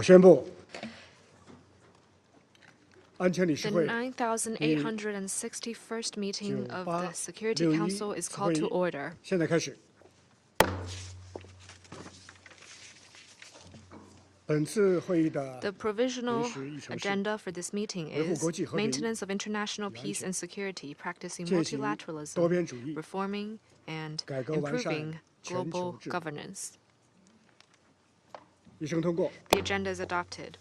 我宣布，安全理 The 事会 9,861st meeting of the Security Council is called to order. 现在开始。本次会议的 The provisional 临时议程是 agenda for this meeting 维护 is 国际和平 maintenance of international peace and security, practicing 践行 multilateralism, 多边主义 reforming and 改革完善 improving 全球 global 制度 governance. 议程通过。 The agenda is adopted.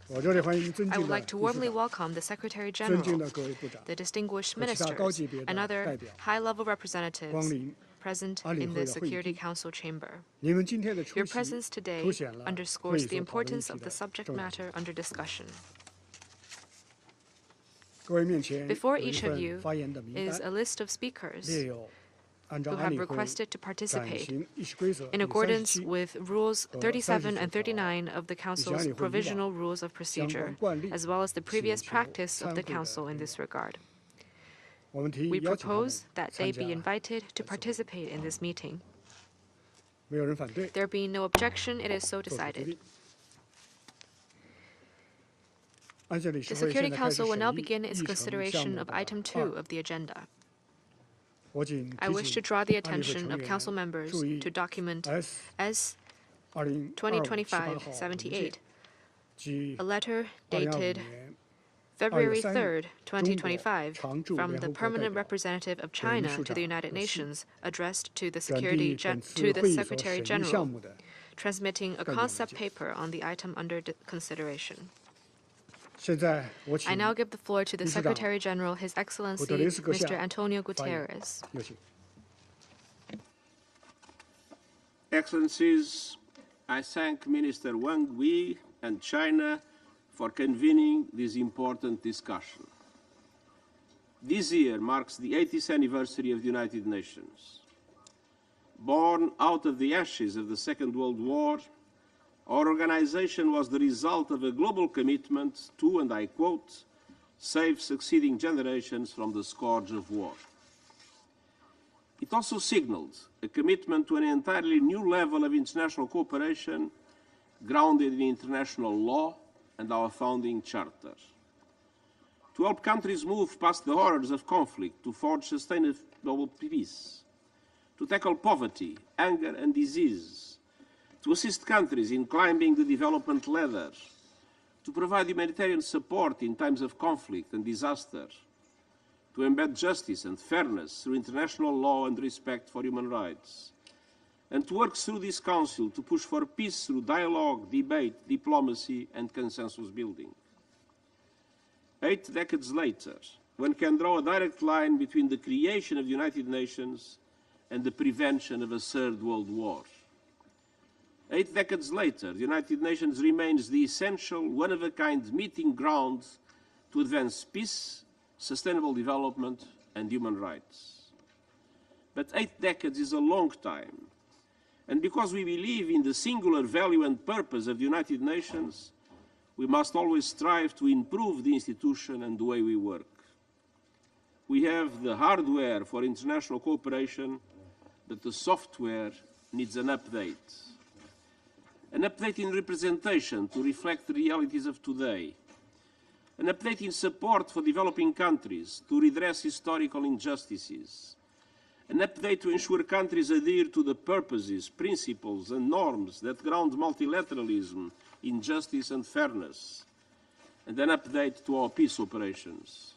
我热烈欢迎尊 I 敬 would 的 like to 秘书 warmly 长、 welcome the Secretary 尊敬 General, 的各位部长 the distinguished 和其他高 ministers, 级别的 and 代 other 表 high-level 光 representatives 临 present 安理 in 会 the 的会议 Security 厅。 Council chamber. 你们今天的 Your 出席 presence today 凸显了会 underscores 议 the 所讨论议 importance 题 of the 的 subject 重要 matter under discussion. 各位面前 Before 有一 each of 份 you 发言的名 is 单， a list of speakers 列有按照 who 安 have 理会 requested to 暂 participate 行议事规则 in 第 accordance 37 with Rules 37 and 39 39 of the Council's 以及安理会以往 Provisional Rules of 相 Procedure, 关惯例 as well as the previous 请求 practice of 参 the 会的 Council in 人 this regard. 我们提 We 议邀请他们 propose that 参 they 加 be invited to 本次会议 participate in this meeting. 没有人反对， There being no objection, it is so 做出决 decided. 定。安全理事 The 会 Security 现在开始 Council will 审 now 议 begin 议 its 程项 consideration 目 of 的 Item 2 2。 of the agenda. 我仅 I 提 wish to 醒 draw the 安理会 attention 成 of 员 Council members 注意 to document S S 2025 18号文件 2025-78, 及 a letter 2025 dated 年 February 3 3rd, 2025, 常驻 from 联 the 合国代 permanent 表 representative of 秘 China 书 to the 长 United 的信 Nations, addressed to the 转 Security 递本次 to the 会议所 Secretary 审议 General, 项目的 transmitting a 概念文 concept 件。 paper on the item under consideration. 现在我 I 请 now give the floor to the 秘书长 Secretary General, His Excellency Guterres阁下 Mr. Antonio 发言 Guterres. 有请。 Excellencies, I thank Minister Wang Wei and China for convening this important discussion. This year marks the 80th anniversary of the United Nations. Born out of the ashes of the Second World War, our organization was the result of a global commitment to, and I quote, save succeeding generations from the scourge of war. It also signaled a commitment to an entirely new level of international cooperation grounded in international law and our founding charter. To help countries move past the horrors of conflict to forge sustainable peace, to tackle poverty, anger and disease, to assist countries in climbing the development ladder, to provide humanitarian support in times of conflict and disaster, to embed justice and fairness through international law and respect for human rights, and to work through this Council to push for peace through dialogue, debate, diplomacy and consensus building. 8 decades later, one can draw a direct line between the creation of the United Nations and the prevention of a third world war. 8 decades later, the United Nations remains the essential, one-of-a-kind meeting ground to advance peace, sustainable development and human rights. But 8 decades is a long time, and because we believe in the singular value and purpose of the United Nations, we must always strive to improve the institution and the way we work. We have the hardware for international cooperation, but the software needs an update. An update in representation to reflect the realities of today. An update in support for developing countries to redress historical injustices. An update to ensure countries adhere to the purposes, principles and norms that ground multilateralism in justice and fairness. And an update to our peace operations.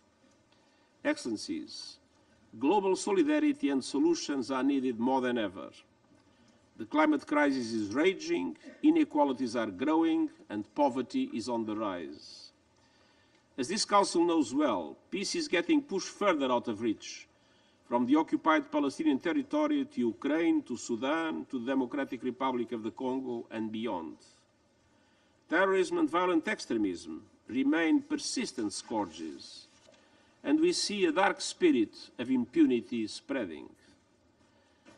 Excellencies, global solidarity and solutions are needed more than ever. The climate crisis is raging, inequalities are growing, and poverty is on the rise. As this Council knows well, peace is getting pushed further out of reach, from the occupied Palestinian territory to Ukraine, to Sudan, to the Democratic Republic of the Congo, and beyond. Terrorism and violent extremism remain persistent scourges, and we see a dark spirit of impunity spreading.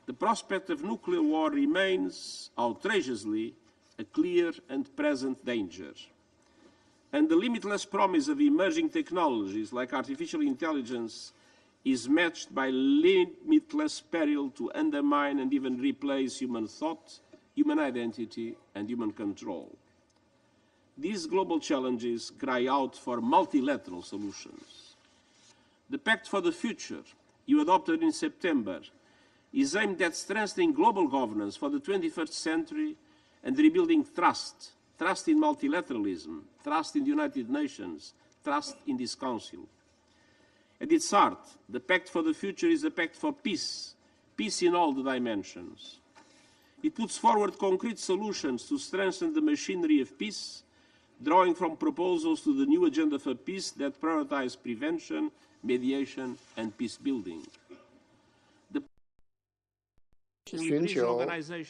The prospect of nuclear war remains, outrageously, a clear and present danger. And the limitless promise of emerging technologies like artificial intelligence is matched by limitless peril to undermine and even replace human thought, human identity, and human control. These global challenges cry out for multilateral solutions. The Pact for the Future you adopted in September is aimed at strengthening global governance for the 21st century and rebuilding trust in multilateralism, trust in the United Nations, trust in this Council. At its heart, the Pact for the Future is a pact for peace, peace in all the dimensions. It puts forward concrete solutions to strengthen the machinery of peace, drawing from proposals to the new agenda for peace that prioritize prevention, mediation, and peace building. 寻求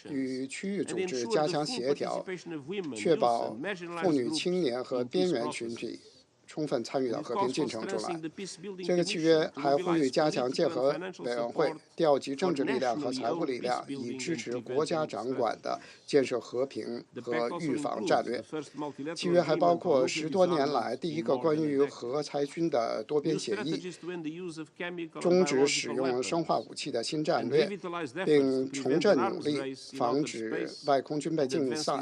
与区域组织加强协调，确保妇女、青年和边缘群体充分参与到和平进程中来。这个契约还呼吁加强建和委员会，调集政治力量和财务力量，以支持国家掌管的建设和平和预防战略。契约还包括10多年来第一个关于核裁军的多边协议，终止使用生化武器的新战略，并重振努力防止外空军备竞赛，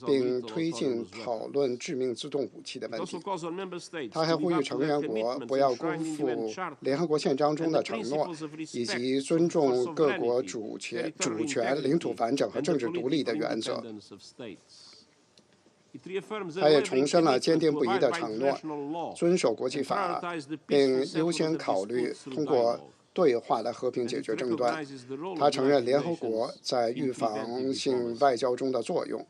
并推进讨论致命自动武器的问题。他还呼吁成员国不要辜负联合国宪章中的承诺，以及尊重各国主权、领土完整和政治独立的原则。他也重申了坚定不移的承诺，遵守国际法，并优先考虑通过对话来和平解决争端。他承认联合国在预防性外交中的作用。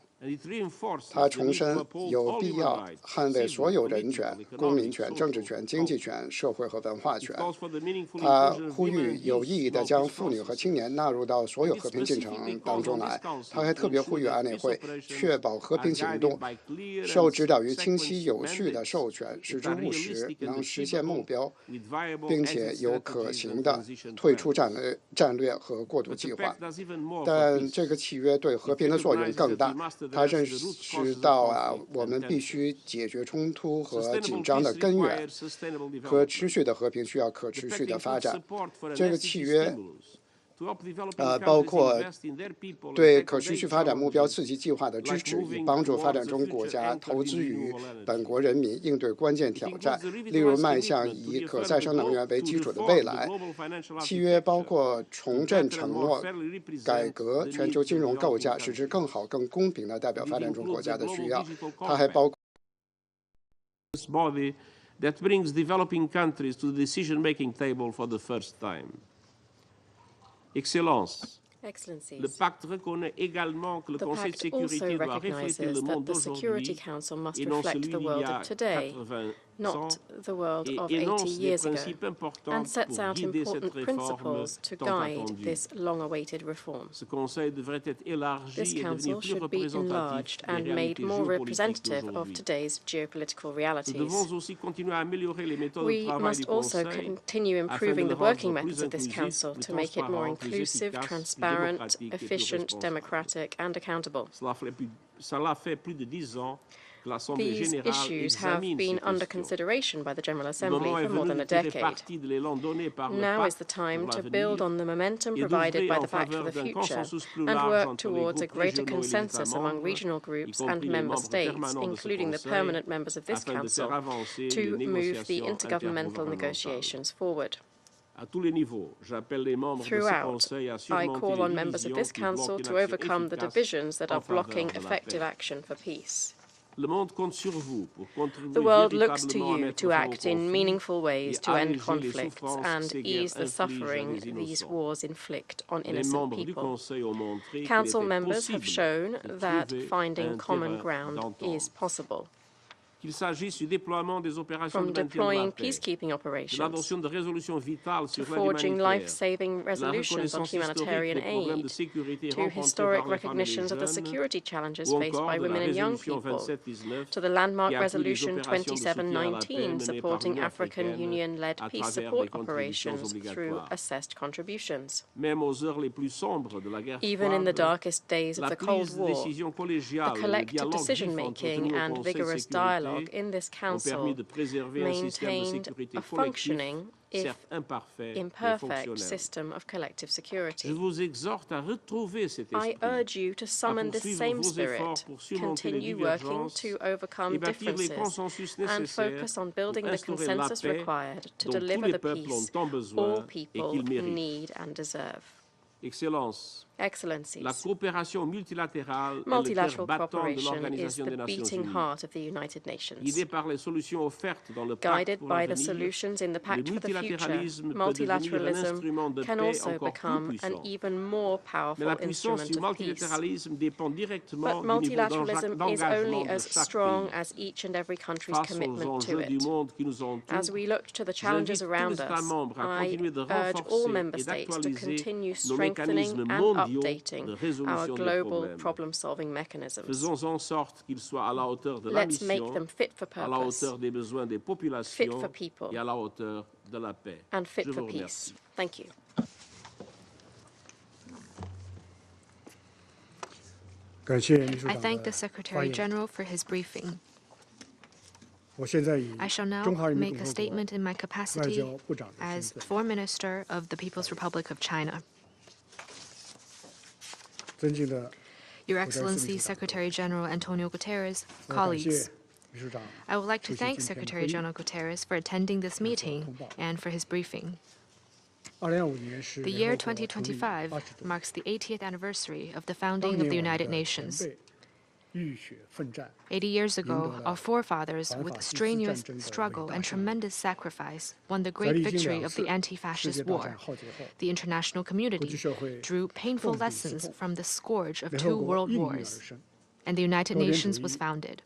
他重申有必要捍卫所有人权、公民权、政治权、经济权、社会和文化权。他呼吁有意义地将妇女和青年纳入到所有和平进程当中来。他还特别呼吁安理会确保和平行动受指导于清晰有序的授权，使之务实，能实现目标，并且有可行的退出战略和过渡计划。但这个契约对和平的作用更大。他认识到我们必须解决冲突和紧张的根源，可持续的和平需要可持续的发展。这个契约包括对可持续发展目标刺激计划的支持，以帮助发展中国家投资于本国人民应对关键挑战，例如迈向以可再生能源为基础的未来。契约包括重振承诺，改革全球金融构架，使之更好、更公平地代表发展中国家的需要。它还包括that brings developing countries to the decision-making table for the first time. Excellences, le pacte reconnaît également que le Conseil de sécurité doit refléter le monde d'aujourd'hui et non celui d'il y a 80 not the world of et 80 énonce des years ago, principes importants and sets pour out guider cette important réforme principles to tant guide attendue. this long-awaited reform. Ce Conseil devrait être élargi This et council devenir plus should be représentatif enlarged des and made réalités more géopolitiques representative of d'aujourd'hui. today's geopolitical Nous realities. devons aussi continuer à améliorer les méthodes de We travail must du also Conseil continue afin de improving le the working rendre methods plus of this inclusif, council plus to make it more transparent, plus inclusive, efficace, transparent, démocratique et plus efficient, responsable. democratic, and accountable. Cela fait plus de 10 ans que l'Assemblée These générale issues have examine been ces under questions. consideration by the General Le Assembly moment est for more venu than de a tirer decade. parti de l'élan donné par le Now is the pacte time pour to build l'avenir on the momentum et provided d'ouvrir by en the Pact for faveur the d'un Future consensus plus and large work entre les towards a groupes greater régionaux et les consensus États among membres, regional y groups compris and les member membres states, permanents de ce including the Conseil, permanent members of this afin de faire Council, avancer to les move the négociations intergovernmental intergouvernementales. negotiations forward. À tous les niveaux, j'appelle les membres de ce Throughout, Conseil à I surmonter call les on members of divisions this qui bloquent Council une to action overcome the efficace divisions that en are blocking faveur de la effective paix. action for peace. Le monde compte sur vous pour contribuer The world looks to véritablement à you mettre to fin au act in conflit meaningful ways et to end alléger les conflicts souffrances and que ces guerres ease the infligent à suffering des these innocents. wars inflict on Les innocent membres du people. Conseil ont montré qu'il Council était members have possible shown de that trouver finding un common terrain ground d'entente. is possible. Qu'il s'agisse du déploiement des opérations From de maintien de la deploying paix, peacekeeping de operations l'adoption de résolutions vitales to sur l'aide forging humanitaire, life-saving de la resolutions on reconnaissance historique humanitarian des problèmes de aid, sécurité to rencontrés historic par les femmes et les recognitions of the jeunes, security challenges ou faced encore by de la women and young résolution people, 2719 to the landmark qui appuie les resolution opérations de soutien à la paix 2719 menées par supporting l'Union African africaine Union-led à peace travers support des contributions operations through obligatoires. assessed contributions. Même aux heures les plus sombres de la guerre Even in the froide, darkest days of la the Cold prise de War, décision the collégiale et le collective dialogue vif decision-making entretenu au and Conseil de vigorous sécurité dialogue in this Council maintained a functioning, if imperfect, system of collective security. I urge you to summon this same spirit, continue working to overcome differences, and focus on building the consensus required to deliver the peace all people need and deserve. Excellencies, multilateral cooperation is the beating heart of the United Nations. Guided by the solutions in the Pact for the Future, multilateralism can also become an even more powerful instrument of peace. But multilateralism is only as strong as each and every country's commitment to it. As we look to the challenges around us, I urge all member states to continue strengthening and updating our global problem-solving mechanisms. Let's make them fit for purpose, fit for people, and fit for peace. Thank you. I thank the Secretary General for his briefing. I shall now make a statement in my capacity as Foreign Minister of the People's Republic of China. Your Excellency, Secretary General Antonio Guterres, colleagues, I would like to thank Secretary General Guterres for attending this meeting and for his briefing. The year 2025 marks the 80th anniversary of the founding of the United Nations. 80 years ago, our forefathers, with strenuous struggle and tremendous sacrifice, won the great victory of the anti-fascist war. The international community drew painful lessons from the scourge of 2 world wars, and the United Nations was founded.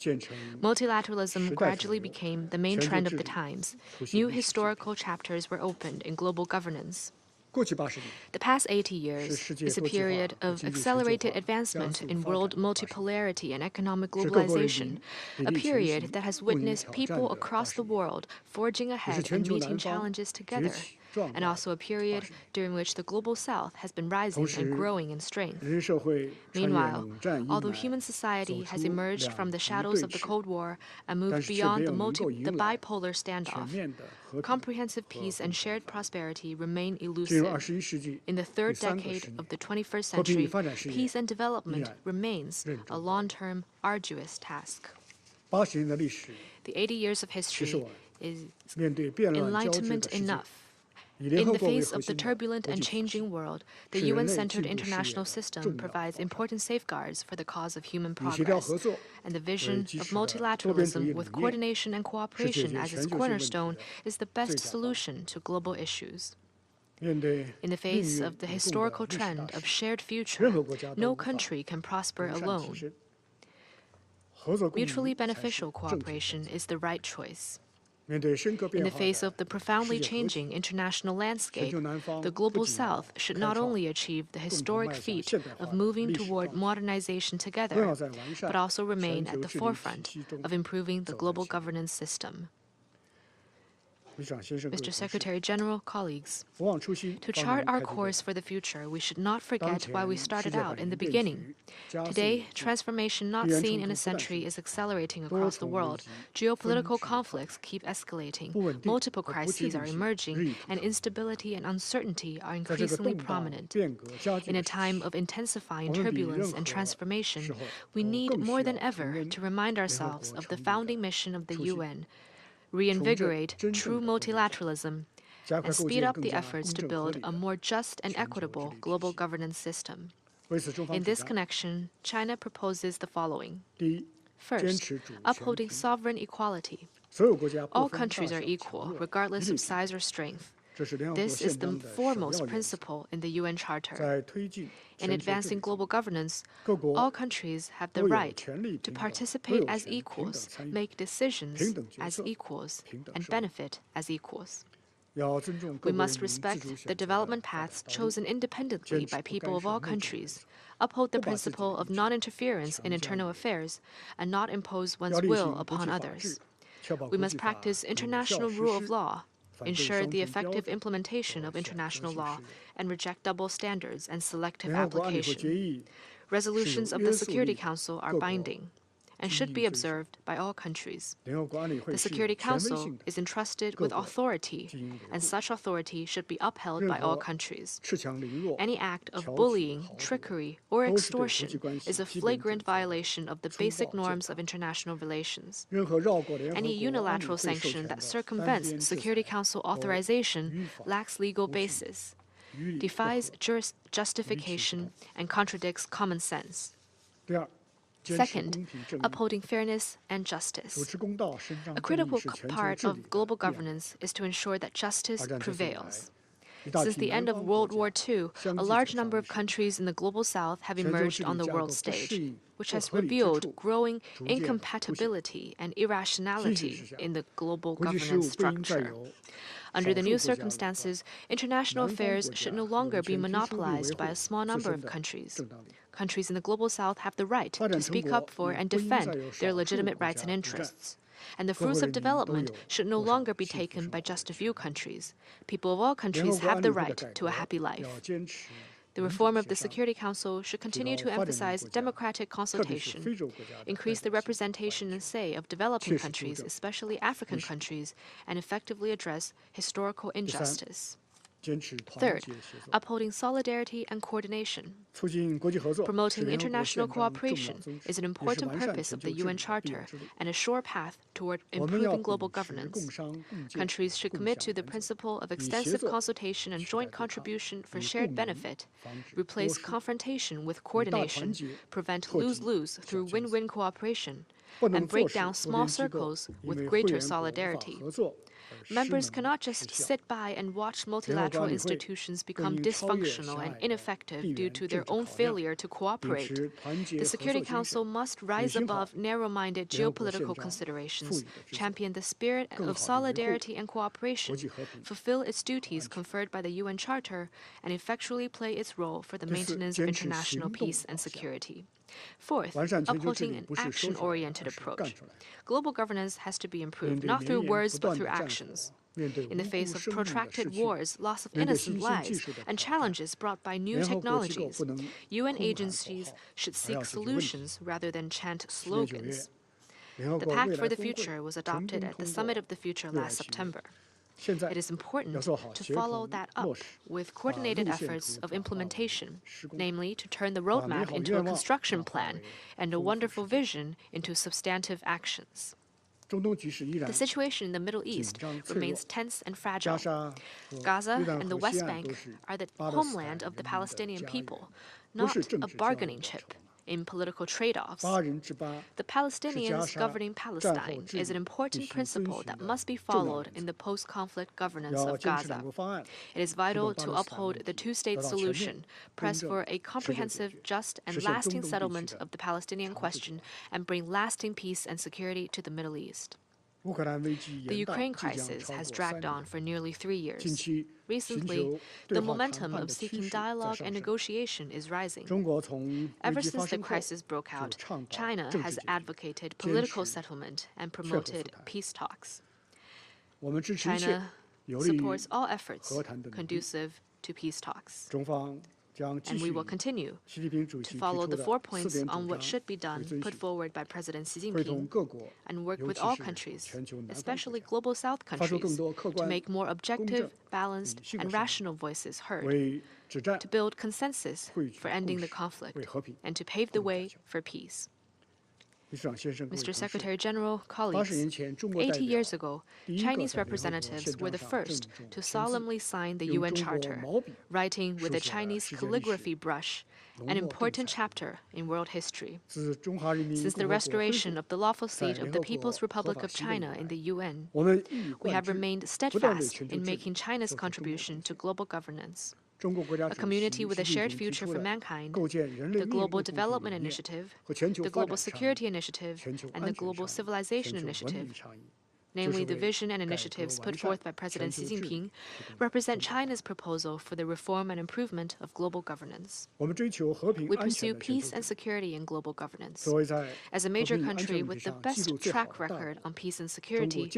Multilateralism gradually became the main trend of the times. New historical chapters were opened in global governance. The past 80 years is a period of accelerated advancement in world multipolarity and economic globalization, a period that has witnessed people across the world forging ahead and meeting challenges together, and also a period during which the global south has been rising and growing in strength. Meanwhile, although human society has emerged from the shadows of the Cold War and moved beyond the bipolar standoff, comprehensive peace and shared prosperity remain elusive. In the 3rd decade of the 21st century, peace and development remains a long-term, arduous task. The 80 years of history is enlightenment enough. In the face of the turbulent and changing world, the UN-centered international system provides important safeguards for the cause of human progress, and the vision of multilateralism with coordination and cooperation as its cornerstone is the best solution to global issues. In the face of the historical trend of shared future, no country can prosper alone. Mutually beneficial cooperation is the right choice. In the face of the profoundly changing international landscape, the Global South should not only achieve the historic feat of moving toward modernization together, but also remain at the forefront of improving the global governance system. Mr. Secretary General, colleagues, to chart our course for the future, we should not forget why we started out in the beginning. Today, transformation not seen in a century is accelerating across the world. Geopolitical conflicts keep escalating, multiple crises are emerging, and instability and uncertainty are increasingly prominent. In a time of intensifying turbulence and transformation, we need more than ever to remind ourselves of the founding mission of the UN, reinvigorate true multilateralism, and speed up the efforts to build a more just and equitable global governance system. In this connection, China proposes the following. First, upholding sovereign equality. All countries are equal, regardless of size or strength. This is the foremost principle in the UN Charter. In advancing global governance, all countries have the right to participate as equals, make decisions as equals, and benefit as equals. We must respect the development paths chosen independently by people of all countries, uphold the principle of non-interference in internal affairs, and not impose one's will upon others. We must practice international rule of law, ensure the effective implementation of international law, and reject double standards and selective application. Resolutions of the Security Council are binding, and should be observed by all countries. The Security Council is entrusted with authority, and such authority should be upheld by all countries. Any act of bullying, trickery, or extortion is a flagrant violation of the basic norms of international relations. Any unilateral sanction that circumvents Security Council authorization lacks legal basis, defies justification, and contradicts common sense. Second, upholding fairness and justice. A critical part of global governance is to ensure that justice prevails. Since the end of World War II, a large number of countries in the global south have emerged on the world stage, which has revealed growing incompatibility and irrationality in the global governance structure. Under the new circumstances, international affairs should no longer be monopolized by a small number of countries. Countries in the global south have the right to speak up for and defend their legitimate rights and interests. And the fruits of development should no longer be taken by just a few countries. People of all countries have the right to a happy life. The reform of the Security Council should continue to emphasize democratic consultation, increase the representation and say of developing countries, especially African countries, and effectively address historical injustice. Third, upholding solidarity and coordination. Promoting international cooperation is an important purpose of the UN Charter and a sure path toward improving global governance. Countries should commit to the principle of extensive consultation and joint contribution for shared benefit, replace confrontation with coordination, prevent lose-lose through win-win cooperation, and break down small circles with greater solidarity. Members cannot just sit by and watch multilateral institutions become dysfunctional and ineffective due to their own failure to cooperate. The Security Council must rise above narrow-minded geopolitical considerations, champion the spirit of solidarity and cooperation, fulfill its duties conferred by the UN Charter, and effectually play its role for the maintenance of international peace and security. Fourth, upholding an action-oriented approach. Global governance has to be improved not through words but through actions. In the face of protracted wars, loss of innocent lives, and challenges brought by new technologies, UN agencies should seek solutions rather than chant slogans. The Pact for the Future was adopted at the Summit of the Future last September. It is important to follow that up with coordinated efforts of implementation, namely to turn the roadmap into a construction plan and a wonderful vision into substantive actions. The situation in the Middle East remains tense and fragile. Gaza and the West Bank are the homeland of the Palestinian people, not a bargaining chip in political trade-offs. The Palestinians governing Palestine is an important principle that must be followed in the post-conflict governance of Gaza. It is vital to uphold the two-state solution, press for a comprehensive, just, and lasting settlement of the Palestinian question, and bring lasting peace and security to the Middle East. The Ukraine crisis has dragged on for nearly 3 years. Recently, the momentum of seeking dialogue and negotiation is rising. Ever since the crisis broke out, China has advocated political settlement and promoted peace talks. China supports all efforts conducive to peace talks. And we will continue to follow the 4 points on what should be done put forward by President Xi Jinping and work with all countries, especially Global South countries, to make more objective, balanced, and rational voices heard, to build consensus for ending the conflict, and to pave the way for peace. Mr. Secretary General, colleagues, 80 years ago, Chinese representatives were the first to solemnly sign the UN Charter, writing with a Chinese calligraphy brush, an important chapter in world history. Since the restoration of the lawful seat of the People's Republic of China in the UN, we have remained steadfast in making China's contribution to global governance. A community with a shared future for mankind, the Global Development Initiative, the Global Security Initiative, and the Global Civilization Initiative, namely the vision and initiatives put forth by President Xi Jinping, represent China's proposal for the reform and improvement of global governance. We pursue peace and security in global governance. As a major country with the best track record on peace and security,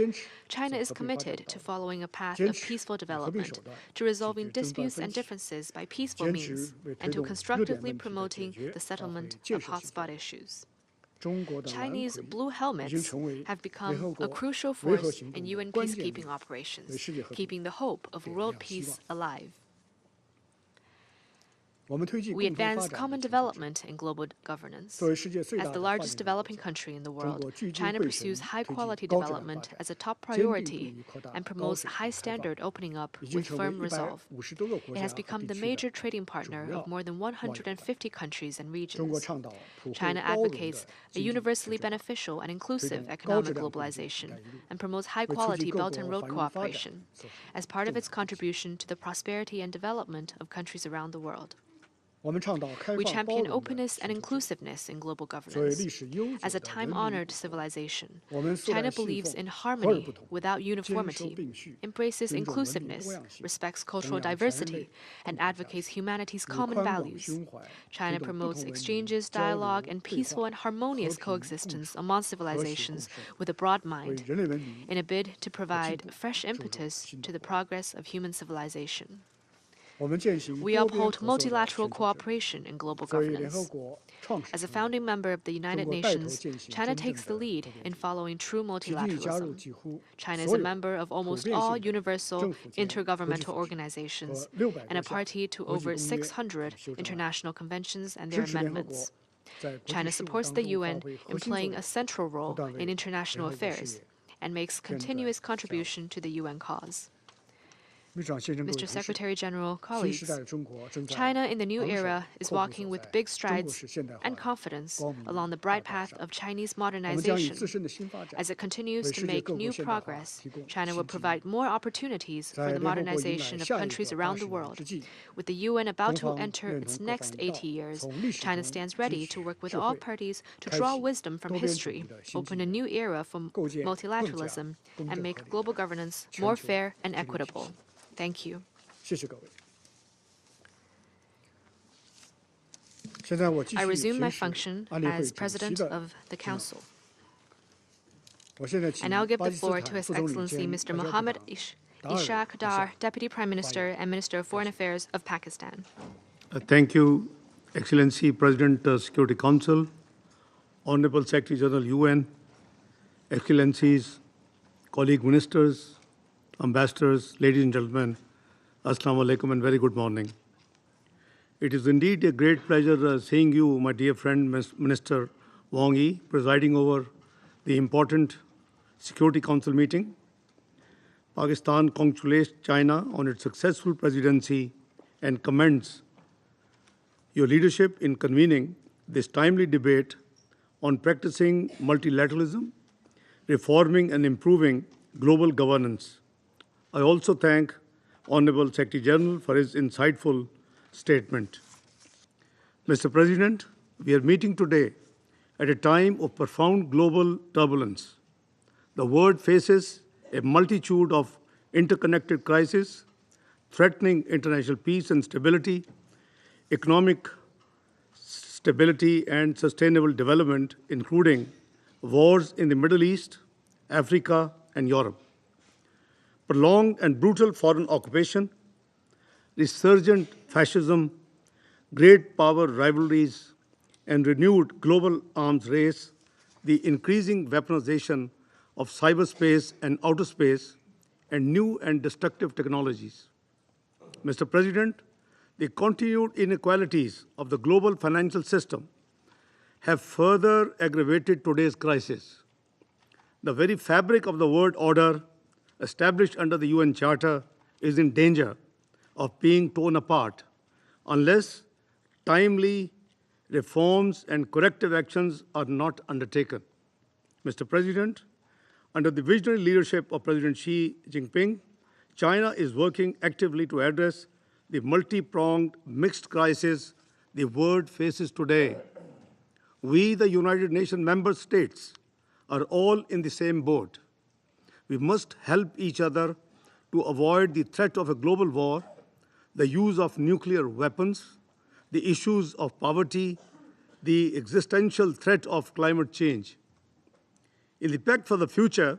China is committed to following a path of peaceful development, to resolving disputes and differences by peaceful means, and to constructively promoting the settlement of hotspot issues. Chinese blue helmets have become a crucial force in UN peacekeeping operations, keeping the hope of world peace alive. We advance common development in global governance. As the largest developing country in the world, China pursues high-quality development as a top priority and promotes high-standard opening up with firm resolve. It has become the major trading partner of more than 150 countries and regions. China advocates a universally beneficial and inclusive economic globalization and promotes high-quality Belt and Road cooperation as part of its contribution to the prosperity and development of countries around the world. We champion openness and inclusiveness in global governance. As a time-honored civilization, China believes in harmony without uniformity, embraces inclusiveness, respects cultural diversity, and advocates humanity's common values. China promotes exchanges, dialogue, and peaceful and harmonious coexistence among civilizations with a broad mind, in a bid to provide fresh impetus to the progress of human civilization. We uphold multilateral cooperation in global governance. As a founding member of the United Nations, China takes the lead in following true multilateralism. China is a member of almost all universal intergovernmental organizations and a party to over 600 international conventions and their amendments. China supports the UN in playing a central role in international affairs and makes continuous contribution to the UN cause. Mr. Secretary General, colleagues, China in the new era is walking with big strides and confidence along the bright path of Chinese modernization. As it continues to make new progress, China will provide more opportunities for the modernization of countries around the world. With the UN about to enter its next 80 years, China stands ready to work with all parties to draw wisdom from history, open a new era for multilateralism, and make global governance more fair and equitable. Thank you. I resume my function as President of the Council. I now give the floor to His Excellency Mr. Mohammad Ishaq Dar, Deputy Prime Minister and Minister of Foreign Affairs of Pakistan. Thank you, Excellency President of Security Council, Honorable Secretary General UN, Excellencies, colleague ministers, ambassadors, ladies and gentlemen, Assalamu alaikum and very good morning. It is indeed a great pleasure seeing you, my dear friend, Minister Wang Yi, presiding over the important Security Council meeting. Pakistan congratulates China on its successful presidency and commends your leadership in convening this timely debate on practicing multilateralism, reforming and improving global governance. I also thank Honorable Secretary General for his insightful statement. Mr. President, we are meeting today at a time of profound global turbulence. The world faces a multitude of interconnected crises, threatening international peace and stability, economic stability and sustainable development, including wars in the Middle East, Africa, and Europe. Prolonged and brutal foreign occupation, resurgent fascism, great power rivalries, and renewed global arms race, the increasing weaponization of cyberspace and outer space, and new and destructive technologies. Mr. President, the continued inequalities of the global financial system have further aggravated today's crisis. The very fabric of the world order established under the UN Charter is in danger of being torn apart unless timely reforms and corrective actions are not undertaken. Mr. President, under the visionary leadership of President Xi Jinping, China is working actively to address the multi-pronged mixed crisis the world faces today. We, the United Nations member states, are all in the same boat. We must help each other to avoid the threat of a global war, the use of nuclear weapons, the issues of poverty, the existential threat of climate change. In the Pact for the Future,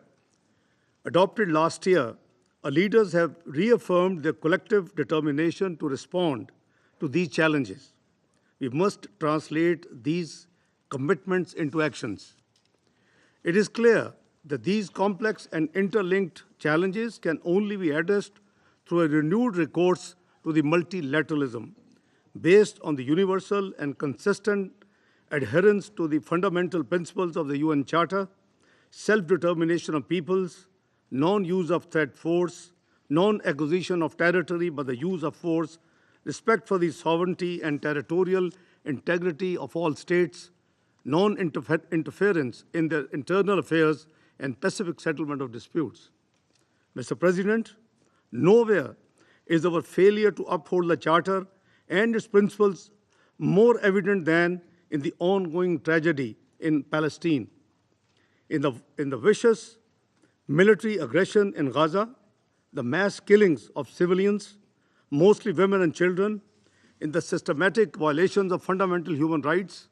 adopted last year, our leaders have reaffirmed their collective determination to respond to these challenges. We must translate these commitments into actions. It is clear that these complex and interlinked challenges can only be addressed through a renewed recourse to the multilateralism based on the universal and consistent adherence to the fundamental principles of the UN Charter, self-determination of peoples, non-use of threat force, non-acquisition of territory but the use of force, respect for the sovereignty and territorial integrity of all states, non-interference in their internal affairs, and pacific settlement of disputes. Mr. President, nowhere is our failure to uphold the Charter and its principles more evident than in the ongoing tragedy in Palestine, in the vicious military aggression in Gaza, the mass killings of civilians, mostly women and children, in the systematic violations of fundamental human rights,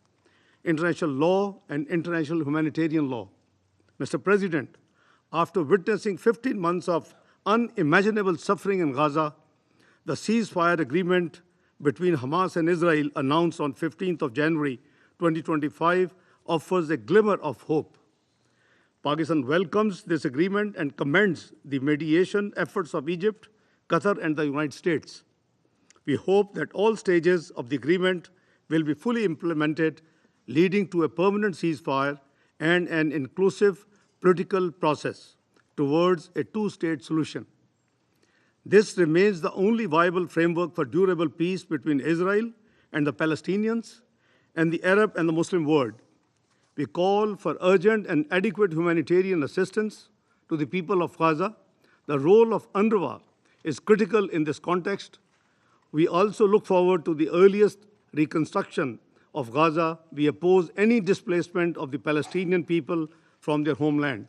international law, and international humanitarian law. Mr. President, after witnessing 15 months of unimaginable suffering in Gaza, the ceasefire agreement between Hamas and Israel announced on 15th of January 2025 offers a glimmer of hope. Pakistan welcomes this agreement and commends the mediation efforts of Egypt, Qatar, and the United States. We hope that all stages of the agreement will be fully implemented, leading to a permanent ceasefire and an inclusive political process towards a two-state solution. This remains the only viable framework for durable peace between Israel and the Palestinians and the Arab and the Muslim world. We call for urgent and adequate humanitarian assistance to the people of Gaza. The role of UNRWA is critical in this context. We also look forward to the earliest reconstruction of Gaza. We oppose any displacement of the Palestinian people from their homeland.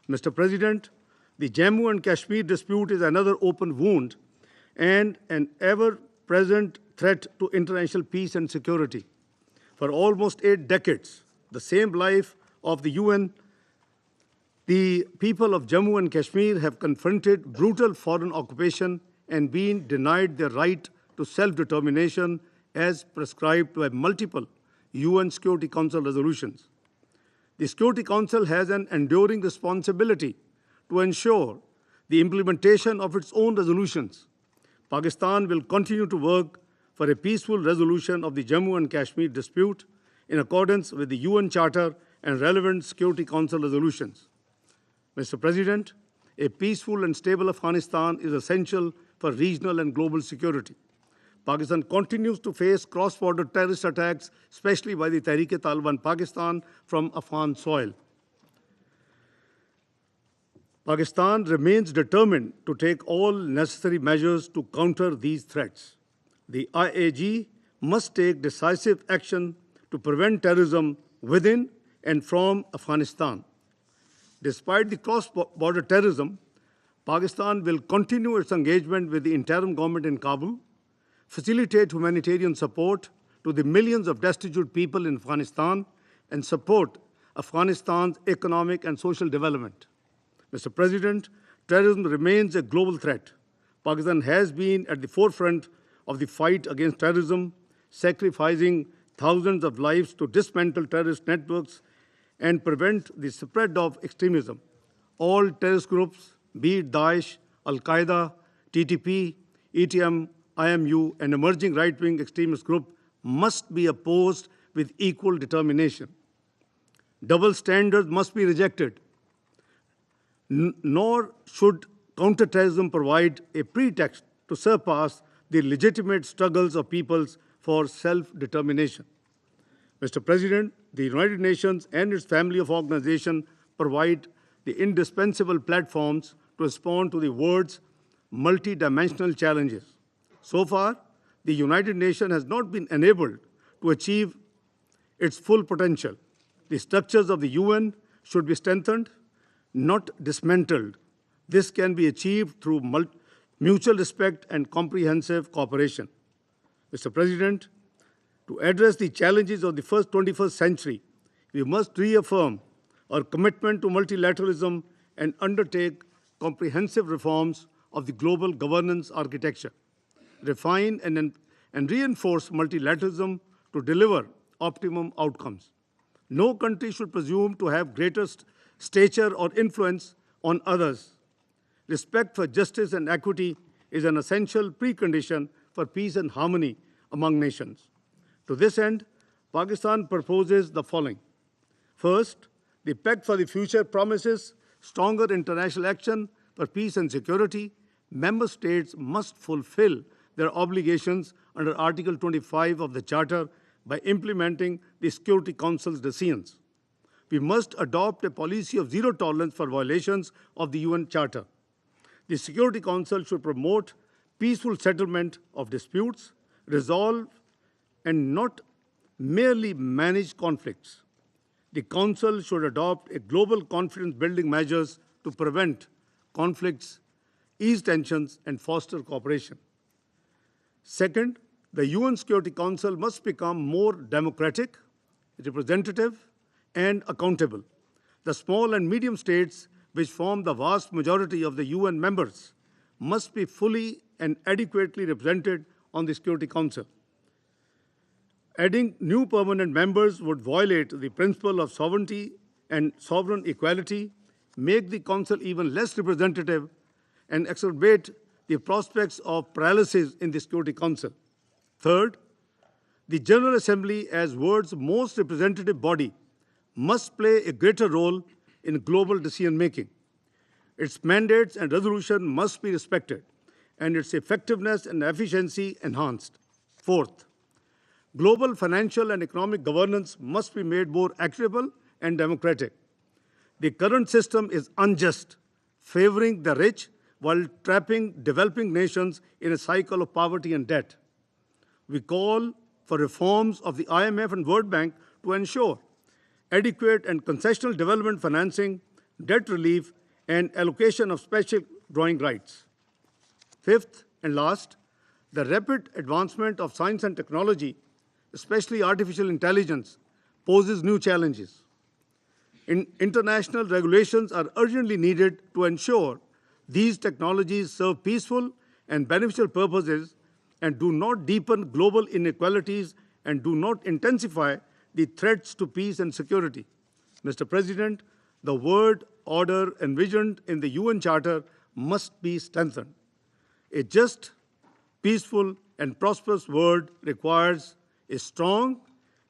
Mr. President, the Jammu and Kashmir dispute is another open wound and an ever-present threat to international peace and security. For almost 8 decades, the same life of the UN, the people of Jammu and Kashmir have confronted brutal foreign occupation and been denied their right to self-determination as prescribed by multiple UN Security Council resolutions. The Security Council has an enduring responsibility to ensure the implementation of its own resolutions. Pakistan will continue to work for a peaceful resolution of the Jammu and Kashmir dispute in accordance with the UN Charter and relevant Security Council resolutions. Mr. President, a peaceful and stable Afghanistan is essential for regional and global security. Pakistan continues to face cross-border terrorist attacks, especially by the Tehreek-e-Taliban Pakistan from Afghan soil. Pakistan remains determined to take all necessary measures to counter these threats. The IAG must take decisive action to prevent terrorism within and from Afghanistan. Despite the cross-border terrorism, Pakistan will continue its engagement with the interim government in Kabul, facilitate humanitarian support to the millions of destitute people in Afghanistan, and support Afghanistan's economic and social development. Mr. President, terrorism remains a global threat. Pakistan has been at the forefront of the fight against terrorism, sacrificing thousands of lives to dismantle terrorist networks and prevent the spread of extremism. All terrorist groups, be it Daesh, Al-Qaeda, TTP, ETM, IMU, and emerging right-wing extremist group, must be opposed with equal determination. Double standards must be rejected. Nor should counterterrorism provide a pretext to surpass the legitimate struggles of peoples for self-determination. Mr. President, the United Nations and its family of organizations provide the indispensable platforms to respond to the world's multidimensional challenges. So far, the United Nations has not been enabled to achieve its full potential. The structures of the UN should be strengthened, not dismantled. This can be achieved through mutual respect and comprehensive cooperation. Mr. President, to address the challenges of the 21st century, we must reaffirm our commitment to multilateralism and undertake comprehensive reforms of the global governance architecture, refine and reinforce multilateralism to deliver optimum outcomes. No country should presume to have greater stature or influence on others. Respect for justice and equity is an essential precondition for peace and harmony among nations. To this end, Pakistan proposes the following. First, the Pact for the Future promises stronger international action for peace and security. Member states must fulfill their obligations under Article 25 of the Charter by implementing the Security Council's decisions. We must adopt a policy of zero tolerance for violations of the UN Charter. The Security Council should promote peaceful settlement of disputes, resolve and not merely manage conflicts. The Council should adopt a global confidence-building measures to prevent conflicts, ease tensions, and foster cooperation. Second, the UN Security Council must become more democratic, representative, and accountable. The small and medium states, which form the vast majority of the UN members, must be fully and adequately represented on the Security Council. Adding new permanent members would violate the principle of sovereignty and sovereign equality, make the Council even less representative, and exacerbate the prospects of paralysis in the Security Council. Third, the General Assembly, as world's most representative body, must play a greater role in global decision-making. Its mandates and resolution must be respected, and its effectiveness and efficiency enhanced. Fourth, global financial and economic governance must be made more equitable and democratic. The current system is unjust, favoring the rich while trapping developing nations in a cycle of poverty and debt. We call for reforms of the IMF and World Bank to ensure adequate and concessional development financing, debt relief, and allocation of special drawing rights. Fifth and last, the rapid advancement of science and technology, especially artificial intelligence, poses new challenges. International regulations are urgently needed to ensure these technologies serve peaceful and beneficial purposes and do not deepen global inequalities and do not intensify the threats to peace and security. Mr. President, the world order envisioned in the UN Charter must be strengthened. A just, peaceful, and prosperous world requires a strong,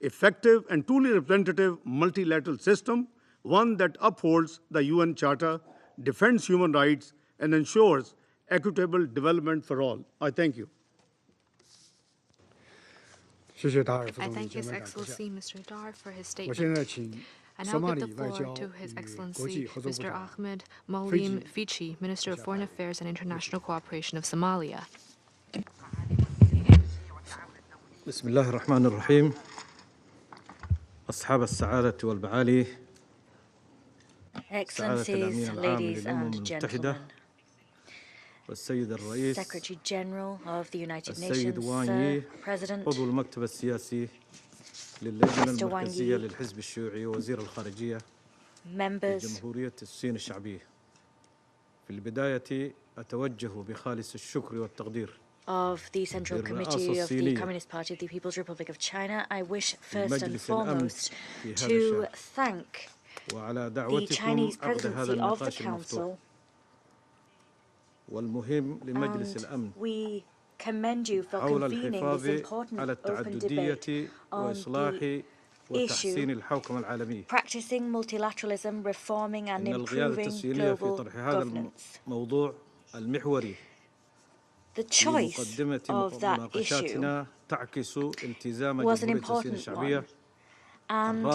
effective, and truly representative multilateral system, one that upholds the UN Charter, defends human rights, and ensures equitable development for all. I thank you. I thank His Excellency Mr. Dar for his statement. I now give the floor to His Excellency Mr. Ahmed Moulim Fichi, Minister of Foreign Affairs and International Cooperation of Somalia. بسم الله الرحمن الرحيم. أصحاب السعادة والمعالي. Excellencies, ladies and gentlemen, والسيد الرئيس Secretary General of the United السيد Nations, وانيي President, عضو المكتب السياسي للجنة Mr. Wang المركزية Yi, للحزب الشيوعي ووزير الخارجية members لجمهورية الصين الشعبية. في البداية أتوجه بخالص الشكر والتقدير of the Central Committee of the Communist Party of the People's Republic of China. I wish first and foremost to thank the Chinese presidency of the Council, and we commend you for convening this important open debate on the issue practicing multilateralism, reforming and improving global governance. The choice of that issue was an important one and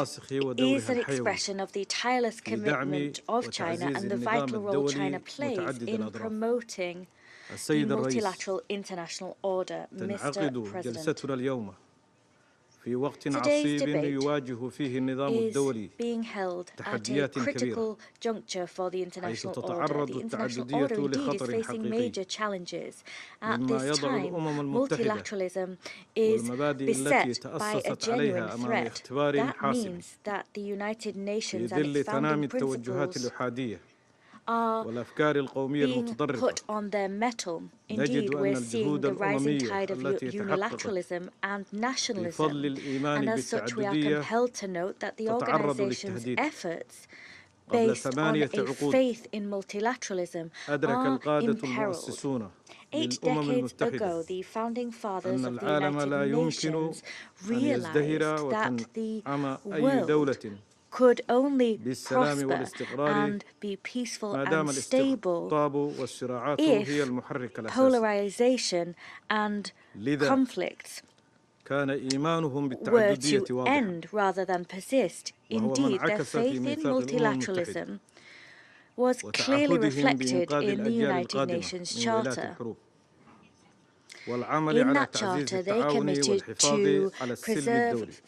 is an expression of the tireless commitment of China and the vital role China plays in promoting the multilateral international order. Mr. President, today's debate is being held at a critical juncture for the international order. The international order indeed is facing major challenges. At this time, multilateralism is beset by a genuine threat. That means that the United Nations and its founding principles are being put on their mettle. Indeed, we're seeing the rising tide of unilateralism and nationalism, and as such we are compelled to note that the organization's efforts based on a faith in multilateralism are imperiled. 8 decades ago, the founding fathers of the United Nations realized that the world could only prosper and be peaceful and stable if polarization and conflicts were to end rather than persist. Indeed, their faith in multilateralism was clearly reflected in the United Nations Charter. In that charter, they committed to preserve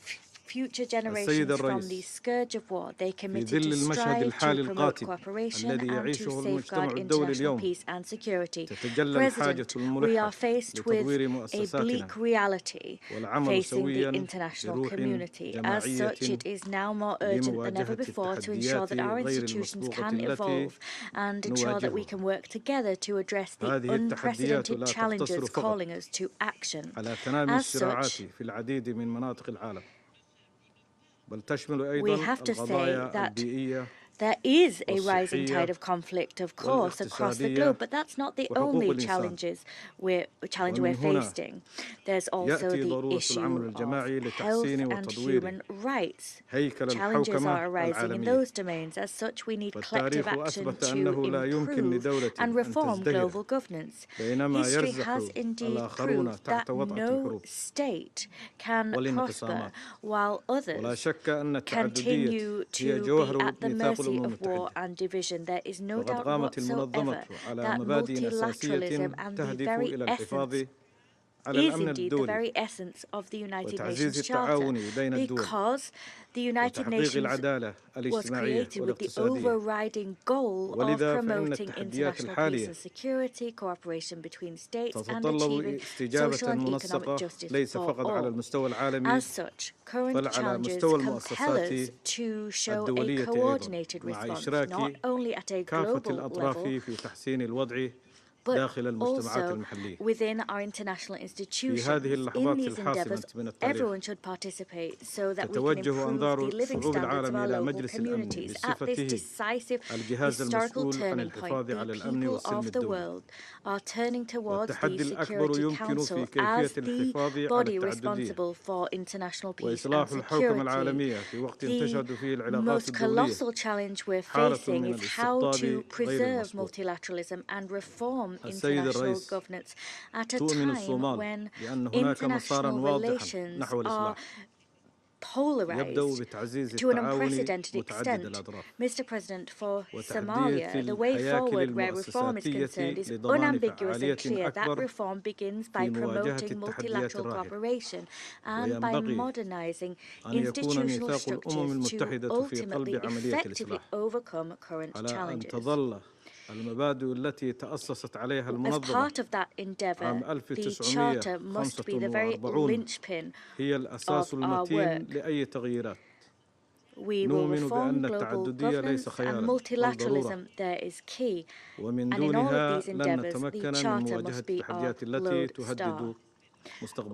future generations from the scourge of war. They committed to strive to promote cooperation and to safeguard international peace and security. President, we are faced with a bleak reality facing the international community. As such, it is now more urgent than ever before to ensure that our institutions can evolve and ensure that we can work together to address the unprecedented challenges calling us to action. As such, we have to say that there is a rising tide of conflict, of course, across the globe, but that's not the only challenge we're facing. There's also the issue of health and human rights. Challenges are arising in those domains. As such, we need collective action to improve and reform global governance. History has indeed proved that no state can prosper while others continue to be at the mercy of war and division. There is no doubt whatsoever that multilateralism and the very essence is indeed the very essence of the United Nations Charter, because the United Nations was created with the overriding goal of promoting international peace and security, cooperation between states, and achieving social and economic justice for all. As such, current challenges compel us to show a coordinated response, not only at a global level, but also within our international institutions. In these endeavours, everyone should participate so that we can improve the living standards of our local communities. At this decisive historical turning point, the people of the world are turning towards the Security Council as the body responsible for international peace and security. The most colossal challenge we're facing is how to preserve multilateralism and reform international governance at a time when international relations are polarized to an unprecedented extent. Mr. President, for Somalia, the way forward where reform is concerned is unambiguous and clear. That reform begins by promoting multilateral cooperation and by modernizing institutional structures to ultimately effectively overcome current challenges. As part of that endeavour, the Charter must be the very linchpin of our work. We will reform global governance, and multilateralism there is key. And in all of these endeavours, the Charter must be our lodestar.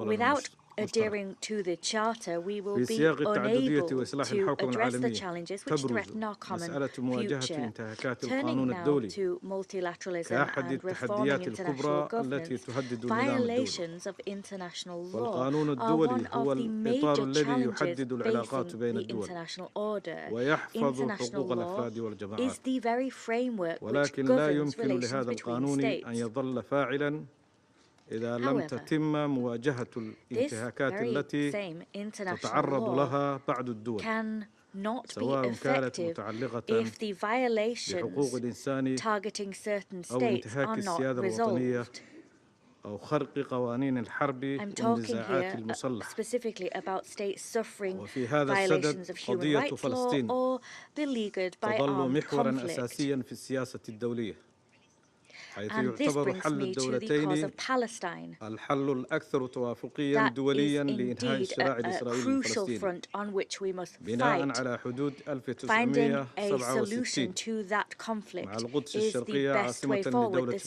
Without adhering to the Charter, we will be unable to address the challenges which threaten our common future. Turning now to multilateralism and reforming international governance, violations of international law are one of the major challenges facing the international order. International law is the very framework which governs relations between states. However, this very same international law cannot be effective if the violations targeting certain states are not resolved. I'm talking here specifically about states suffering violations of human rights law or beleaguered by armed conflict. And this brings me to the cause of Palestine. That is indeed a crucial front on which we must fight. Finding a solution to that conflict is the best way forward.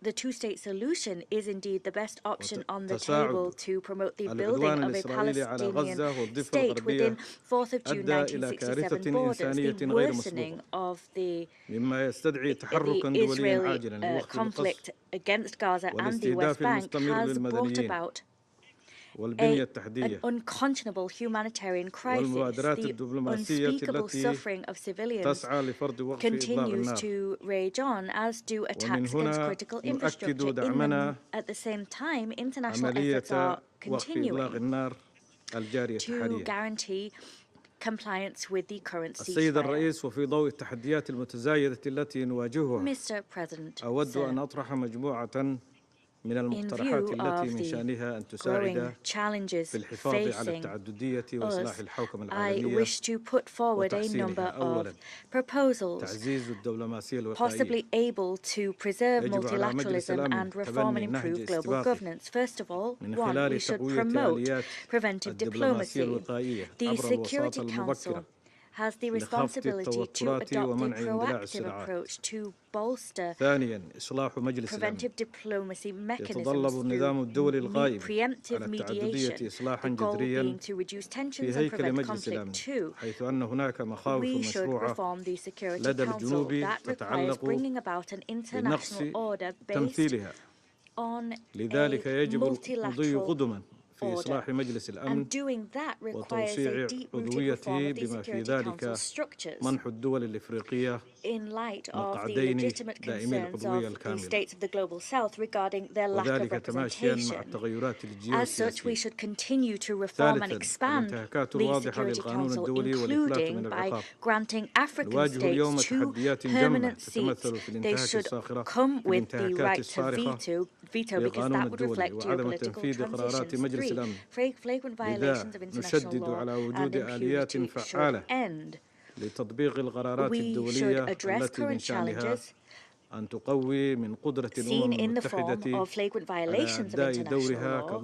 The two-state solution is indeed the best option on the table to promote the building of a Palestinian state within 4th of June 1967 borders. The worsening of the Israeli conflict against Gaza and the West Bank has brought about an unconscionable humanitarian crisis. The unspeakable suffering of civilians continues to rage on, as do attacks against critical infrastructure. At the same time, international efforts are continuing to guarantee compliance with the current ceasefire. Mr. President, in view of the growing challenges facing us, I wish to put forward a number of proposals possibly able to preserve multilateralism and reform and improve global governance. First of all, one, we should promote preventive diplomacy. The Security Council has the responsibility to adopt a proactive approach to bolster preventive diplomacy mechanisms through preemptive mediation, the goal being to reduce tensions and prevent conflict. Two, we should reform the Security Council. That requires bringing about an international order based on a multilateral order. And doing that requires a deep-rooted reform of the Security Council structures in light of the legitimate concerns of the states of the Global South regarding their lack of representation. As such, we should continue to reform and expand the Security Council, including by granting African states 2 permanent seats. They should come with the right to veto because that would reflect geopolitical transitions. 3, flagrant violations of international law and impunity should end. We should address current challenges seen in the form of flagrant violations of international law.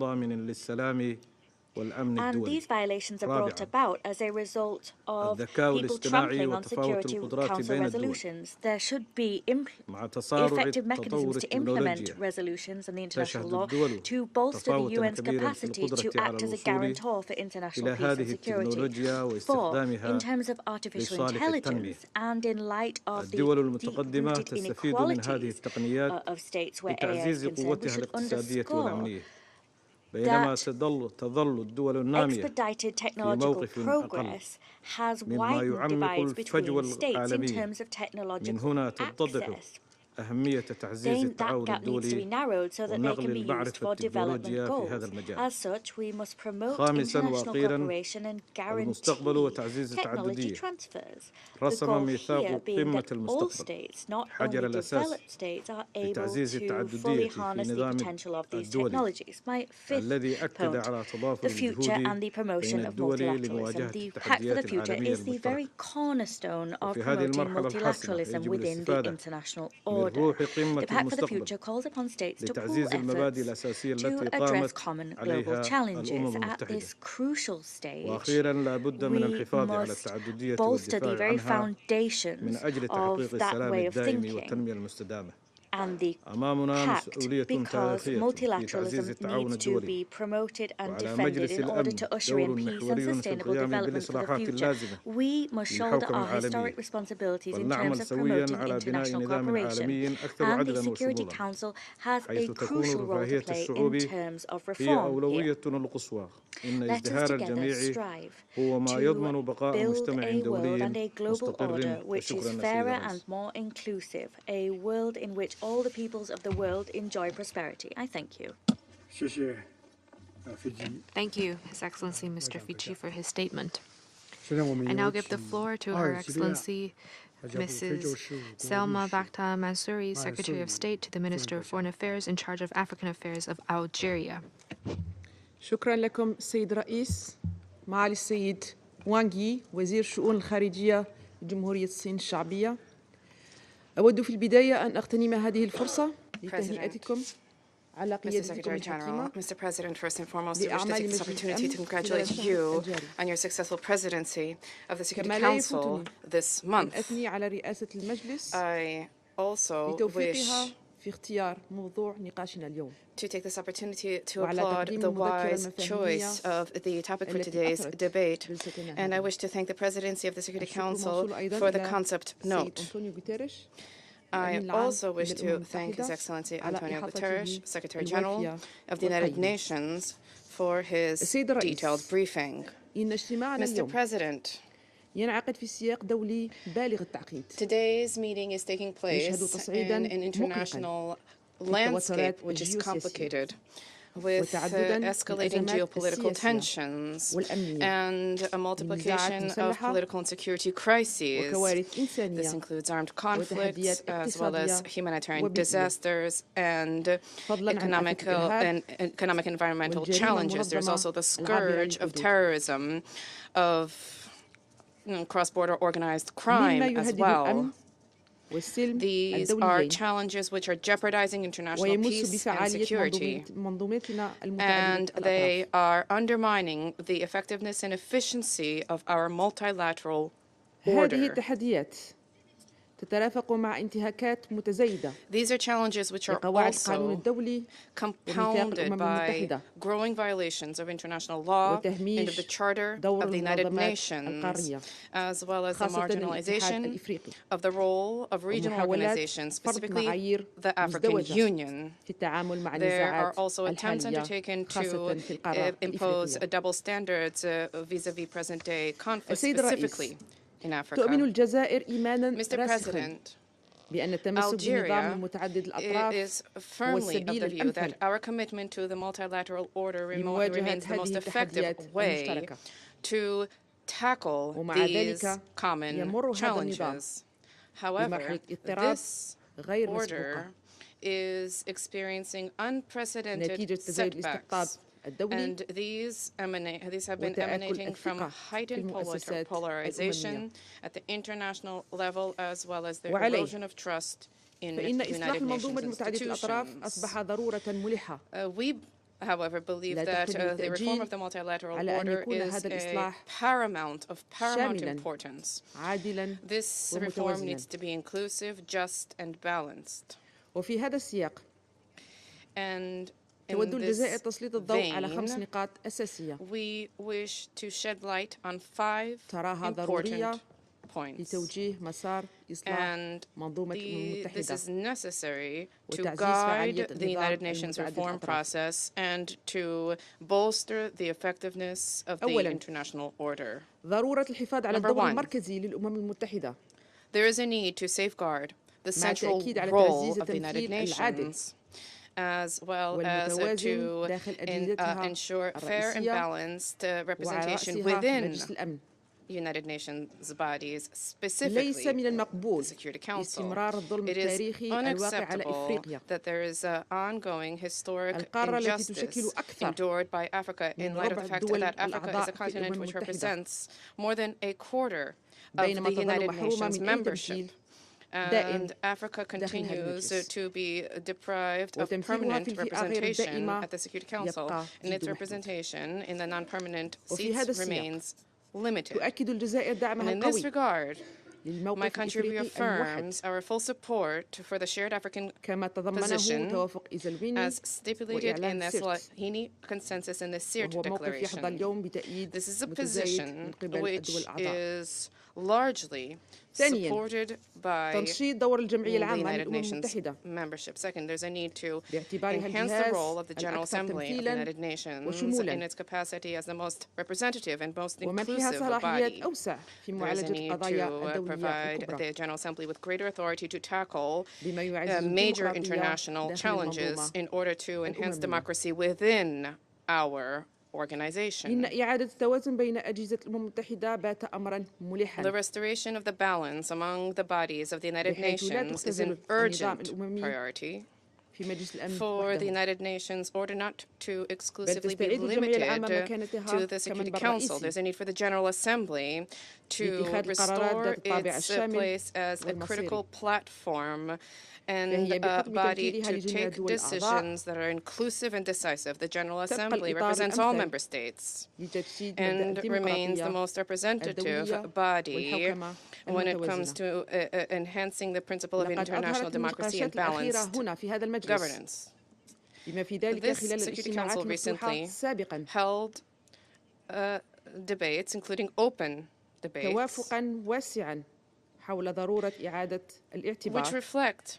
And these violations are brought about as a result of people trampling on Security Council resolutions. There should be effective mechanisms to implement resolutions and the international law to bolster the UN's capacity to act as a guarantor for international peace and security. 4, in terms of artificial intelligence and in light of the deep-rooted inequalities of states where AI is concerned, we should underscore that expedited technological progress has widened divides between states in terms of technological access. Then that gap needs to be narrowed so that they can be used for development goals. As such, we must promote international cooperation and guarantee technology transfers. The goal here being that all states, not only developed states, are able to fully harness the potential of these technologies. My 5th point, the future and the promotion of multilateralism. The Pact for the Future is the very cornerstone of promoting multilateralism within the international order. The Pact for the Future calls upon states to pool efforts to address common global challenges. At this crucial stage, we must bolster the very foundations of that way of thinking and the pact, because multilateralism needs to be promoted and defended in order to usher in peace and sustainable development for the future. We must shoulder our historic responsibilities in terms of promoting international cooperation, and the Security Council has a crucial role to play in terms of reform here. Let us together strive to build a world and a global order which is fairer and more inclusive, a world in which all the peoples of the world enjoy prosperity. I thank you. Thank you, His Excellency Mr. Fiji, for his statement. I now give the floor to Her Excellency Mrs. Selma Bakhta Mansouri, Secretary of State to the Minister of Foreign Affairs in charge of African Affairs of Algeria. شكرا لكم السيد الرئيس. معالي السيد وانغ يي وزير الشؤون الخارجية لجمهورية الصين الشعبية. أود في البداية أن أغتنم هذه الفرصة لتهنئتكم على Mr. قيادتكم Secretary General, الحكيمة Mr. President, first and foremost, I wish to لأعمال take this مجلس opportunity to الأمن congratulate خلال you الشهر الجاري. on your successful presidency of the Security كما لا Council يفوتني this أن month. أثني على رئاسة المجلس I also لتوفيقها wish في اختيار موضوع نقاشنا اليوم. to take this opportunity to وعلى applaud تقديم the المذكرة wise المفاهيمية choice of the topic for التي today's أثرت debate. جلستنا And I هذه. wish to thank the presidency of the Security الشكر Council موصول أيضاً for the إلى concept السيد note. أنطونيو غوتيريش I الأمين العام also wish to للأمم thank His المتحدة Excellency على Antonio إحاطته Guterres, Secretary General الوافية of the United والقيمة. Nations, for his السيد الرئيس، detailed briefing. إن اجتماعنا Mr. اليوم President, ينعقد في سياق دولي بالغ التعقيد today's meeting is taking يشهد place تصعيداً in an international في landscape التوترات which is الجيوسياسية complicated, with وتعدداً escalating الأزمات geopolitical السياسية tensions والأمنية and a multiplication of مسلحة political and security crises. وكوارث إنسانية This includes armed conflicts وتحديات as well as اقتصادية humanitarian وبيئية disasters and فضلاً عن آفة الإرهاب economic environmental والجريمة challenges. There's المنظمة also the العابرة scourge of للحدود. terrorism, of cross-border organized مما crime as يهدد well. الأمن والسلم These are الدوليين challenges which are jeopardizing international ويمس peace and بفعالية security, منظومتنا and المتعددة they الأطراف. are undermining the effectiveness and efficiency of our multilateral هذه order. التحديات تترافق مع انتهاكات متزايدة These are challenges which are لقواعد القانون also الدولي compounded الأمم by المتحدة growing violations of international law and of the وتهميش Charter دور of the United المنظمات Nations, القارية as well as the خاصة الاتحاد marginalization الإفريقي of the role of regional ومحاولات organizations, فرض specifically معايير the African مزدوجة Union. في التعامل مع There are النزاعات also attempts الحالية undertaken خاصة to في القارة impose الإفريقية. double standards vis-à-vis present-day conflicts, السيد الرئيس، specifically in Africa. تؤمن الجزائر إيمانا Mr. راسخا President, بأن التمسك بالنظام Algeria المتعدد الأطراف is هو firmly of السبيل the view الأمثل that our commitment to the multilateral order لمواجهة remains the most هذه effective التحديات way المشتركة. to tackle ومع these ذلك common يمر هذا النظام challenges. However, بمرحلة اضطراب this غير مسبوقة order is experiencing unprecedented نتيجة تزايد الاستقطاب setbacks, الدولي and these have been وتآكل emanating from الثقة في heightened المؤسسات polarization الأممية. at the international level, as well as the وعليه erosion of trust in فإن United إصلاح المنظومة Nations المتعددة الأطراف institutions. أصبح ضرورة ملحة. We, however, believe لا that تحتمل the reform التأجيل of the multilateral على أن order يكون is هذا of الإصلاح paramount شاملاً importance. عادلا This reform ومتوازنا. needs to be inclusive, just, and balanced. وفي هذا السياق And تود in الجزائر this تسليط الضوء على 5 vein, نقاط أساسية we wish to shed light on 5 تراها ضرورية important points. لتوجيه مسار إصلاح And منظومة الأمم this المتحدة is necessary to وتعزيز guide فعالية the United النظام Nations المتعدد reform الأطراف. process and to bolster the effectiveness of the أولاً، international order. ضرورة الحفاظ على Number الدور one, المركزي للأمم المتحدة there is a need to safeguard the مع central التأكيد على role تعزيز of the United التمثيل العادل Nations, as well as والمتوازن to داخل أجهزتها ensure fair and الرئيسية balanced representation ورأسها within مجلس الأمن. United Nations bodies, ليس specifically من المقبول the Security Council. استمرار الظلم It is التاريخي الواقع على unacceptable إفريقيا that there is an ongoing historic القارة التي injustice تشكل أكثر endured by Africa in من light of ربع the fact الدول that Africa is الأعضاء a في continent الأمم which المتحدة represents more than a quarter of بينما the تظل United محرومة Nations من أي membership. تمثيل دائم And Africa continues المجلس. to be deprived of وتمثيلها permanent في الفئة غير representation الدائمة at the Security Council, يبقى and its جد محدود. representation in the non-permanent وفي هذا seats السياق remains limited. تؤكد الجزائر دعمها And in this القوي regard, my للموقف country الإفريقي الموحد reaffirms our full support for the shared African كما تضمنه position توافق إيزلويني as stipulated in وإعلان the سيرت Swahili consensus in the SIRT وهو موقف يحظى declaration. اليوم بتأييد This is a متزايد من position قبل which الدول الأعضاء. is largely ثانياً، supported by تنشيط دور الجمعية the العامة United للأمم Nations المتحدة membership. Second, there's a need to باعتبارها enhance the الجهاز role of the General الأكثر Assembly of the تمثيلاً United Nations وشمولاً in its capacity as the most representative and most ومنحها inclusive صلاحيات body. أوسع في There is a معالجة need القضايا to الدولية provide الكبرى the General Assembly with greater authority to tackle بما يعزز major الديمقراطية international داخل challenges المنظومة in order to enhance الأممية. democracy within our organization. إن إعادة التوازن بين أجهزة الأمم المتحدة بات أمرا The ملحا restoration of the balance among the bodies of the United بحيث لا Nations is تختزل an النظام urgent الأممي priority, for the United Nations order not to exclusively be limited to the Security Council. There's a need for the General Assembly to restore its place as a critical platform and a body to take decisions that are inclusive and decisive. The General Assembly represents all member states and remains the most representative body when it comes to enhancing the principle of international democracy and balanced governance. This Security Council recently held debates, including open debates, which reflect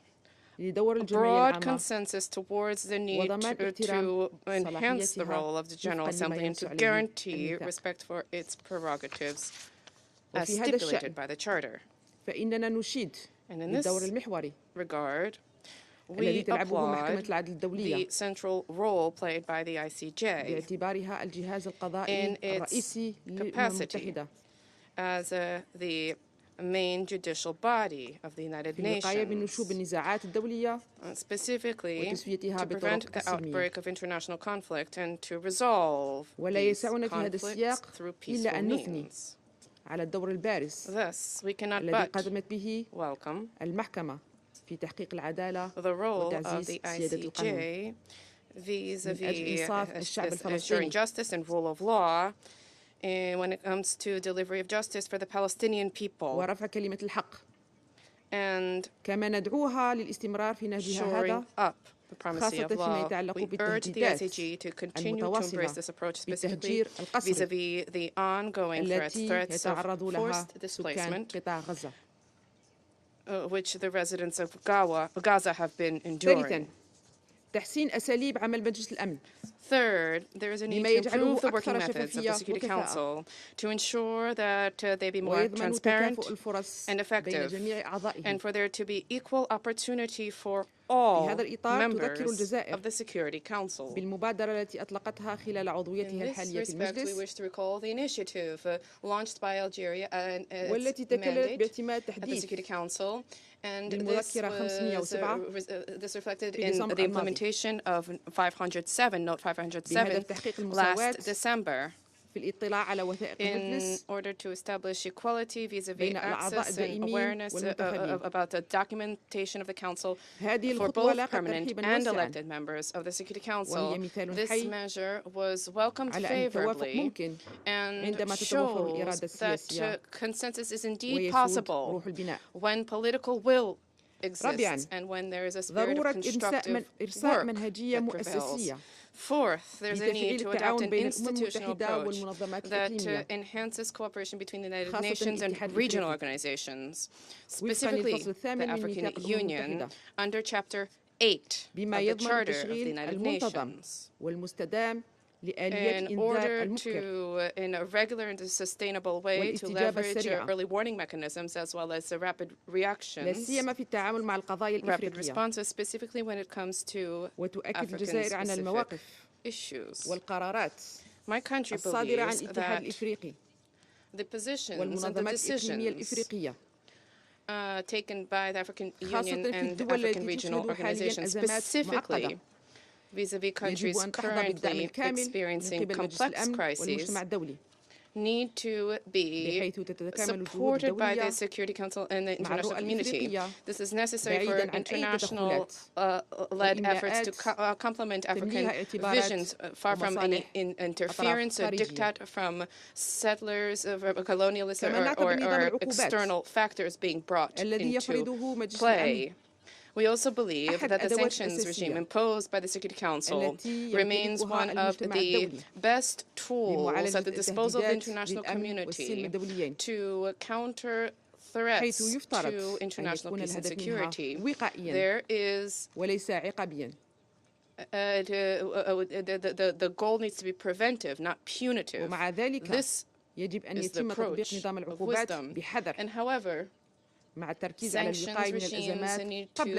a broad consensus towards the need to enhance the role of the General Assembly and to guarantee respect for its prerogatives as stipulated by the Charter. And in this regard, we applaud the central role played by the ICJ in its capacity as the main judicial body of the United Nations, specifically to prevent the outbreak of international conflict and to resolve these conflicts through peaceful means. Thus, we cannot but welcome the role of the ICJ vis-à-vis ensuring justice and rule of law when it comes to delivery of justice for the Palestinian people and shoring up the primacy of law. We urge the ICJ to continue to embrace this approach, specifically vis-à-vis the ongoing threats of forced displacement, which the residents of Gaza have been enduring. Third, there is a need to improve the working methods of the Security Council to ensure that they be more transparent and effective, and for there to be equal opportunity for all members of the Security Council. In this respect, we wish to recall the initiative launched by Algeria and its mandate at the Security Council, and this reflected in the implementation of 507, Note 507, last December, in order to establish equality vis-à-vis access and awareness about the documentation of the Council for both permanent and elected members of the Security Council. This measure was welcomed favorably and shows that consensus is indeed possible when political will exists and when there is a spirit of constructive work that prevails. Fourth, there's a need to adopt an institutional approach that enhances cooperation between the United Nations and regional organizations, specifically the African Union, under Chapter 8 of the Charter of the United Nations. In order to, in a regular and sustainable way, to leverage early warning mechanisms as well as rapid reactions, rapid responses, specifically when it comes to African-specific issues. My country believes that the positions and the decisions taken by the African Union and African regional organizations, specifically vis-à-vis countries currently experiencing complex crises, need to be supported by the Security Council and the international community. This is necessary for international-led efforts to complement African visions, far from any interference or diktat from settlers, colonialists, or external factors being brought into play. We also believe that the sanctions regime imposed by the Security Council remains one of the best tools at the disposal of the international community to counter threats to international peace and security. There is the goal needs to be preventive, not punitive. This is the approach of wisdom. And however, sanctions regimes need to be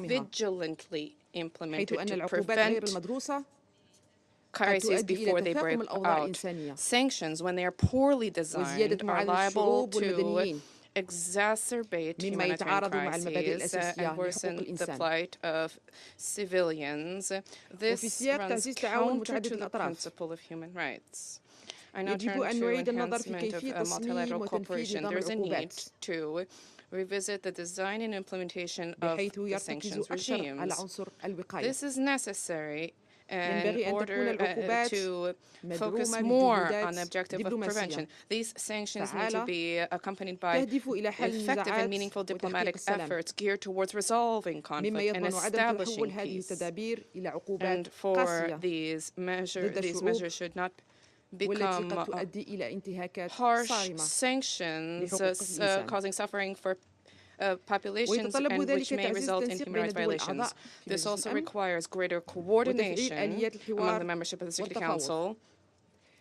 vigilantly implemented to prevent crises before they break out. Sanctions, when they are poorly designed, are liable to exacerbate humanitarian crises and worsen the plight of civilians. This runs counter to the principle of human rights. I now turn to enhancement of multilateral cooperation. There is a need to revisit the design and implementation of the sanctions regimes. This is necessary in order to focus more on the objective of prevention. These sanctions need to be accompanied by effective and meaningful diplomatic efforts geared towards resolving conflict and establishing peace. And for these measures should not become harsh sanctions causing suffering for populations and which may result in human rights violations. This also requires greater coordination among the membership of the Security Council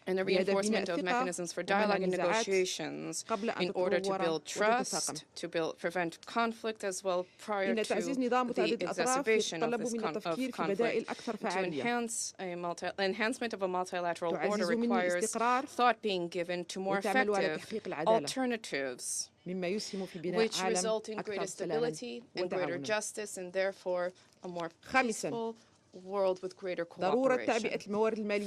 and the reinforcement of mechanisms for dialogue and negotiations in order to build trust, to prevent conflict as well prior to the exacerbation of this conflict. To enhance enhancement of a multilateral order requires thought being given to more effective alternatives, which result in greater stability and greater justice, and therefore a more peaceful world with greater cooperation.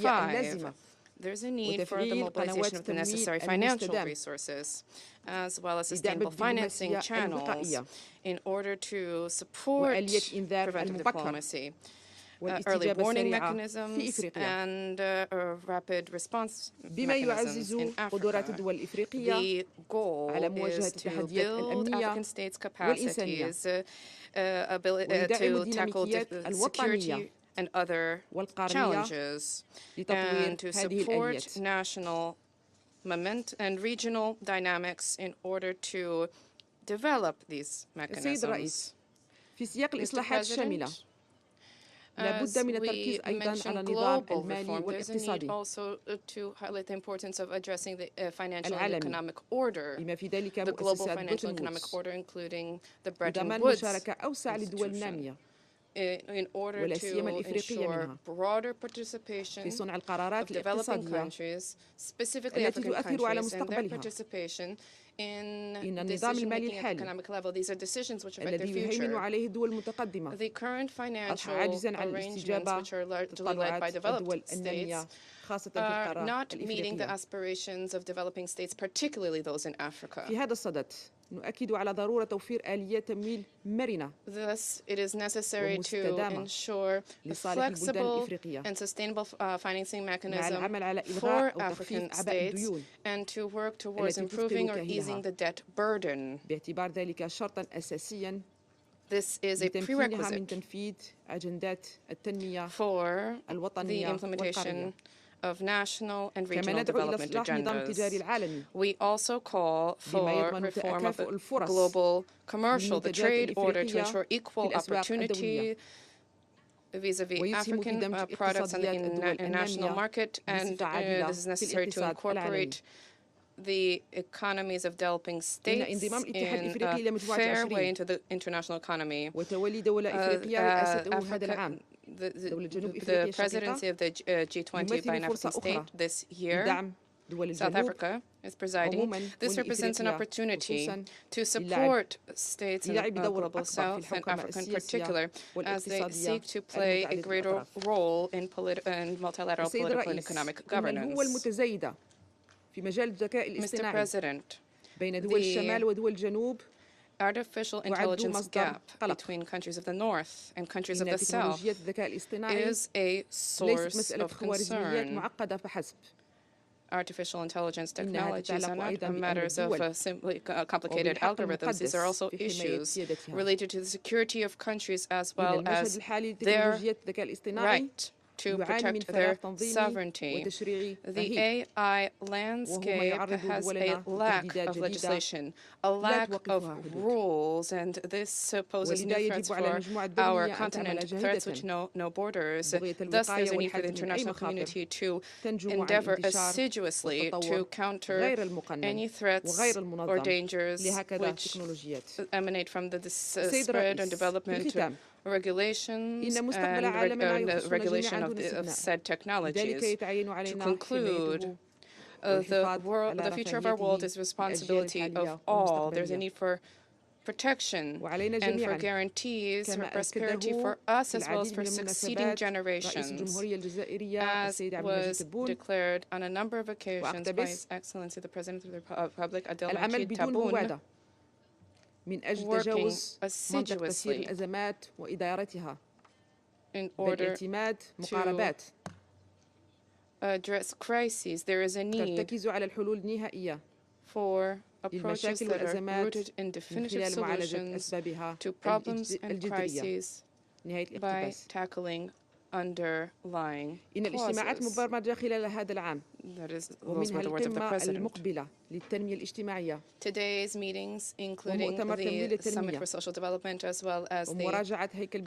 5. There's a need for the mobilization of the necessary financial resources, as well as sustainable financing channels, in order to support preventive diplomacy, early warning mechanisms, and rapid response mechanisms in Africa. The goal is to build African states' capacities to tackle security and other challenges, and to support national momentum and regional dynamics in order to develop these mechanisms. Mr. President, as we mentioned global reform, there's a need also to highlight the importance of addressing the financial and economic order, the global financial and economic order, including the Bretton Woods institution, in order to ensure broader participation of developing countries, specifically African countries, and their participation in decision-making at the economic level. These are decisions which affect their future. The current financial arrangements, which are largely led by developed states, are not meeting the aspirations of developing states, particularly those in Africa. Thus, it is necessary to ensure a flexible and sustainable financing mechanism for African states and to work towards improving or easing the debt burden. This is a prerequisite for the implementation of national and regional development agendas. We also call for reform of the global commercial, the trade order, to ensure equal opportunity vis-a-vis African products on the international market, and this is necessary to incorporate the economies of developing states in a fair way into the international economy. The presidency of the G20 by an African state this year, South Africa is presiding. This represents an opportunity to support states in the global South and Africa in particular as they seek to play a greater role in multilateral political and economic governance. Mr. President, the artificial intelligence gap between countries of the North and countries of the South is a source of concern. Artificial intelligence technologies are not matters of simply complicated algorithms. These are also issues related to the security of countries as well as their right to protect their sovereignty. The AI landscape has a lack of legislation, a lack of rules, and this poses new threats for our continent, threats which know no borders. Thus, there's a need for the international community to endeavor assiduously to counter any threats or dangers which emanate from the spread and development regulations and regulation of said technologies. To conclude, the future of our world is the responsibility of all. There's a need for protection and for guarantees for prosperity for us as well as for succeeding generations, as was declared on a number of occasions by His Excellency the President of the Republic, Abdelmajid Tebboune, working assiduously in order to address crises. There is a need for approaches that are rooted in definitive solutions to problems and crises by tackling underlying causes. That is, those were the words of the President. Today's meetings, including the Summit for Social Development as well as the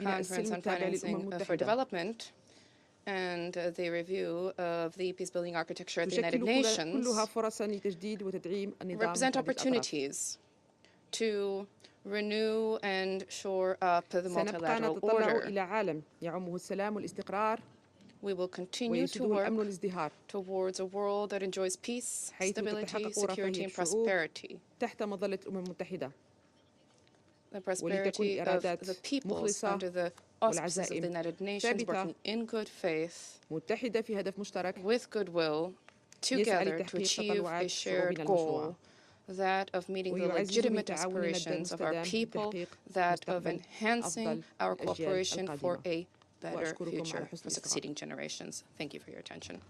Conference on Financing for Development, and the review of the peace-building architecture at the United Nations represent opportunities to renew and shore up the multilateral order. We will continue to work towards a world that enjoys peace, stability, security, and prosperity. The prosperity of the peoples under the auspices of the United Nations, working in good faith, with goodwill, together to achieve a shared goal, that of meeting the legitimate aspirations of our people, that of enhancing our cooperation for a better future for succeeding generations. Thank you for your attention.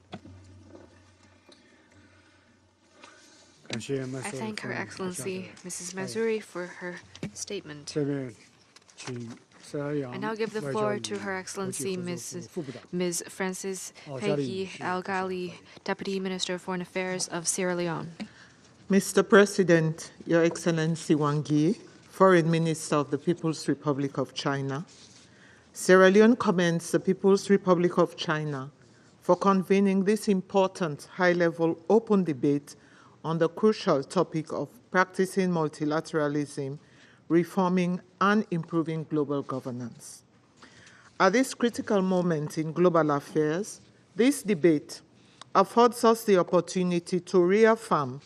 I thank Her Excellency Mrs. Mazuri for her statement. I now give the floor to Her Excellency Ms. Frances Peggy Al-Ghali, Deputy Minister of Foreign Affairs of Sierra Leone. Mr. President, Your Excellency Wang Yi, Foreign Minister of the People's Republic of China, Sierra Leone commends the People's Republic of China for convening this important high-level open debate on the crucial topic of practicing multilateralism, reforming and improving global governance. At this critical moment in global affairs, this debate affords us the opportunity to reaffirm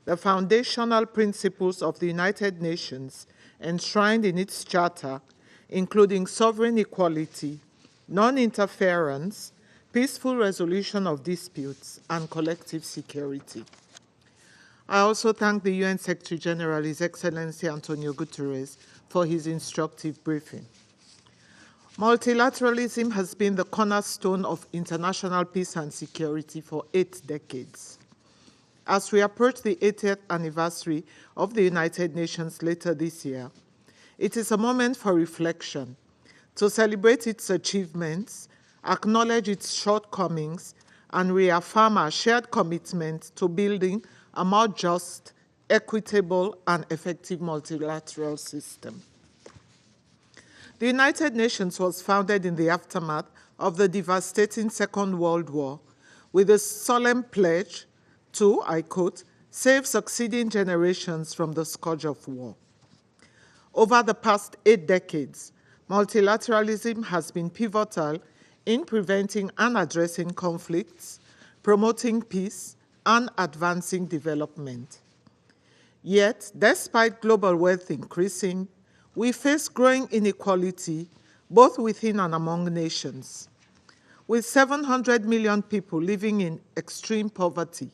the foundational principles of the United Nations enshrined in its charter, including sovereign equality, non-interference, peaceful resolution of disputes, and collective security. I also thank the UN Secretary-General, His Excellency Antonio Guterres, for his instructive briefing. Multilateralism has been the cornerstone of international peace and security for 8 decades. As we approach the 80th anniversary of the United Nations later this year, it is a moment for reflection, to celebrate its achievements, acknowledge its shortcomings, and reaffirm our shared commitment to building a more just, equitable, and effective multilateral system. The United Nations was founded in the aftermath of the devastating Second World War with a solemn pledge to, I quote, save succeeding generations from the scourge of war. Over the past 8 decades, multilateralism has been pivotal in preventing and addressing conflicts, promoting peace, and advancing development. Yet, despite global wealth increasing, we face growing inequality both within and among nations. With 700 million people living in extreme poverty,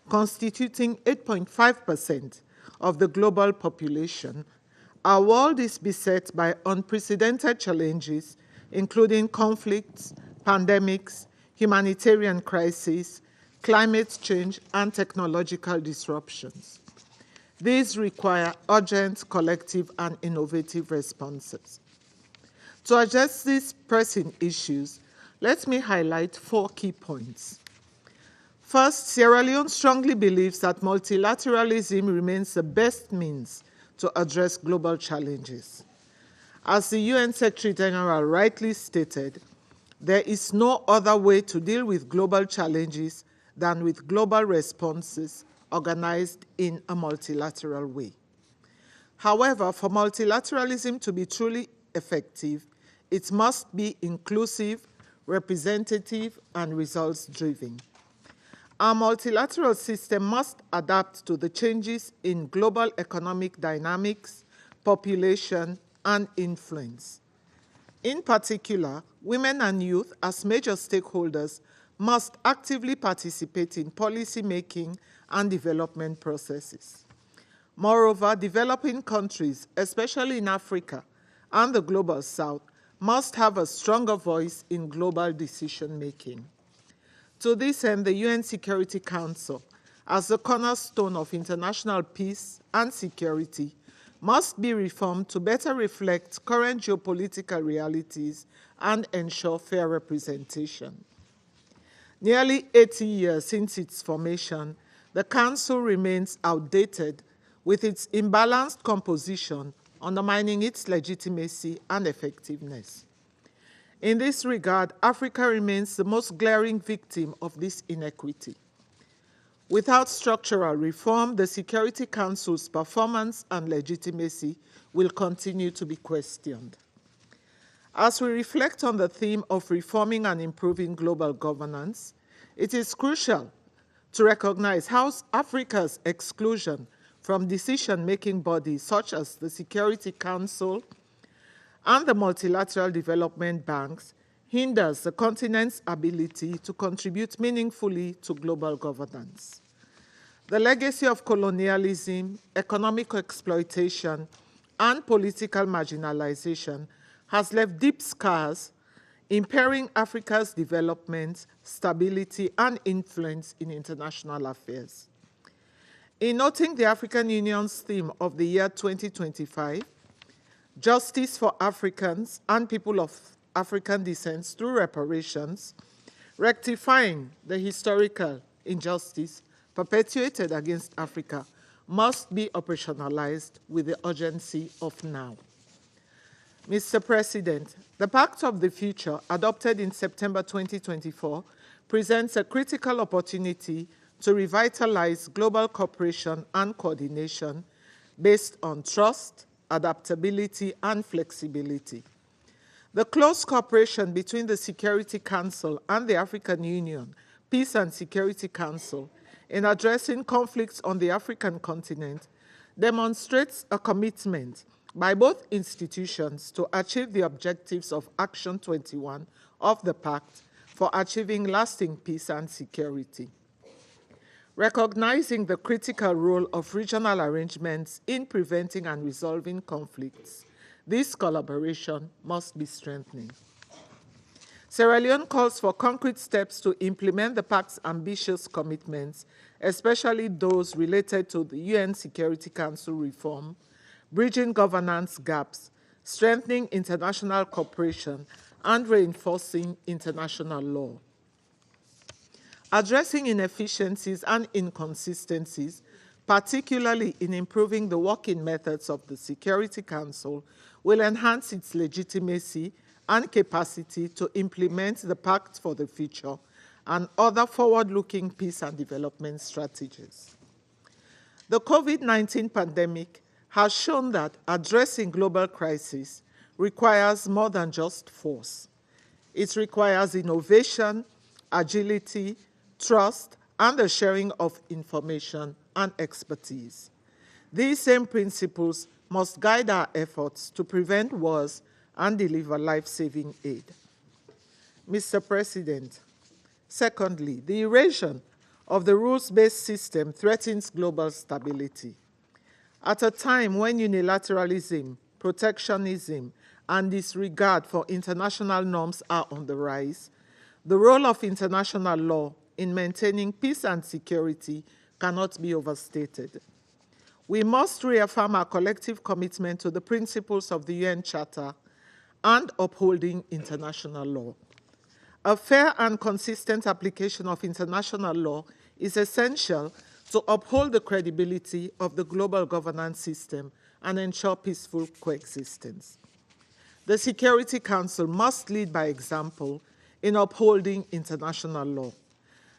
constituting 8.5% of the global population, our world is beset by unprecedented challenges, including conflicts, pandemics, humanitarian crises, climate change, and technological disruptions. These require urgent, collective, and innovative responses. To address these pressing issues, let me highlight 4 key points. First, Sierra Leone strongly believes that multilateralism remains the best means to address global challenges. As the UN Secretary-General rightly stated, there is no other way to deal with global challenges than with global responses organized in a multilateral way. However, for multilateralism to be truly effective, it must be inclusive, representative, and results-driven. Our multilateral system must adapt to the changes in global economic dynamics, population, and influence. In particular, women and youth, as major stakeholders, must actively participate in policy making and development processes. Moreover, developing countries, especially in Africa and the Global South, must have a stronger voice in global decision-making. To this end, the UN Security Council, as the cornerstone of international peace and security, must be reformed to better reflect current geopolitical realities and ensure fair representation. Nearly 80 years since its formation, the Council remains outdated with its imbalanced composition, undermining its legitimacy and effectiveness. In this regard, Africa remains the most glaring victim of this inequity. Without structural reform, the Security Council's performance and legitimacy will continue to be questioned. As we reflect on the theme of reforming and improving global governance, it is crucial to recognize how Africa's exclusion from decision-making bodies such as the Security Council and the multilateral development banks hinders the continent's ability to contribute meaningfully to global governance. The legacy of colonialism, economic exploitation, and political marginalization has left deep scars, impairing Africa's development, stability, and influence in international affairs. In noting the African Union's theme of the year 2025, Justice for Africans and People of African Descent through Reparations, rectifying the historical injustice perpetuated against Africa, must be operationalized with the urgency of now. Mr. President, the Pact of the Future, adopted in September 2024, presents a critical opportunity to revitalize global cooperation and coordination based on trust, adaptability, and flexibility. The close cooperation between the Security Council and the African Union, Peace and Security Council, in addressing conflicts on the African continent demonstrates a commitment by both institutions to achieve the objectives of Action 21 of the Pact for achieving lasting peace and security. Recognizing the critical role of regional arrangements in preventing and resolving conflicts, this collaboration must be strengthened. Sierra Leone calls for concrete steps to implement the Pact's ambitious commitments, especially those related to the UN Security Council reform, bridging governance gaps, strengthening international cooperation, and reinforcing international law. Addressing inefficiencies and inconsistencies, particularly in improving the working methods of the Security Council, will enhance its legitimacy and capacity to implement the Pact for the Future and other forward-looking peace and development strategies. The COVID-19 pandemic has shown that addressing global crises requires more than just force. It requires innovation, agility, trust, and the sharing of information and expertise. These same principles must guide our efforts to prevent wars and deliver life-saving aid. Mr. President, secondly, the erosion of the rules-based system threatens global stability. At a time when unilateralism, protectionism, and disregard for international norms are on the rise, the role of international law in maintaining peace and security cannot be overstated. We must reaffirm our collective commitment to the principles of the UN Charter and upholding international law. A fair and consistent application of international law is essential to uphold the credibility of the global governance system and ensure peaceful coexistence. The Security Council must lead by example in upholding international law.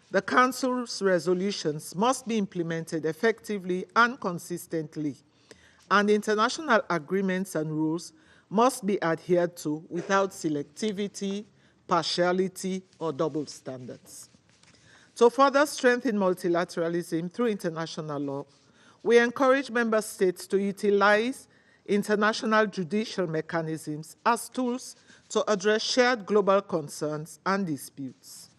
The Council's resolutions must be implemented effectively and consistently, and international agreements and rules must be adhered to without selectivity, partiality, or double standards. To further strengthen multilateralism through international law, we encourage member states to utilize international judicial mechanisms as tools to address shared global concerns and disputes.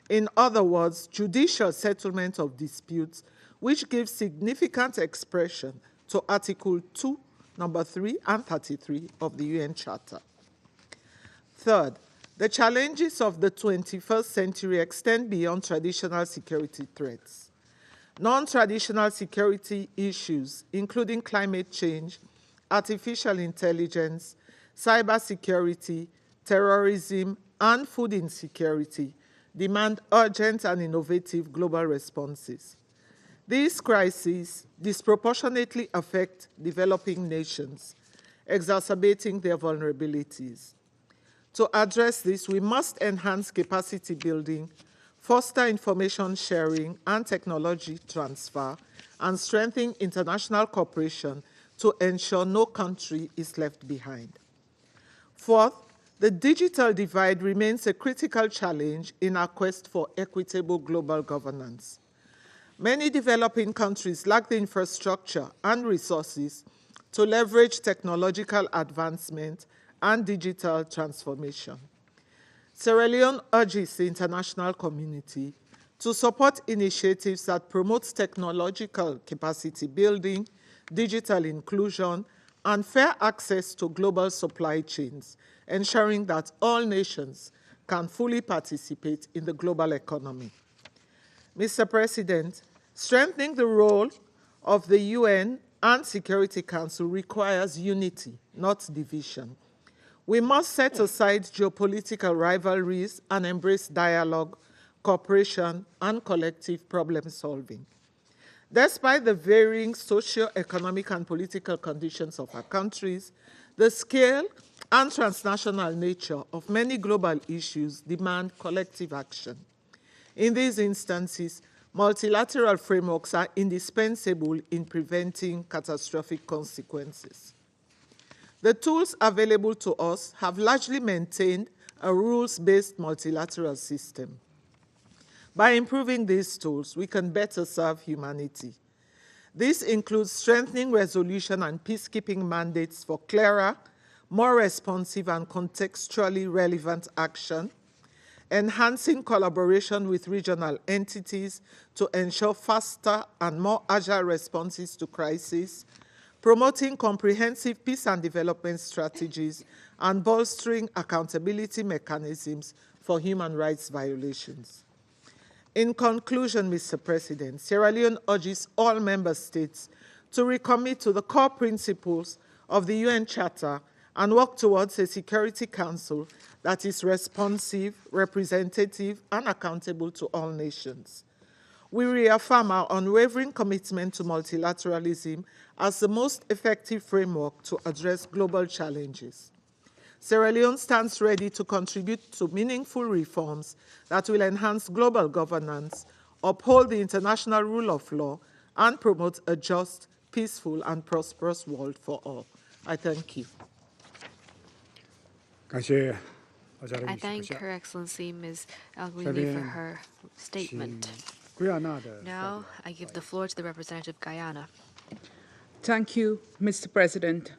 In other words, judicial settlement of disputes, which gives significant expression to Article 2, number 3, and 33 of the UN Charter. Third, the challenges of the 21st century extend beyond traditional security threats. Non-traditional security issues, including climate change, artificial intelligence, cybersecurity, terrorism, and food insecurity, demand urgent and innovative global responses. These crises disproportionately affect developing nations, exacerbating their vulnerabilities. To address this, we must enhance capacity building, foster information sharing and technology transfer, and strengthen international cooperation to ensure no country is left behind. Fourth, the digital divide remains a critical challenge in our quest for equitable global governance. Many developing countries lack the infrastructure and resources to leverage technological advancement and digital transformation. Sierra Leone urges the international community to support initiatives that promote technological capacity building, digital inclusion, and fair access to global supply chains, ensuring that all nations can fully participate in the global economy. Mr. President, strengthening the role of the UN and Security Council requires unity, not division. We must set aside geopolitical rivalries and embrace dialogue, cooperation, and collective problem solving. Despite the varying socio-economic and political conditions of our countries, the scale and transnational nature of many global issues demand collective action. In these instances, multilateral frameworks are indispensable in preventing catastrophic consequences. The tools available to us have largely maintained a rules-based multilateral system. By improving these tools, we can better serve humanity. This includes strengthening resolution and peacekeeping mandates for clearer, more responsive and contextually relevant action, enhancing collaboration with regional entities to ensure faster and more agile responses to crises, promoting comprehensive peace and development strategies, and bolstering accountability mechanisms for human rights violations. In conclusion, Mr. President, Sierra Leone urges all member states to recommit to the core principles of the UN Charter and work towards a Security Council that is responsive, representative, and accountable to all nations. We reaffirm our unwavering commitment to multilateralism as the most effective framework to address global challenges. Sierra Leone stands ready to contribute to meaningful reforms that will enhance global governance, uphold the international rule of law, and promote a just, peaceful, and prosperous world for all. I thank you. I thank Her Excellency Ms. Al-Guili for her statement. Now, I give the floor to the representative Guyana. Thank you, Mr. President,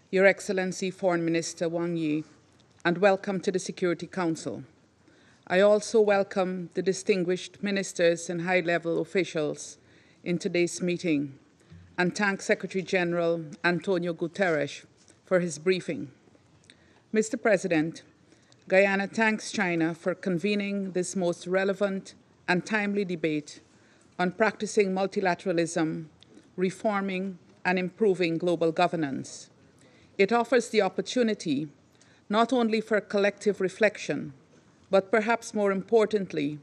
Your Excellency Foreign Minister Wang Yi, and welcome to the Security Council. I also welcome the distinguished ministers and high-level officials in today's meeting, and thank Secretary General Antonio Guterres for his briefing. Mr. President, Guyana thanks China for convening this most relevant and timely debate on practicing multilateralism, reforming and improving global governance. It offers the opportunity not only for collective reflection, but perhaps more importantly,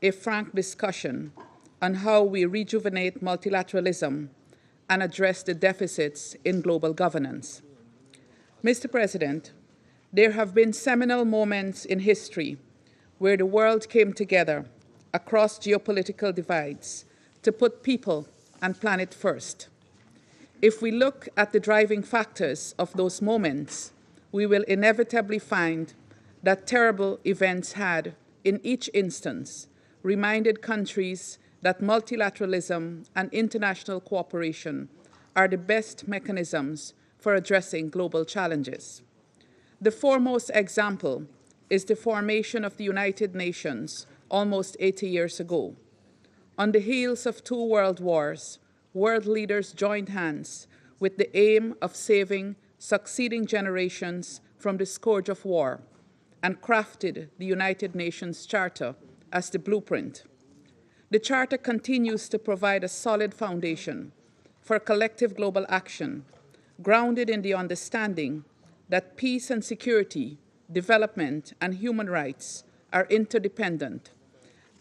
a frank discussion on how we rejuvenate multilateralism and address the deficits in global governance. Mr. President, there have been seminal moments in history where the world came together across geopolitical divides to put people and planet first. If we look at the driving factors of those moments, we will inevitably find that terrible events had, in each instance, reminded countries that multilateralism and international cooperation are the best mechanisms for addressing global challenges. The foremost example is the formation of the United Nations almost 80 years ago. On the heels of 2 world wars, world leaders joined hands with the aim of saving succeeding generations from the scourge of war and crafted the United Nations Charter as the blueprint. The Charter continues to provide a solid foundation for collective global action, grounded in the understanding that peace and security, development, and human rights are interdependent,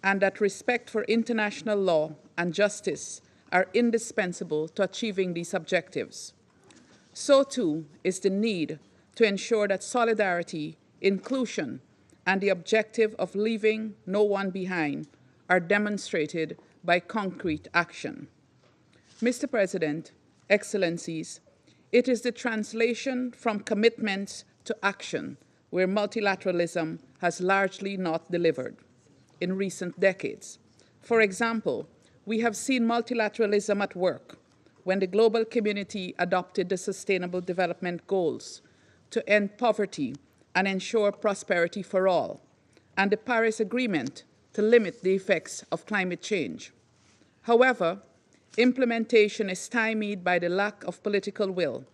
and that respect for international law and justice are indispensable to achieving these objectives. So too is the need to ensure that solidarity, inclusion, and the objective of leaving no one behind are demonstrated by concrete action. Mr. President, Excellencies, it is the translation from commitments to action where multilateralism has largely not delivered in recent decades. For example, we have seen multilateralism at work when the global community adopted the Sustainable Development Goals to end poverty and ensure prosperity for all, and the Paris Agreement to limit the effects of climate change. However, implementation is stymied by the lack of political will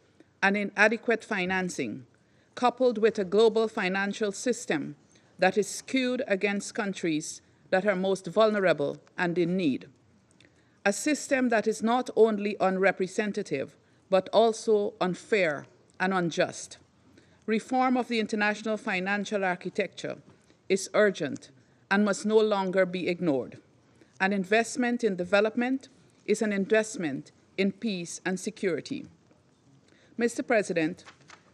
and inadequate financing, coupled with a global financial system that is skewed against countries that are most vulnerable and in need. A system that is not only unrepresentative, but also unfair and unjust. Reform of the international financial architecture is urgent and must no longer be ignored. An investment in development is an investment in peace and security. Mr. President,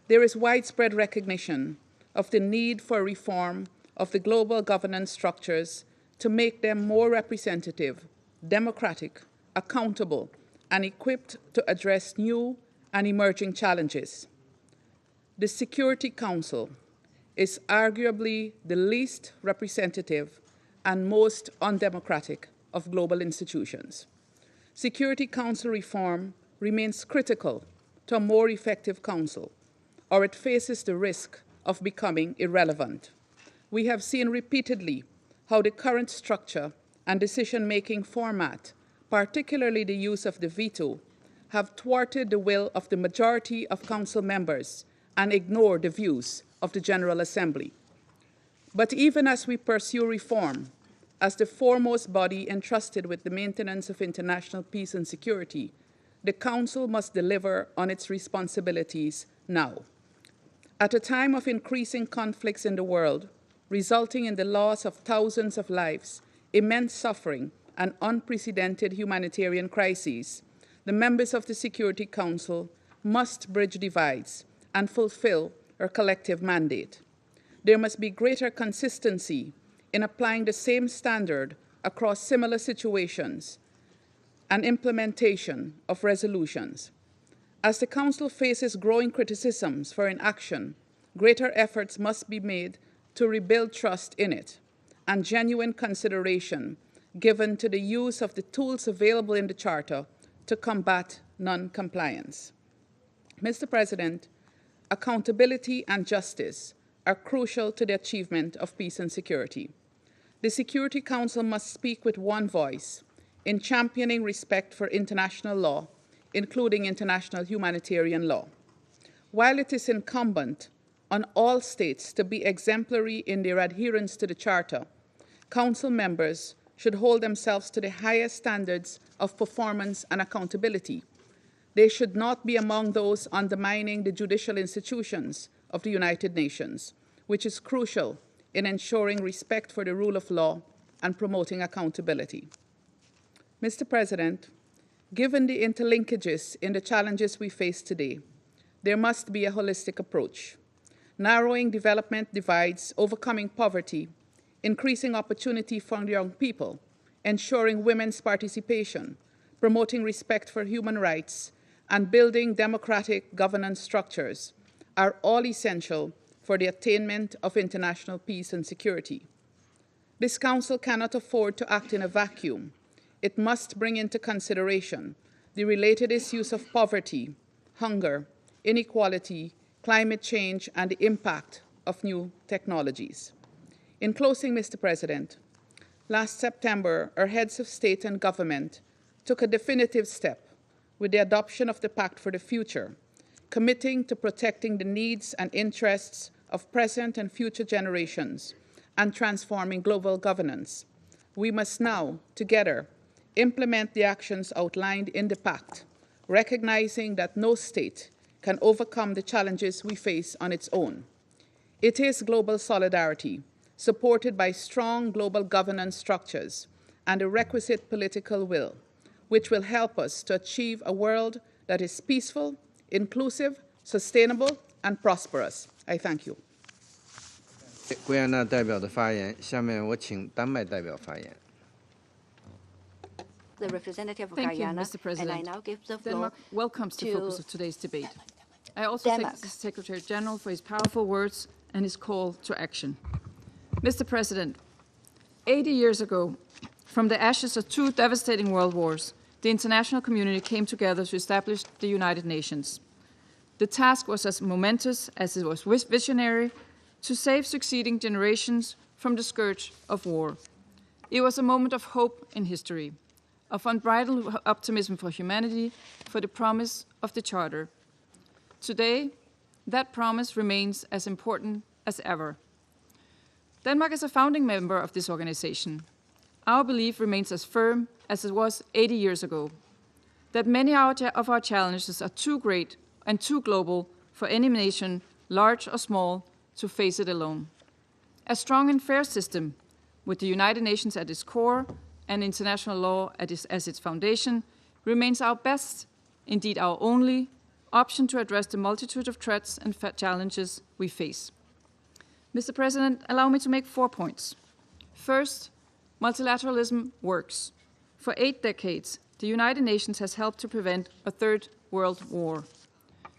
there is widespread recognition of the need for reform of the global governance structures to make them more representative, democratic, accountable, and equipped to address new and emerging challenges. The Security Council is arguably the least representative and most undemocratic of global institutions. Security Council reform remains critical to a more effective council, or it faces the risk of becoming irrelevant. We have seen repeatedly how the current structure and decision-making format, particularly the use of the veto, have thwarted the will of the majority of council members and ignored the views of the General Assembly. But even as we pursue reform, as the foremost body entrusted with the maintenance of international peace and security, the Council must deliver on its responsibilities now. At a time of increasing conflicts in the world, resulting in the loss of thousands of lives, immense suffering, and unprecedented humanitarian crises, the members of the Security Council must bridge divides and fulfill our collective mandate. There must be greater consistency in applying the same standard across similar situations and implementation of resolutions. As the Council faces growing criticisms for inaction, greater efforts must be made to rebuild trust in it and genuine consideration given to the use of the tools available in the Charter to combat non-compliance. Mr. President, accountability and justice are crucial to the achievement of peace and security. The Security Council must speak with one voice in championing respect for international law, including international humanitarian law. While it is incumbent on all states to be exemplary in their adherence to the Charter, Council members should hold themselves to the highest standards of performance and accountability. They should not be among those undermining the judicial institutions of the United Nations, which is crucial in ensuring respect for the rule of law and promoting accountability. Mr. President, given the interlinkages in the challenges we face today, there must be a holistic approach. Narrowing development divides, overcoming poverty, increasing opportunity for young people, ensuring women's participation, promoting respect for human rights, and building democratic governance structures are all essential for the attainment of international peace and security. This Council cannot afford to act in a vacuum. It must bring into consideration the related issues of poverty, hunger, inequality, climate change, and the impact of new technologies. In closing, Mr. President, last September, our heads of state and government took a definitive step with the adoption of the Pact for the Future, committing to protecting the needs and interests of present and future generations and transforming global governance. We must now, together, implement the actions outlined in the Pact, recognizing that no state can overcome the challenges we face on its own. It is global solidarity, supported by strong global governance structures and a requisite political will, which will help us to achieve a world that is peaceful, inclusive, sustainable, and prosperous. I thank you. 圭亚那代表的发言，下面我请丹麦代表发言。 The representative of Thank you, Guyana, Mr. President. and I now give the floor Denmark welcomes the focus of today's debate. I also Denmark. thank the Secretary General for his powerful words and his call to action. Mr. President, 80 years ago, from the ashes of two devastating world wars, the international community came together to establish the United Nations. The task was as momentous as it was visionary, to save succeeding generations from the scourge of war. It was a moment of hope in history, of unbridled optimism for humanity, for the promise of the Charter. Today, that promise remains as important as ever. Denmark is a founding member of this organization. Our belief remains as firm as it was 80 years ago, that many of our challenges are too great and too global for any nation, large or small, to face it alone. A strong and fair system, with the United Nations at its core and international law as its foundation, remains our best, indeed our only, option to address the multitude of threats and challenges we face. Mr. President, allow me to make 4 points. First, multilateralism works. For 8 decades, the United Nations has helped to prevent a third world war.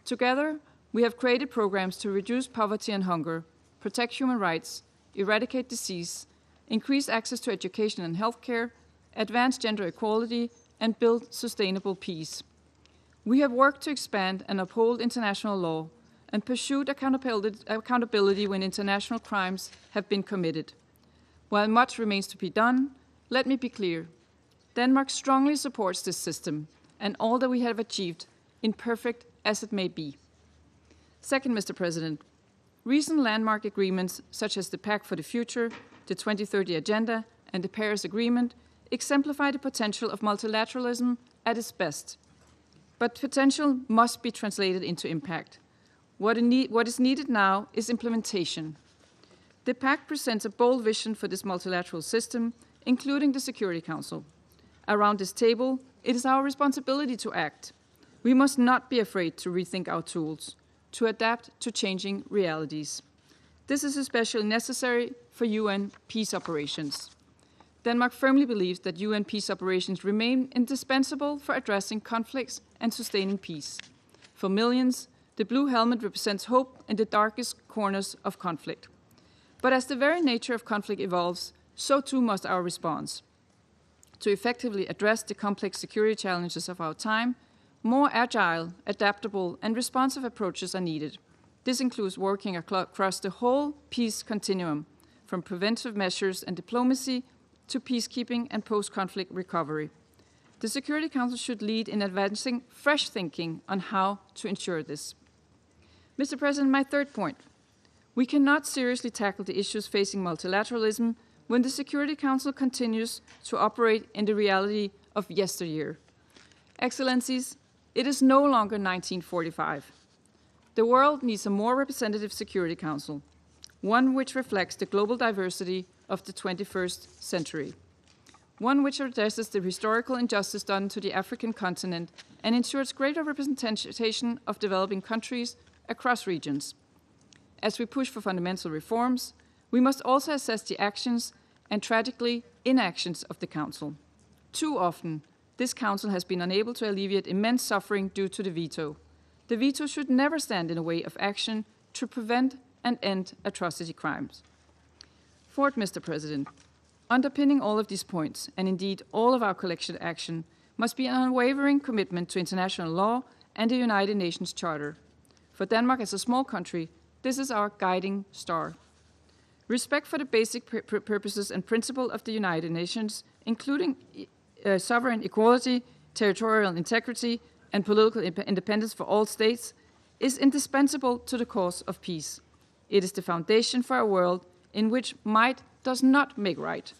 Together, we have created programs to reduce poverty and hunger, protect human rights, eradicate disease, increase access to education and healthcare, advance gender equality, and build sustainable peace. We have worked to expand and uphold international law and pursued accountability when international crimes have been committed. While much remains to be done, let me be clear. Denmark strongly supports this system and all that we have achieved, imperfect as it may be. Second, Mr. President, recent landmark agreements such as the Pact for the Future, the 2030 Agenda, and the Paris Agreement exemplify the potential of multilateralism at its best. But potential must be translated into impact. What is needed now is implementation. The Pact presents a bold vision for this multilateral system, including the Security Council. Around this table, it is our responsibility to act. We must not be afraid to rethink our tools, to adapt to changing realities. This is especially necessary for UN peace operations. Denmark firmly believes that UN peace operations remain indispensable for addressing conflicts and sustaining peace. For millions, the blue helmet represents hope in the darkest corners of conflict. But as the very nature of conflict evolves, so too must our response. To effectively address the complex security challenges of our time, more agile, adaptable, and responsive approaches are needed. This includes working across the whole peace continuum, from preventive measures and diplomacy to peacekeeping and post-conflict recovery. The Security Council should lead in advancing fresh thinking on how to ensure this. Mr. President, my third point. We cannot seriously tackle the issues facing multilateralism when the Security Council continues to operate in the reality of yesteryear. Excellencies, it is no longer 1945. The world needs a more representative Security Council, one which reflects the global diversity of the 21st century, one which addresses the historical injustice done to the African continent and ensures greater representation of developing countries across regions. As we push for fundamental reforms, we must also assess the actions and, tragically, inactions of the Council. Too often, this Council has been unable to alleviate immense suffering due to the veto. The veto should never stand in the way of action to prevent and end atrocity crimes. Fourth, Mr. President, Underpinning all of these points, and indeed all of our collective action, must be an unwavering commitment to international law and the United Nations Charter. For Denmark as a small country, this is our guiding star. Respect for the basic purposes and principles of the United Nations, including sovereign equality, territorial integrity, and political independence for all states, is indispensable to the cause of peace. It is the foundation for a world in which might does not make right.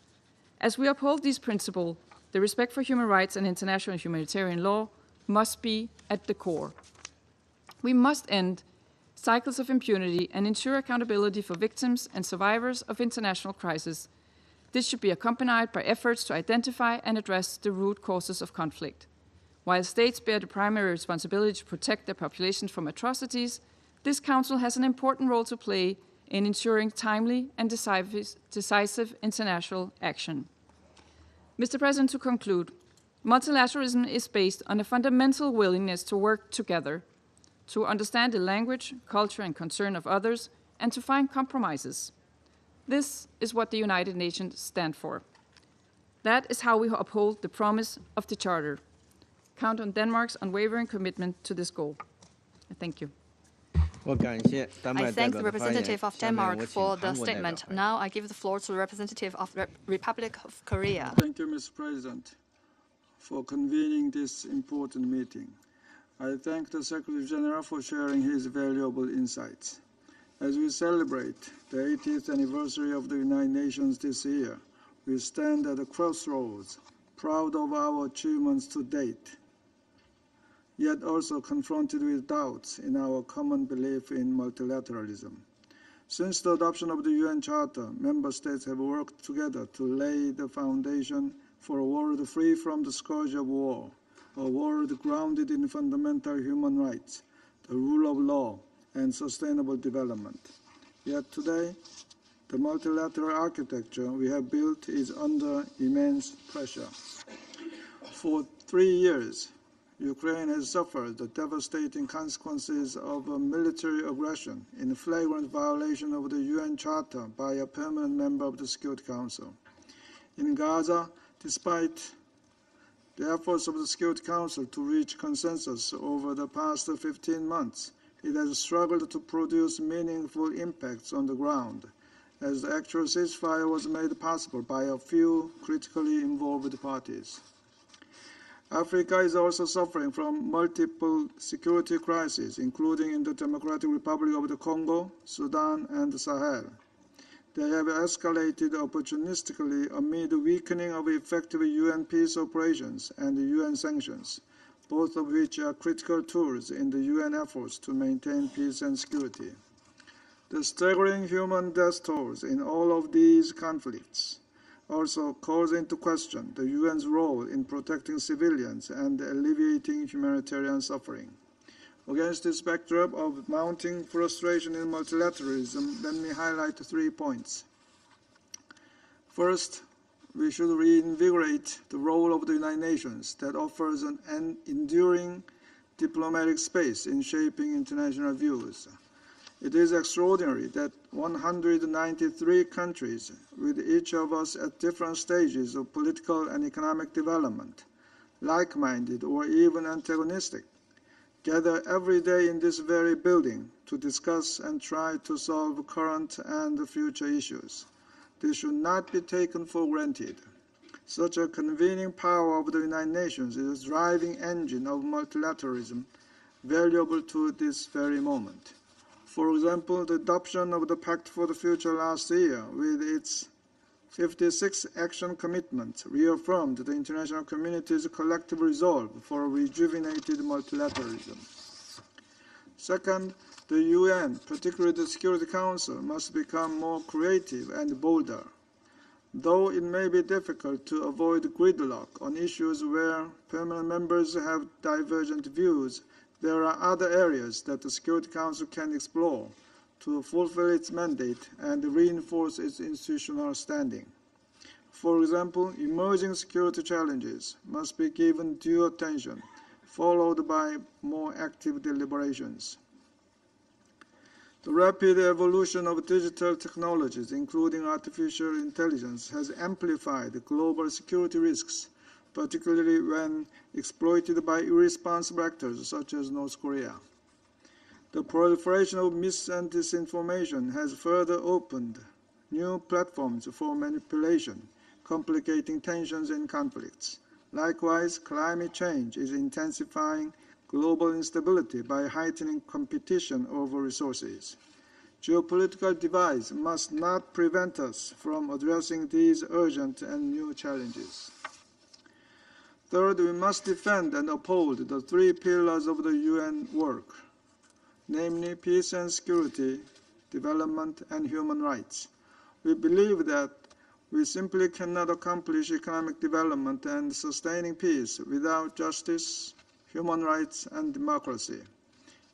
As we uphold these principles, the respect for human rights and international humanitarian law must be at the core. We must end cycles of impunity and ensure accountability for victims and survivors of international crises. This should be accompanied by efforts to identify and address the root causes of conflict. While states bear the primary responsibility to protect their populations from atrocities, this Council has an important role to play in ensuring timely and decisive international action. Mr. President, to conclude, multilateralism is based on a fundamental willingness to work together, to understand the language, culture, and concern of others, and to find compromises. This is what the United Nations stand for. That is how we uphold the promise of the Charter. Count on Denmark's unwavering commitment to this goal. Thank you. I thank the representative of Denmark for the statement. Now I give the floor to the representative of the Republic of Korea. Thank you, Mr. President, for convening this important meeting. I thank the Secretary General for sharing his valuable insights. As we celebrate the 80th anniversary of the United Nations this year, we stand at a crossroads, proud of our achievements to date, yet also confronted with doubts in our common belief in multilateralism. Since the adoption of the UN Charter, member states have worked together to lay the foundation for a world free from the scourge of war, a world grounded in fundamental human rights, the rule of law, and sustainable development. Yet today, the multilateral architecture we have built is under immense pressure. For 3 years, Ukraine has suffered the devastating consequences of a military aggression in flagrant violation of the UN Charter by a permanent member of the Security Council. In Gaza, despite the efforts of the Security Council to reach consensus over the past 15 months, it has struggled to produce meaningful impacts on the ground, as the actual ceasefire was made possible by a few critically involved parties. Africa is also suffering from multiple security crises, including in the Democratic Republic of the Congo, Sudan, and the Sahel. They have escalated opportunistically amid the weakening of effective UN peace operations and UN sanctions, both of which are critical tools in the UN efforts to maintain peace and security. The staggering human death tolls in all of these conflicts also calls into question the UN's role in protecting civilians and alleviating humanitarian suffering. Against this backdrop of mounting frustration in multilateralism, let me highlight 3 points. First, we should reinvigorate the role of the United Nations that offers an enduring diplomatic space in shaping international views. It is extraordinary that 193 countries, with each of us at different stages of political and economic development, like-minded or even antagonistic, gather every day in this very building to discuss and try to solve current and future issues. This should not be taken for granted. Such a convening power of the United Nations is a driving engine of multilateralism, valuable to this very moment. For example, the adoption of the Pact for the Future last year, with its 56 action commitments, reaffirmed the international community's collective resolve for rejuvenated multilateralism. Second, the UN, particularly the Security Council, must become more creative and bolder. Though it may be difficult to avoid gridlock on issues where permanent members have divergent views, there are other areas that the Security Council can explore to fulfill its mandate and reinforce its institutional standing. For example, emerging security challenges must be given due attention, followed by more active deliberations. The rapid evolution of digital technologies, including artificial intelligence, has amplified global security risks, particularly when exploited by irresponsible actors such as North Korea. The proliferation of mis- and disinformation has further opened new platforms for manipulation, complicating tensions and conflicts. Likewise, climate change is intensifying global instability by heightening competition over resources. Geopolitical divides must not prevent us from addressing these urgent and new challenges. Third, we must defend and uphold the three pillars of the UN work, namely peace and security, development, and human rights. We believe that we simply cannot accomplish economic development and sustaining peace without justice, human rights, and democracy.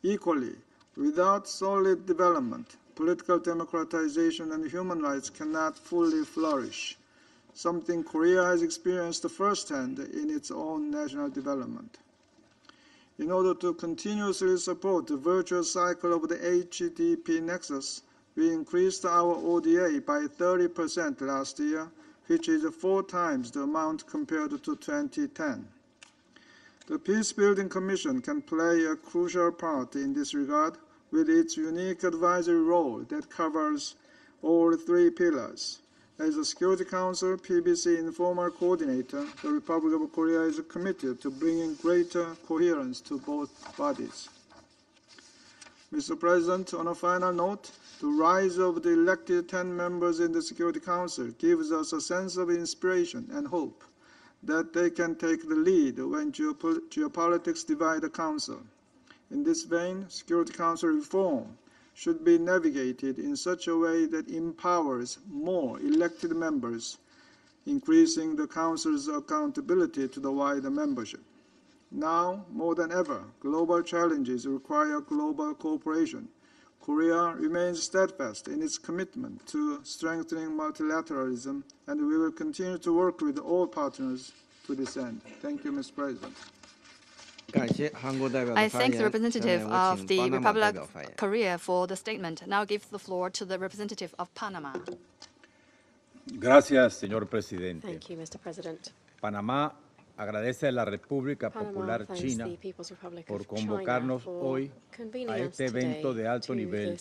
Equally, without solid development, political democratization and human rights cannot fully flourish, something Korea has experienced firsthand in its own national development. In order to continuously support the virtuous cycle of the HDP nexus, we increased our ODA by 30% last year, which is 4 times the amount compared to 2010. The Peacebuilding Commission can play a crucial part in this regard with its unique advisory role that covers all 3 pillars. As the Security Council PBC informal coordinator, the Republic of Korea is committed to bringing greater coherence to both bodies. Mr. President, on a final note, the rise of the elected 10 members in the Security Council gives us a sense of inspiration and hope that they can take the lead when geopolitics divide the Council. In this vein, Security Council reform should be navigated in such a way that empowers more elected members, increasing the Council's accountability to the wider membership. Now, more than ever, global challenges require global cooperation. Korea remains steadfast in its commitment to strengthening multilateralism, and we will continue to work with all partners to this end. Thank you, Mr. President. I thank the representative of the Republic of Korea for the statement. Now give the floor to the representative of Panama. Gracias, señor presidente. Thank you, Mr. President. Panamá agradece a la República Popular China por convocarnos hoy a este evento de alto nivel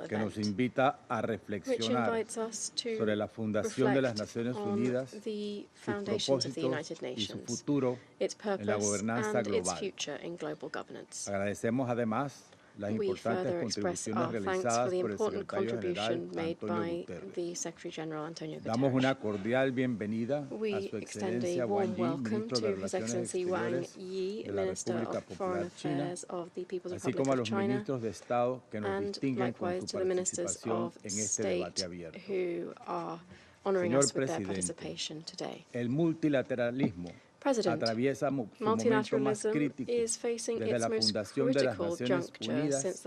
que nos invita a reflexionar sobre la fundación de las Naciones Unidas, sus propósitos y su futuro en la gobernanza global. Agradecemos además las importantes contribuciones realizadas por el secretario general Antonio Guterres. Damos una cordial bienvenida a su excelencia Wang Yi, ministro de Relaciones Exteriores de la República Popular China, así como a los ministros de Estado que nos distinguen con su participación en este debate abierto. Señor presidente, el multilateralismo atraviesa su momento más crítico desde la fundación de las Naciones Unidas,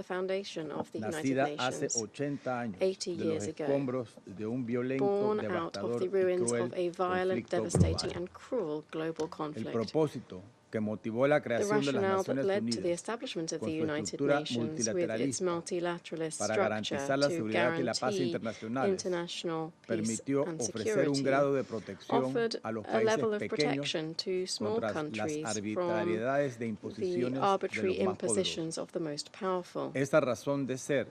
nacida hace 80 años de los escombros de un violento, devastador y cruel conflicto global. El propósito que motivó la creación de las Naciones Unidas con su estructura multilateralista para garantizar la seguridad y la paz internacionales permitió ofrecer un grado de protección a los países pequeños contra las arbitrariedades de imposiciones de los más poderosos. Esa razón de ser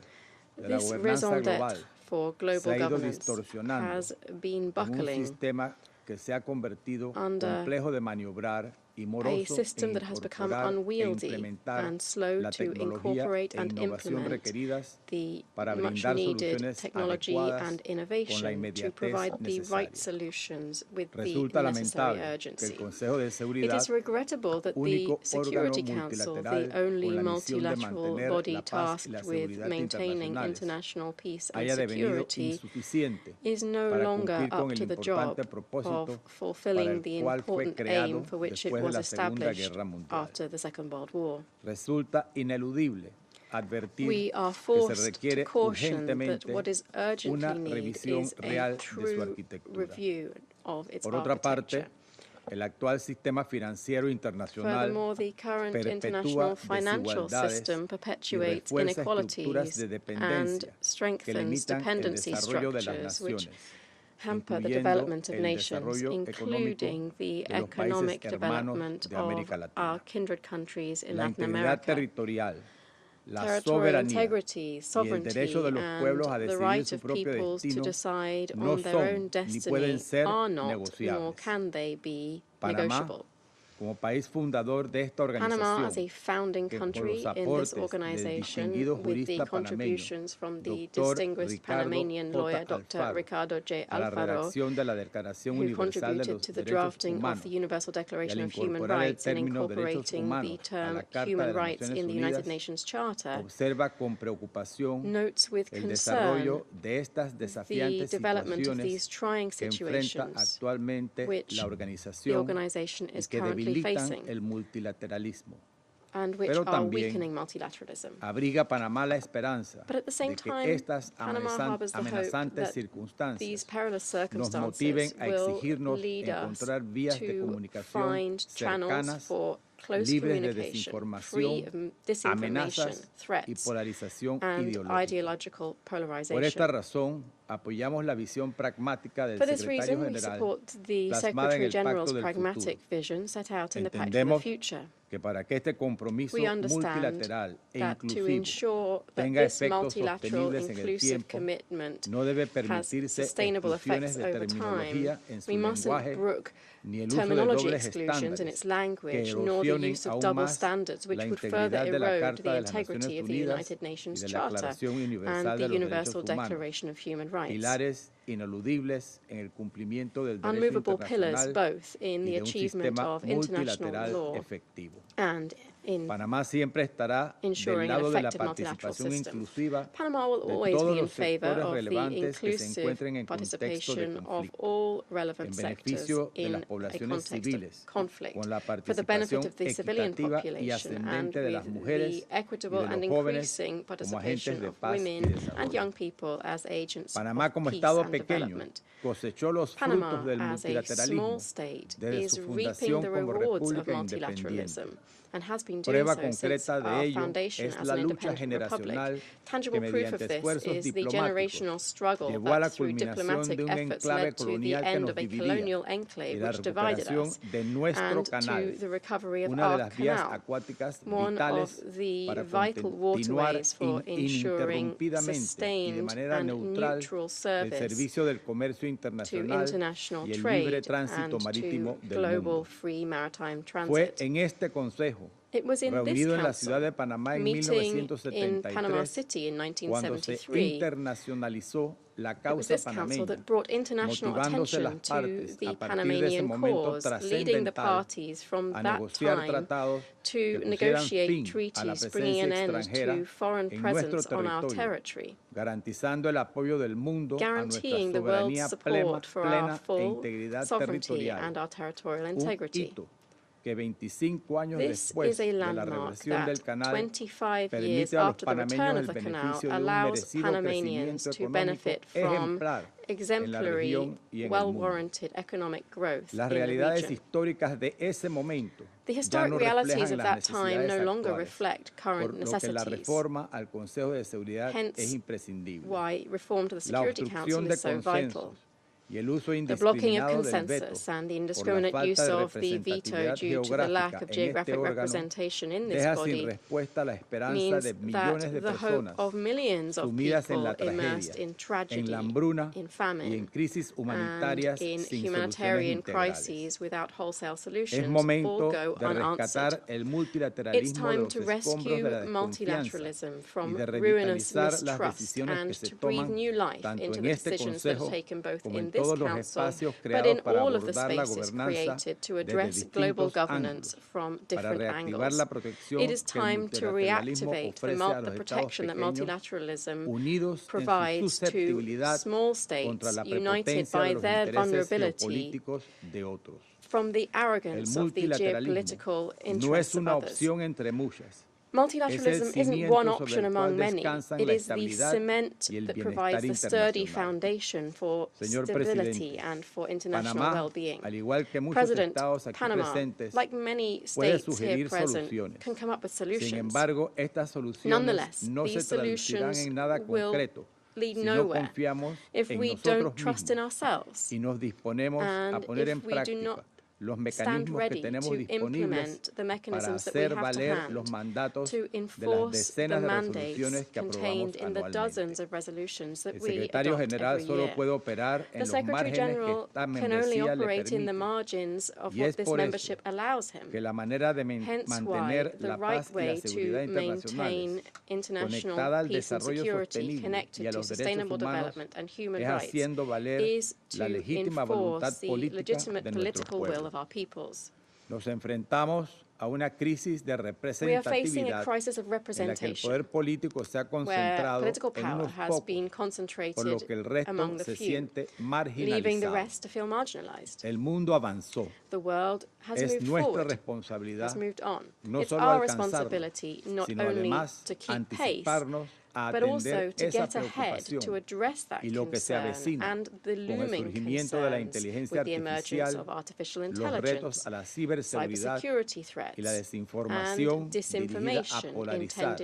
de la gobernanza global se ha ido distorsionando en un sistema que se ha convertido complejo de maniobrar y moroso en incorporar e implementar la tecnología e innovación requeridas para brindar soluciones adecuadas con la inmediatez necesaria. Resulta lamentable que el Consejo de Seguridad, único órgano multilateral con la misión de mantener la paz y la seguridad internacionales, haya devenido insuficiente para cumplir con el importante propósito para el cual fue creado después de la Segunda Guerra Mundial. Resulta ineludible advertir que se requiere urgentemente una revisión real de su arquitectura. Por otra parte, el actual sistema financiero internacional Furthermore, the current international financial system perpetuates inequalities and strengthens dependency structures which hamper the development of nations, including the economic development of our kindred countries in Latin America. Territorial integrity, sovereignty, and the right of peoples to decide on their own destiny are not, nor can they be, negotiable. Como país fundador de esta Panama, as a organización, founding country in this organization, with the contributions from the distinguished Panamanian lawyer Dr. Ricardo J. Alfaro, who contributed to the drafting of the Universal Declaration of Human Rights and incorporating the term human rights in the United Nations Charter, notes with concern the development of these trying situations which the organization is currently facing el multilateralismo. And which are weakening multilateralism. Abriga Panamá la esperanza But at the same de que time, estas Panama harbors the hope amenazantes that circunstancias these perilous nos motiven circumstances a will exigirnos lead us encontrar vías de to comunicación find channels cercanas, for close libres de communication, free of desinformación, disinformation, amenazas y threats, polarización and ideológica. ideological polarization. Por esta razón, apoyamos la visión pragmática del For this secretario reason, we general support the plasmada en Secretary el General's Pacto del pragmatic Futuro. vision set out in the Pact for the Entendemos Future. que para que este compromiso We understand multilateral e that to inclusivo ensure that tenga this efectos multilateral sostenibles en el inclusive tiempo, commitment no debe has permitirse sustainable exclusiones effects de over time, terminología en su we mustn't lenguaje, brook ni el uso de terminology dobles exclusions in its estándares language, que nor the erosionen use of aún double más standards, which la would further integridad de la erode Carta the de las integrity Naciones of the Unidas United Nations y de la Charter Declaración Universal and de the los Universal Derechos Humanos, Declaration of Human Rights. pilares ineludibles en el cumplimiento del derecho Unmovable pillars internacional both in y the de un achievement sistema of international multilateral law efectivo. and in Panamá siempre estará del ensuring an lado de la effective multilateral participación system. inclusiva Panama will de always todos be in los favor sectores of the relevantes que se inclusive encuentren en contexto de participation of conflicto, all en relevant sectors beneficio de in las a poblaciones context of civiles, conflict, con la for the benefit participación of the civilian equitativa y population and ascendente de las with mujeres the y equitable de and los jóvenes increasing como agentes participation de of paz y women and desarrollo. young people as agents Panamá of como peace Estado and pequeño development. cosechó los Panama, frutos del as a multilateralismo small state, desde is su reaping fundación the como rewards of república multilateralism independiente. and has been doing Prueba so since concreta de our ello foundation es as la an lucha independent republic. generacional Tangible que proof of mediante this esfuerzos is the generational diplomáticos struggle llevó a la that through culminación diplomatic de un efforts enclave led to the colonial que end nos of a dividía colonial y enclave la which divided recuperación us de nuestro and canal, to the recovery of una de our las vías canal, acuáticas one vitales of the para vital continuar waterways for ensuring ininterrumpidamente y de sustained manera and neutral neutral el service servicio del comercio to internacional international y el libre trade tránsito and marítimo to del global mundo. free maritime Fue transit. en este Consejo, It was in this reunido en la ciudad council, de Panamá en meeting in Panama 1973, City in cuando se 1973, internacionalizó la it was causa this council panameña, that brought international motivándose attention las to partes the a partir de ese Panamanian momento cause, leading the trascendental parties from a that negociar time tratados to que pusieran negotiate fin a la treaties bringing an presencia end extranjera to foreign en nuestro presence on our territorio, territory, garantizando el apoyo del mundo a nuestra guaranteeing the world's soberanía support for our plena e full integridad sovereignty territorial, and our territorial un integrity. hito que 25 años This después is a de la landmark reversión del that canal 25 years permite a los after the return panameños of el the canal beneficio de un allows merecido Panamanians crecimiento to económico benefit from ejemplar en la exemplary, región y en el mundo. well-warranted economic growth Las in the realidades region. históricas de ese momento The ya historic no realities reflejan of las that time no necesidades longer actuales, reflect por current lo que la necessities, reforma al Consejo de Seguridad Hence es imprescindible. why reform to the La Security Council obstrucción de is so vital. consensos y el uso The blocking of indiscriminado del veto consensus and the por la indiscriminate use falta de of the veto representatividad due to the lack geográfica of en este geographic órgano representation in this deja sin body respuesta la esperanza means de that millones de the hope personas of millions of sumidas en people la immersed tragedia, in tragedy, en la hambruna in y en famine, crisis and humanitarias in sin soluciones humanitarian integrales. crises without wholesale Es solutions all momento go de unanswered. rescatar el It's multilateralismo de time los to escombros de la rescue desconfianza multilateralism y from de ruinous revitalizar las mistrust decisiones que and se to breathe toman new life tanto into en the este decisions that are Consejo taken both como in en this todos los council, espacios but creados in para all of the abordar la spaces gobernanza created to desde address global distintos governance ángulos, from para different reactivar angles. la protección It is que el time to multilateralismo reactivate ofrece a the los Estados protection that pequeños multilateralism unidos en su provides to susceptibilidad small contra states la united prepotencia by de los their intereses vulnerability geopolíticos de otros. from the El arrogance of the multilateralismo geopolitical no es interests of una others. opción entre muchas, Multilateralism isn't one option among many. It is the cement that provides the sturdy foundation for stability and for international well-being. President, Panama, like many states here present, can come up with solutions. Nonetheless, these solutions will lead nowhere if we don't trust in ourselves and if we do not stand ready to implement the mechanisms that we have to hand to enforce the mandates contained in the dozens of resolutions that we adopt every year. The Secretary General can only operate in the margins of what this membership allows him. Hence why the right way to maintain international peace and security connected to sustainable development and human rights is to enforce the legitimate political will of our peoples. Nos enfrentamos a una crisis de representatividad en la que el poder político se ha concentrado en unos pocos, por lo que el resto se siente marginalizado. El mundo avanzó. Es nuestra responsabilidad no solo alcanzarlo, sino además anticiparnos a atender esa preocupación y lo que se avecina con el surgimiento de la inteligencia artificial, los retos a la ciberseguridad y la desinformación dirigida a polarizar,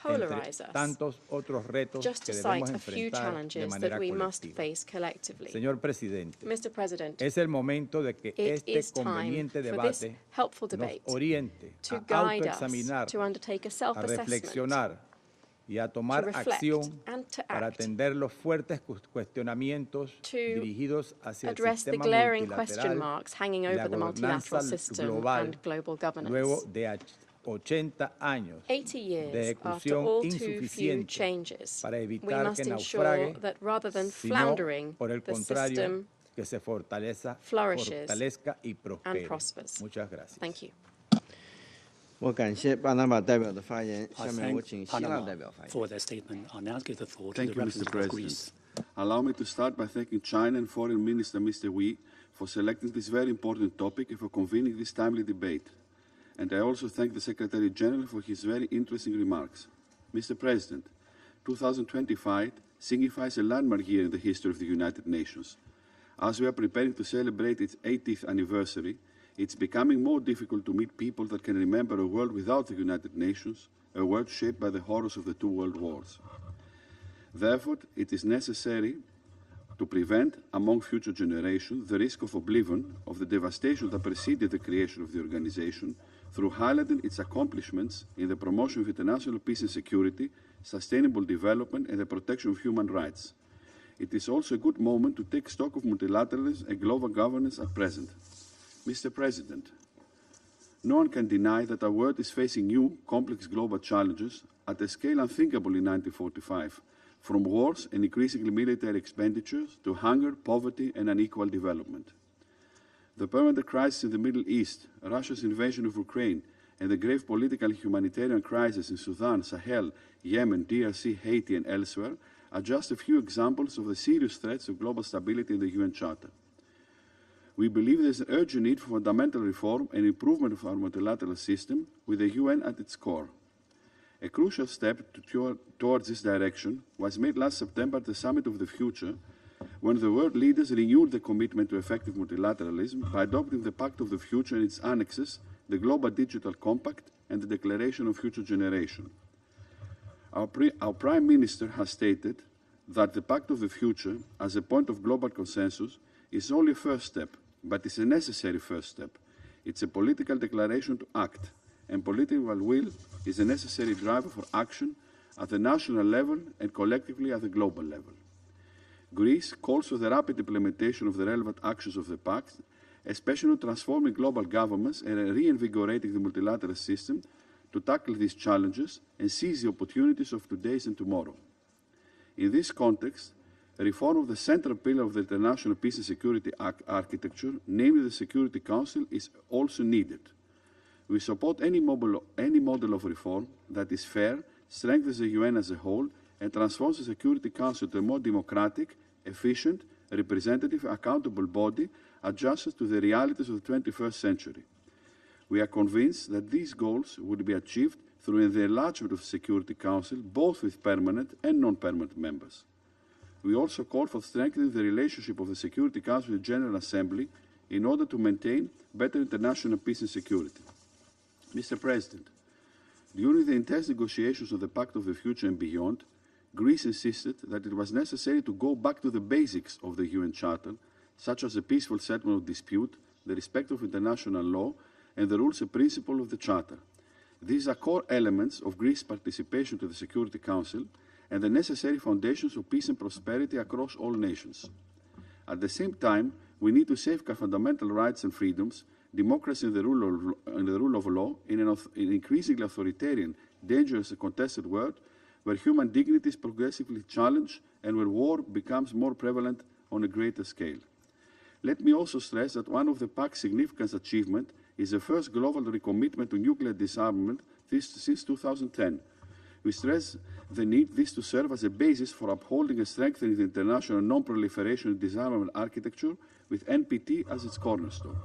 entre tantos otros retos que debemos enfrentar de manera colectiva. Señor Presidente, es el momento de que este conveniente debate nos oriente a autoexaminar, a reflexionar y a tomar acción para atender los fuertes cuestionamientos dirigidos hacia el sistema multilateral y la gobernanza global luego de 80 años de ejecución insuficiente para evitar que naufrague, sino por el contrario, que se fortalezca y prospere. Muchas gracias. Thank you. 我感谢巴拿马代表的发言，下面我请希腊代表发言。 Thank you, Mr. President. Allow me to start by thanking China and Foreign Minister Mr. Wei for selecting this very important topic and for convening this timely debate. And I also thank the Secretary General for his very interesting remarks. Mr. President, 2025 signifies a landmark year in the history of the United Nations. As we are preparing to celebrate its 80th anniversary, it's becoming more difficult to meet people that can remember a world without the United Nations, a world shaped by the horrors of the two world wars. Therefore, it is necessary to prevent, among future generations, the risk of oblivion of the devastation that preceded the creation of the organization through highlighting its accomplishments in the promotion of international peace and security, sustainable development, and the protection of human rights. It is also a good moment to take stock of multilateralism and global governance at present. Mr. President, no one can deny that our world is facing new, complex global challenges at a scale unthinkable in 1945, from wars and increasingly military expenditures to hunger, poverty, and unequal development. The permanent crisis in the Middle East, Russia's invasion of Ukraine, and the grave political and humanitarian crisis in Sudan, Sahel, Yemen, DRC, Haiti, and elsewhere are just a few examples of the serious threats of global stability in the UN Charter. We believe there is an urgent need for fundamental reform and improvement of our multilateral system with the UN at its core. A crucial step towards this direction was made last September at the Summit of the Future, when the world leaders renewed the commitment to effective multilateralism by adopting the Pact of the Future and its annexes, the Global Digital Compact, and the Declaration of Future Generation. Our Prime Minister has stated that the Pact of the Future, as a point of global consensus, is only a first step, but it's a necessary first step. It's a political declaration to act, and political will is a necessary driver for action at the national level and collectively at the global level. Greece calls for the rapid implementation of the relevant actions of the Pact, especially transforming global governments and reinvigorating the multilateral system to tackle these challenges and seize the opportunities of today and tomorrow. In this context, a reform of the central pillar of the international peace and security architecture, namely the Security Council, is also needed. We support any model of reform that is fair, strengthens the UN as a whole, and transforms the Security Council to a more democratic, efficient, representative, accountable body adjusted to the realities of the 21st century. We are convinced that these goals would be achieved through the enlargement of the Security Council, both with permanent and non-permanent members. We also call for strengthening the relationship of the Security Council with the General Assembly in order to maintain better international peace and security. Mr. President, during the intense negotiations of the Pact of the Future and beyond, Greece insisted that it was necessary to go back to the basics of the UN Charter, such as the peaceful settlement of dispute, the respect of international law, and the rules and principles of the Charter. These are core elements of Greece's participation to the Security Council and the necessary foundations of peace and prosperity across all nations. At the same time, we need to safeguard fundamental rights and freedoms, democracy and the rule of law in an increasingly authoritarian, dangerous and contested world where human dignity is progressively challenged and where war becomes more prevalent on a greater scale. Let me also stress that one of the Pact's significant achievements is the first global recommitment to nuclear disarmament since 2010. We stress the need this to serve as a basis for upholding and strengthening the international non-proliferation and disarmament architecture with NPT as its cornerstone.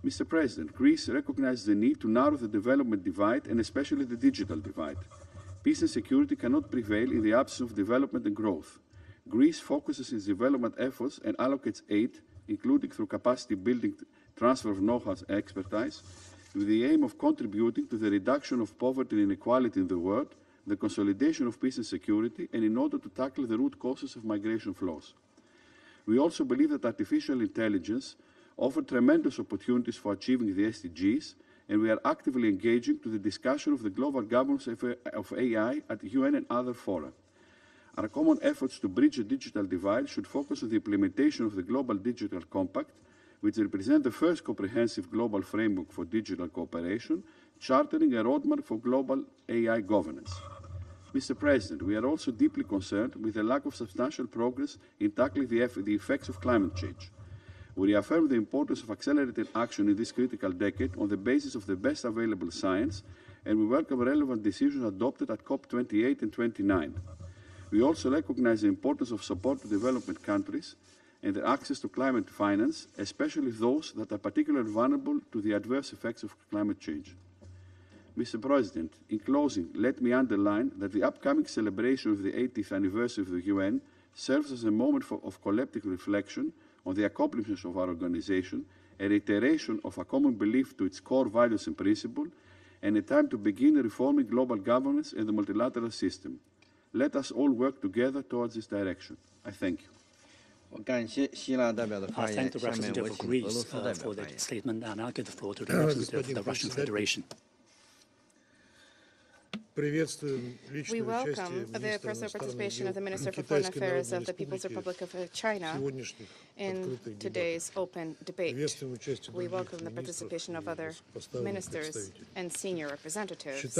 Mr. President, Greece recognizes the need to narrow the development divide and especially the digital divide. Peace and security cannot prevail in the absence of development and growth. Greece focuses its development efforts and allocates aid, including through capacity building, transfer of know-how and expertise, with the aim of contributing to the reduction of poverty and inequality in the world, the consolidation of peace and security, and in order to tackle the root causes of migration flows. We also believe that artificial intelligence offers tremendous opportunities for achieving the SDGs, and we are actively engaging to the discussion of the global governance of AI at the UN and other fora. Our common efforts to bridge the digital divide should focus on the implementation of the Global Digital Compact, which represents the first comprehensive global framework for digital cooperation, chartering a roadmap for global AI governance. Mr. President, we are also deeply concerned with the lack of substantial progress in tackling the effects of climate change. We reaffirm the importance of accelerated action in this critical decade on the basis of the best available science, and we welcome relevant decisions adopted at COP28 and 29. We also recognize the importance of support to development countries and their access to climate finance, especially those that are particularly vulnerable to the adverse effects of climate change. Mr. President, in closing, let me underline that the upcoming celebration of the 80th anniversary of the UN serves as a moment of collective reflection on the accomplishments of our organization, a reiteration of a common belief to its core values and principles, and a time to begin reforming global governance and the multilateral system. Let us all work together towards this direction. I thank you. I thank the representative of Greece for the statement, and I'll give the floor to the representative of the Russian Federation. We welcome the personal participation of the Minister for Foreign Affairs of the People's Republic of China in today's open debate. We welcome the participation of other ministers and senior representatives.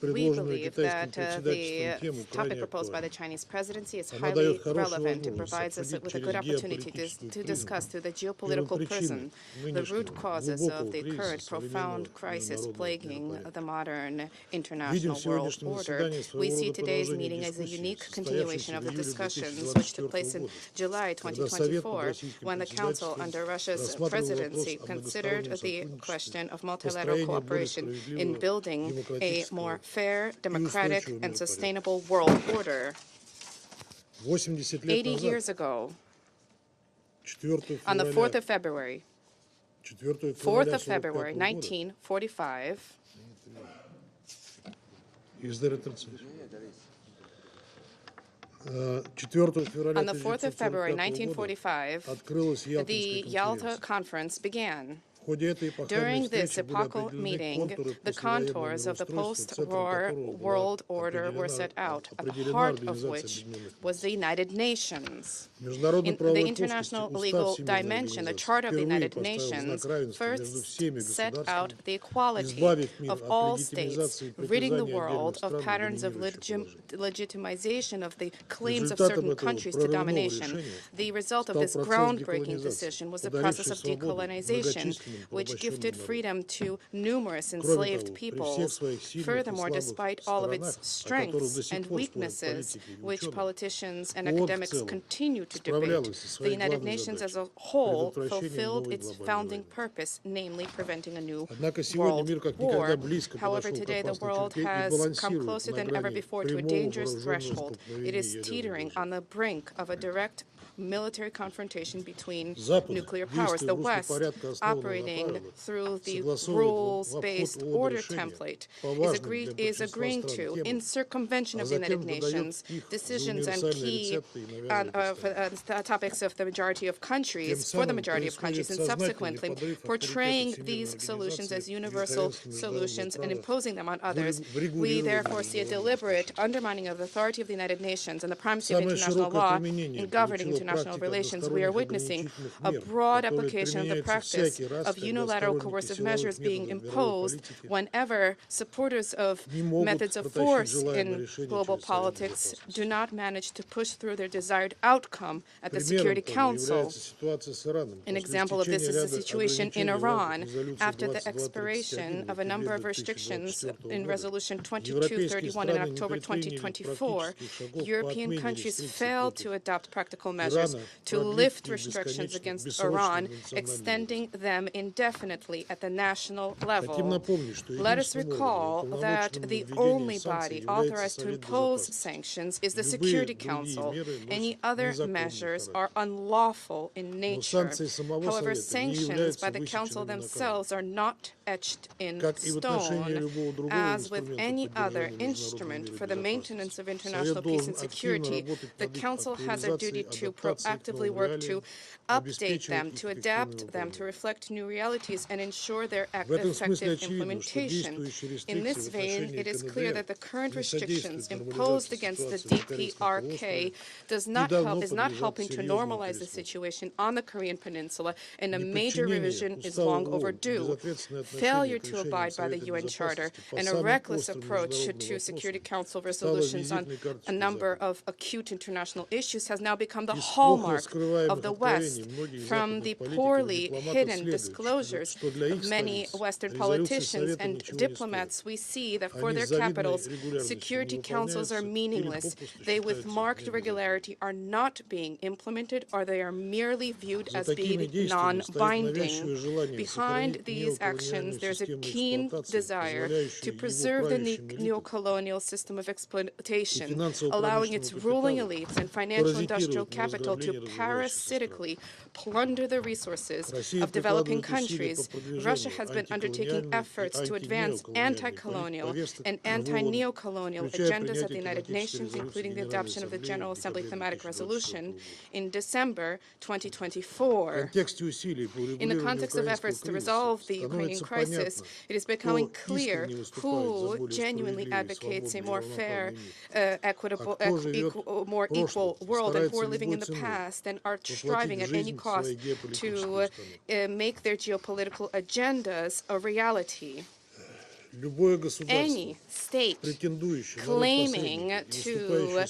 We believe that the topic proposed by the Chinese presidency is highly relevant and provides us with a good opportunity to discuss through the geopolitical prism the root causes of the current profound crisis plaguing the modern international world order. We see today's meeting as a unique continuation of the discussions which took place in July 2024 when the Council under Russia's presidency considered the question of multilateral cooperation in building a more fair, democratic, and sustainable world order. 80 years ago, on the 4th of February, 1945, on the 4th of February, 1945, the Yalta Conference began. During this epochal meeting, the contours of the post-war world order were set out, at the heart of which was the United Nations. In the international legal dimension, the Charter of the United Nations first set out the equality of all states, ridding the world of patterns of legitimization of the claims of certain countries to domination. The result of this groundbreaking decision was the process of decolonization, which gifted freedom to numerous enslaved peoples. Furthermore, despite all of its strengths and weaknesses, which politicians and academics continue to debate, the United Nations as a whole fulfilled its founding purpose, namely preventing a new world war. However, today the world has come closer than ever before to a dangerous threshold. It is teetering on the brink of a direct military confrontation between nuclear powers. The West, operating through the rules-based order template, is agreeing to, in circumvention of the United Nations, decisions on key topics of the majority of countries, for the majority of countries, and subsequently portraying these solutions as universal solutions and imposing them on others. We therefore see a deliberate undermining of the authority of the United Nations and the primacy of international law in governing international relations. We are witnessing a broad application of the practice of unilateral coercive measures being imposed whenever supporters of methods of force in global politics do not manage to push through their desired outcome at the Security Council. An example of this is the situation in Iran. After the expiration of a number of restrictions in Resolution 2231 in October 2024, European countries failed to adopt practical measures to lift restrictions against Iran, extending them indefinitely at the national level. Let us recall that the only body authorized to impose sanctions is the Security Council. Any other measures are unlawful in nature. However, sanctions by the Council themselves are not etched in stone. As with any other instrument for the maintenance of international peace and security, the Council has a duty to proactively work to update them, to adapt them, to reflect new realities, and ensure their effective implementation. In this vein, it is clear that the current restrictions imposed against the DPRK is not helping to normalize the situation on the Korean Peninsula, and a major revision is long overdue. Failure to abide by the UN Charter and a reckless approach to Security Council resolutions on a number of acute international issues has now become the hallmark of the West. From the poorly hidden disclosures of many Western politicians and diplomats, we see that for their capitals, Security Councils are meaningless. They, with marked regularity, are not being implemented, or they are merely viewed as being non-binding. Behind these actions, there's a keen desire to preserve the neocolonial system of exploitation, allowing its ruling elites and financial industrial capital to parasitically plunder the resources of developing countries. Russia has been undertaking efforts to advance anti-colonial and anti-neocolonial agendas at the United Nations, including the adoption of the General Assembly Thematic Resolution in December 2024. In the context of efforts to resolve the Ukrainian crisis, it is becoming clear who genuinely advocates a more fair, equitable, more equal world, and who are living in the past and are striving at any cost to make their geopolitical agendas a reality. Any state claiming to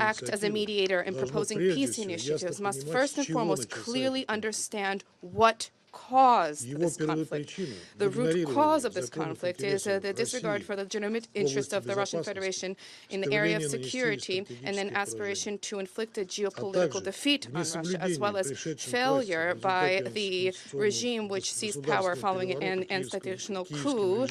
act as a mediator and proposing peace initiatives must first and foremost clearly understand what caused this conflict. The root cause of this conflict is the disregard for the legitimate interest of the Russian Federation in the area of security, and an aspiration to inflict a geopolitical defeat on Russia, as well as failure by the regime which seized power following an institutional coup.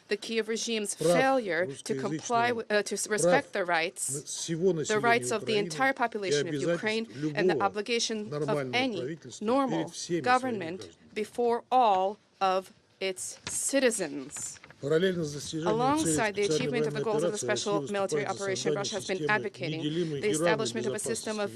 The Kiev regime's failure to comply to respect the rights of the entire population of Ukraine, and the obligation of any normal government before all of its citizens. Alongside the achievement of the goals of the special military operation, Russia has been advocating the establishment of a system of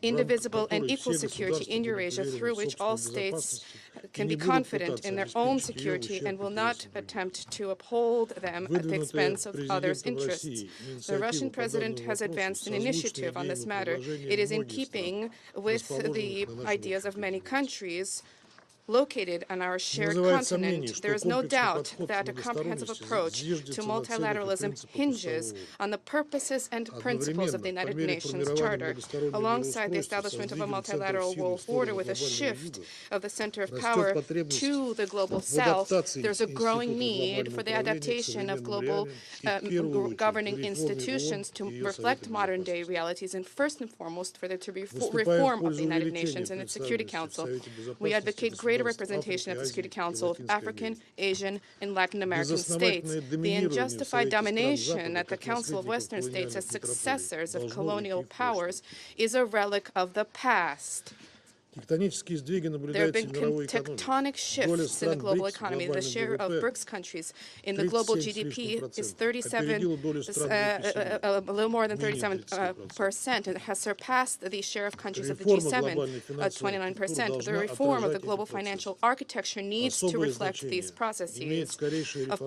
indivisible and equal security in Eurasia, through which all states can be confident in their own security and will not attempt to uphold them at the expense of others' interests. The Russian president has advanced an initiative on this matter. It is in keeping with the ideas of many countries located on our shared continent. There is no doubt that a comprehensive approach to multilateralism hinges on the purposes and principles of the United Nations Charter. Alongside the establishment of a multilateral world order with a shift of the center of power to the global south, there's a growing need for the adaptation of global governing institutions to reflect modern-day realities, and first and foremost for there to be reform of the United Nations and its Security Council. We advocate greater representation of the Security Council of African, Asian, and Latin American states. The unjustified domination at the Council of Western States as successors of colonial powers is a relic of the past. There have been tectonic shifts in the global economy. The share of BRICS countries in the global GDP is a little more than 37%, and has surpassed the share of countries of the G7 at 29%. The reform of the global financial architecture needs to reflect these processes. Of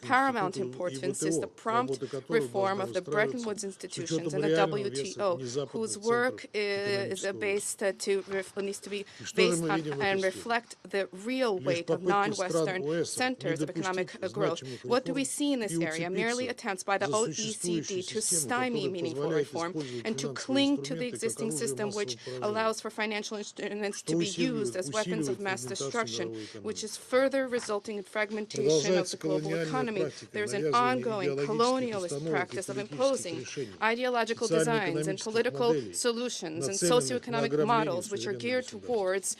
paramount importance is the prompt reform of the Bretton Woods institutions and the WTO, whose work is based needs to be based on and reflect the real weight of non-Western centers of economic growth. What do we see in this area? Merely attempts by the OECD to stymie meaningful reform and to cling to the existing system, which allows for financial instruments to be used as weapons of mass destruction, which is further resulting in fragmentation of the global economy. There's an ongoing colonialist practice of imposing ideological designs and political solutions and socioeconomic models which are geared towards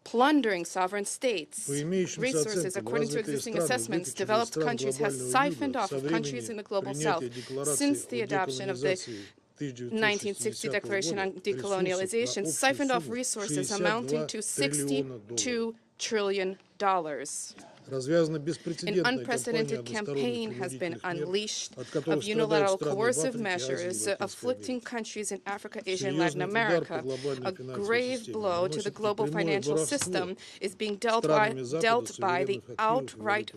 plundering sovereign states. Resources, according to existing assessments, developed countries has siphoned off of countries in the global south since the adoption of the 1960 Declaration on Decolonialization, siphoned off resources amounting to $62 trillion. An unprecedented campaign has been unleashed of unilateral coercive measures afflicting countries in Africa, Asia, and Latin America. A grave blow to the global financial system is being dealt by the outright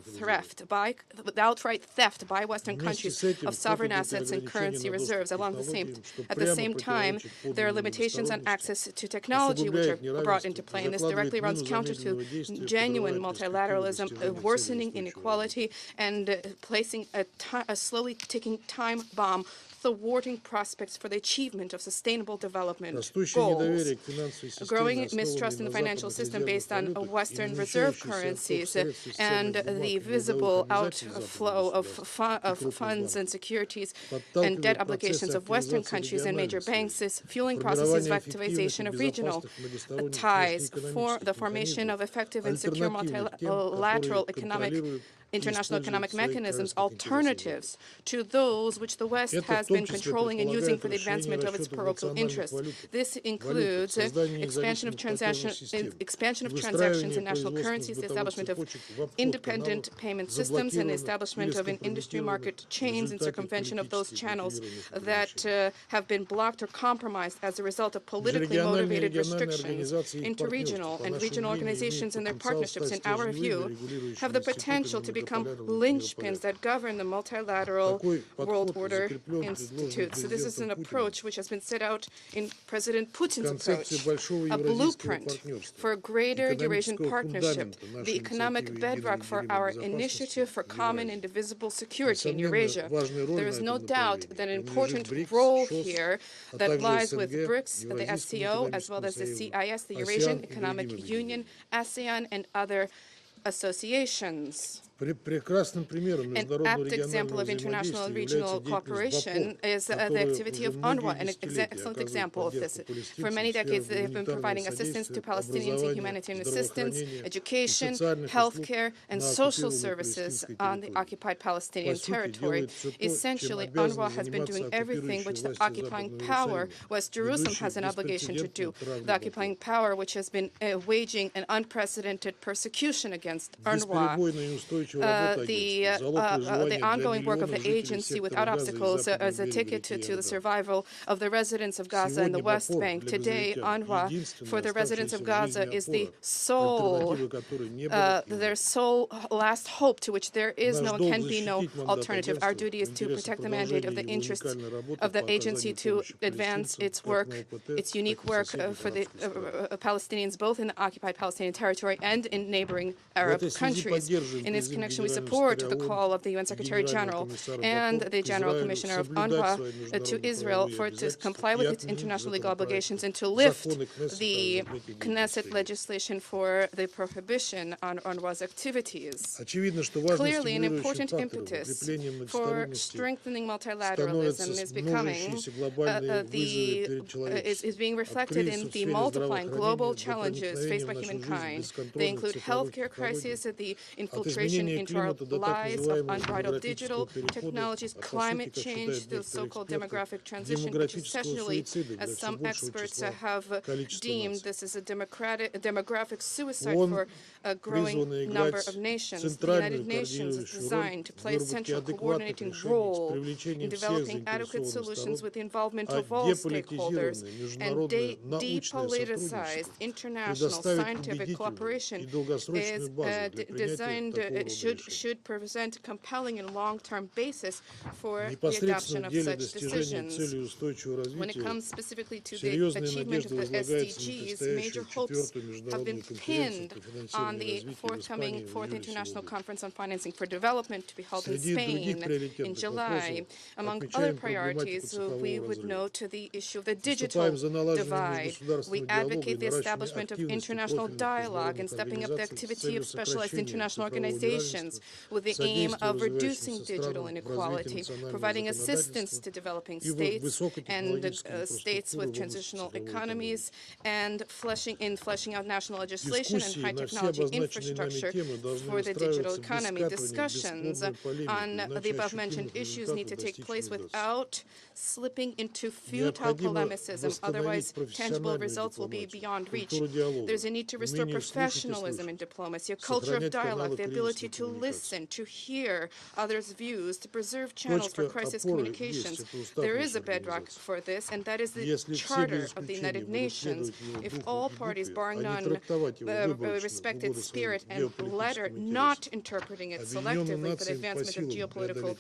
theft by Western countries of sovereign assets and currency reserves. At the same time, there are limitations on access to technology which are brought into play, and this directly runs counter to genuine multilateralism, worsening inequality, and placing a slowly ticking time bomb thwarting prospects for the achievement of sustainable development goals. A growing mistrust in the financial system based on Western reserve currencies and the visible outflow of funds and securities and debt obligations of Western countries and major banks is fueling processes of activization of regional ties for the formation of effective and secure multilateral international economic mechanisms, alternatives to those which the West has been controlling and using for the advancement of its parochial interests. This includes expansion of transactions in national currencies, the establishment of independent payment systems, and the establishment of an industry market chains and circumvention of those channels that have been blocked or compromised as a result of politically motivated restrictions. Interregional and regional organizations and their partnerships, in our view, have the potential to become linchpins that govern the multilateral world order institutes. So this is an approach which has been set out in President Putin's approach, a blueprint for a greater Eurasian partnership, the economic bedrock for our initiative for common and indivisible security in Eurasia. There is no doubt that an important role here that lies with BRICS, the SCO, as well as the CIS, the Eurasian Economic Union, ASEAN, and other associations. An apt example of international and regional cooperation is the activity of UNRWA, an excellent example of this. For many decades, they have been providing assistance to Palestinians in humanitarian assistance, education, healthcare, and social services on the occupied Palestinian territory. Essentially, UNRWA has been doing everything which the occupying power, West Jerusalem, has an obligation to do. The occupying power which has been waging an unprecedented persecution against UNRWA. the ongoing work of the agency without obstacles as a ticket to the survival of the residents of Gaza and the West Bank. Today, UNRWA for the residents of Gaza is the their sole last hope to which there is no and can be no alternative. Our duty is to protect the mandate of the interests of the agency to advance its work, its unique work for the Palestinians, both in the occupied Palestinian territory and in neighboring Arab countries. In this connection, we support the call of the UN Secretary General and the General Commissioner of UNRWA to Israel for it to comply with its international legal obligations and to lift the Knesset legislation for the prohibition on UNRWA's activities. Clearly, an important impetus for strengthening multilateralism is becoming is being reflected in the multiplying global challenges faced by humankind. They include healthcare crises, the infiltration into our lives of unbridled digital technologies, climate change, the so-called demographic transition, which essentially, as some experts have deemed, this is a demographic suicide for a growing number of nations. The United Nations is designed to play a central coordinating role in developing adequate solutions with the involvement of all stakeholders, and depoliticized international scientific cooperation is designed should present compelling and long-term basis for the adoption of such decisions. When it comes specifically to the achievement of the SDGs, major hopes have been pinned on the forthcoming Fourth International Conference on Financing for Development to be held in Spain in July. Among other priorities, we would note the issue of the digital divide. We advocate the establishment of international dialogue and stepping up the activity of specialized international organizations with the aim of reducing digital inequality, providing assistance to developing states and states with transitional economies, and fleshing out national legislation and high technology infrastructure for the digital economy. Discussions on the above-mentioned issues need to take place without slipping into futile polemicism, otherwise tangible results will be beyond reach. There's a need to restore professionalism in diplomacy, a culture of dialogue, the ability to listen, to hear others' views, to preserve channels for crisis communications. There is a bedrock for this, and that is the Charter of the United Nations. If all parties, barring none, respect its spirit and letter, not interpreting it selectively for the advancement of geopolitical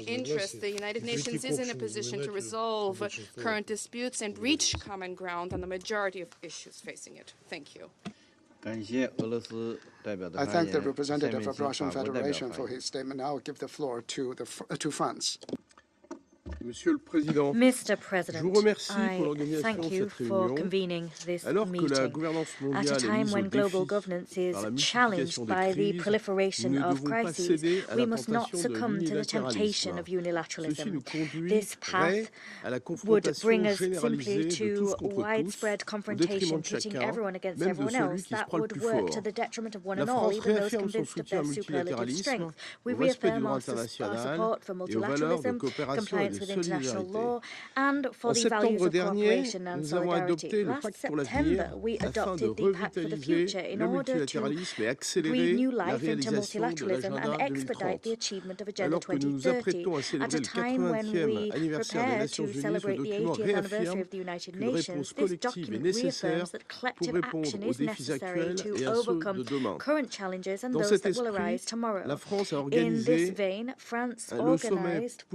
interests, the United Nations is in a position to resolve current disputes and reach common ground on the majority of issues facing it. Thank you. I thank the representative of Russian Federation for his statement. Now I'll give the floor to France. Mr. President, I thank you for convening this meeting. At a time when global governance is challenged by the proliferation of crises, we must not succumb to the temptation of unilateralism. This path would bring us simply to widespread confrontation, pitting everyone against everyone else. That would work to the detriment of one and all, even those convinced of their superlative strength. We reaffirm our support for multilateralism, compliance with international law, and for the values of cooperation and solidarity. Last September, we adopted the Pact for the Future in order to breathe new life into multilateralism and expedite the achievement of Agenda 2030. At a time when we prepare to celebrate the 80th anniversary of the United Nations, this document reaffirms that collective action is necessary to overcome current challenges and those that will arise tomorrow. In this vein, France organized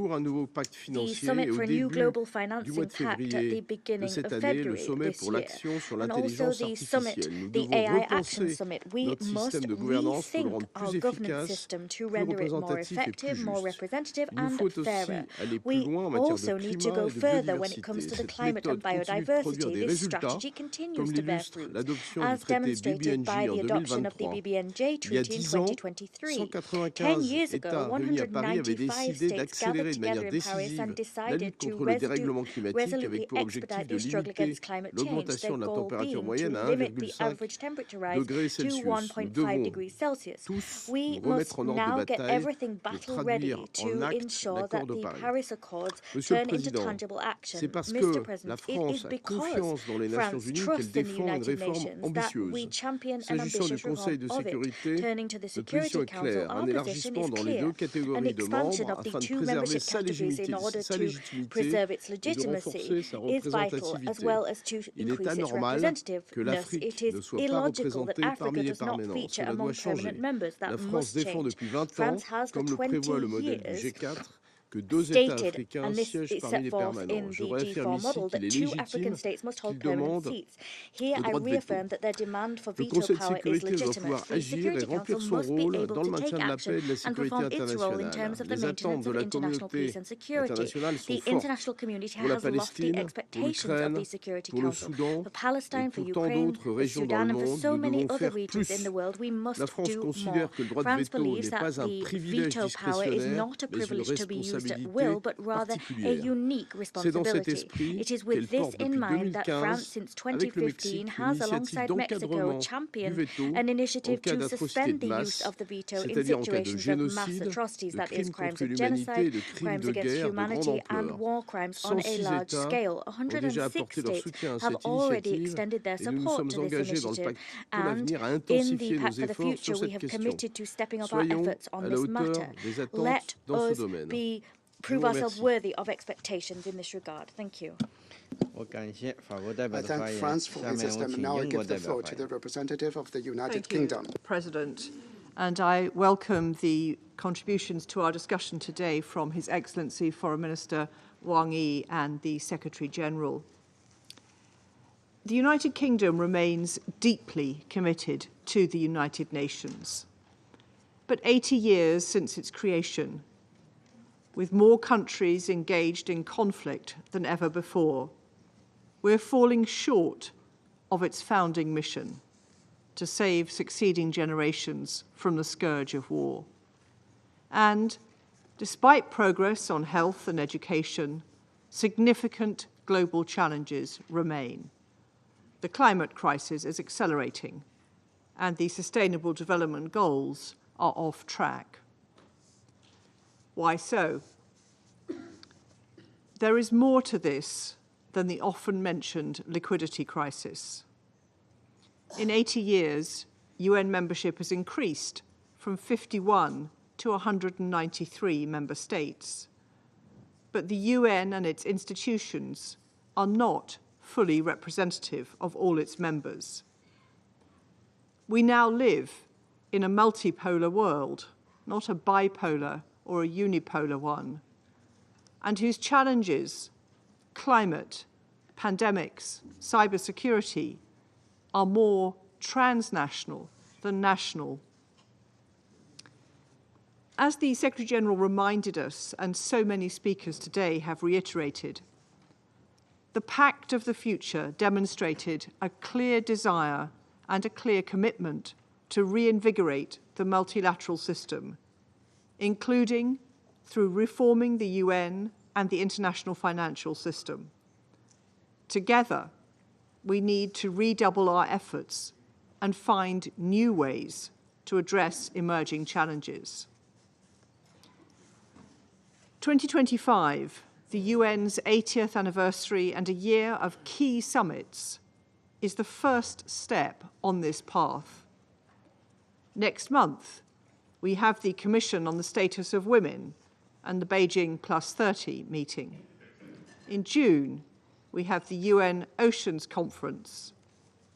the Summit for a New Global Financing Pact at the beginning of February this year, and also the summit, the AI Action Summit. We must rethink our governance system to render it more effective, more representative, and fairer. We also need to go further when it comes to the climate and biodiversity. This strategy continues to bear fruit, as demonstrated by the adoption of the BBNJ Treaty in 2023. 10 years ago, 195 states gathered together in Paris and decided to resolutely expedite the struggle against climate change, their goal being to limit the average temperature rise to 1.5 degrees Celsius. We must now get everything battle-ready to ensure that the Paris Accords turn into tangible action. Mr. President, it is because France trusts in the United Nations that we champion an ambitious reform of it. Turning to the Security Council, our position is clear. An expansion of the two membership categories in order to preserve its legitimacy is vital, as well as to increase its representativeness. It is illogical that Africa does not feature among permanent members. That must change. France has for 20 years stated, and this is set forth in the G4 model, that 2 African states must hold permanent seats. Here I reaffirm that their demand for veto power is legitimate. The Security Council must be able to take action and perform its role in terms of the maintenance of international peace and security. The international community has lofty expectations of the Security Council. For Palestine, for Ukraine, for Sudan, and for so many other regions in the world, we must do more. France believes that the veto power is not a privilege to be used at will, but rather a unique responsibility. It is with this in mind that France, since 2015, has, alongside Mexico, championed an initiative to suspend the use of the veto in situations of mass atrocities, that is, crimes of genocide, crimes against humanity, and war crimes on a large scale. 106 states have already extended their support to this initiative, and in the Pact for the Future, we have committed to stepping up our efforts on this matter. Let us prove ourselves worthy of expectations in this regard. Thank you. I thank France for its statement. Now I give the floor to the representative of the United Kingdom. President, and I welcome the contributions to our discussion today from His Excellency Foreign Minister Wang Yi and the Secretary General. The United Kingdom remains deeply committed to the United Nations. But 80 years since its creation, with more countries engaged in conflict than ever before, we're falling short of its founding mission to save succeeding generations from the scourge of war. And despite progress on health and education, significant global challenges remain. The climate crisis is accelerating, and the Sustainable Development Goals are off track. Why so? There is more to this than the often mentioned liquidity crisis. In 80 years, UN membership has increased from 51 to 193 member states. But the UN and its institutions are not fully representative of all its members. We now live in a multipolar world, not a bipolar or a unipolar one, and whose challenges, climate, pandemics, cybersecurity, are more transnational than national. As the Secretary General reminded us, and so many speakers today have reiterated, the Pact of the Future demonstrated a clear desire and a clear commitment to reinvigorate the multilateral system, including through reforming the UN and the international financial system. Together, we need to redouble our efforts and find new ways to address emerging challenges. 2025, the UN's 80th anniversary and a year of key summits, is the first step on this path. Next month, we have the Commission on the Status of Women and the Beijing +30 meeting. In June, we have the UN Oceans Conference.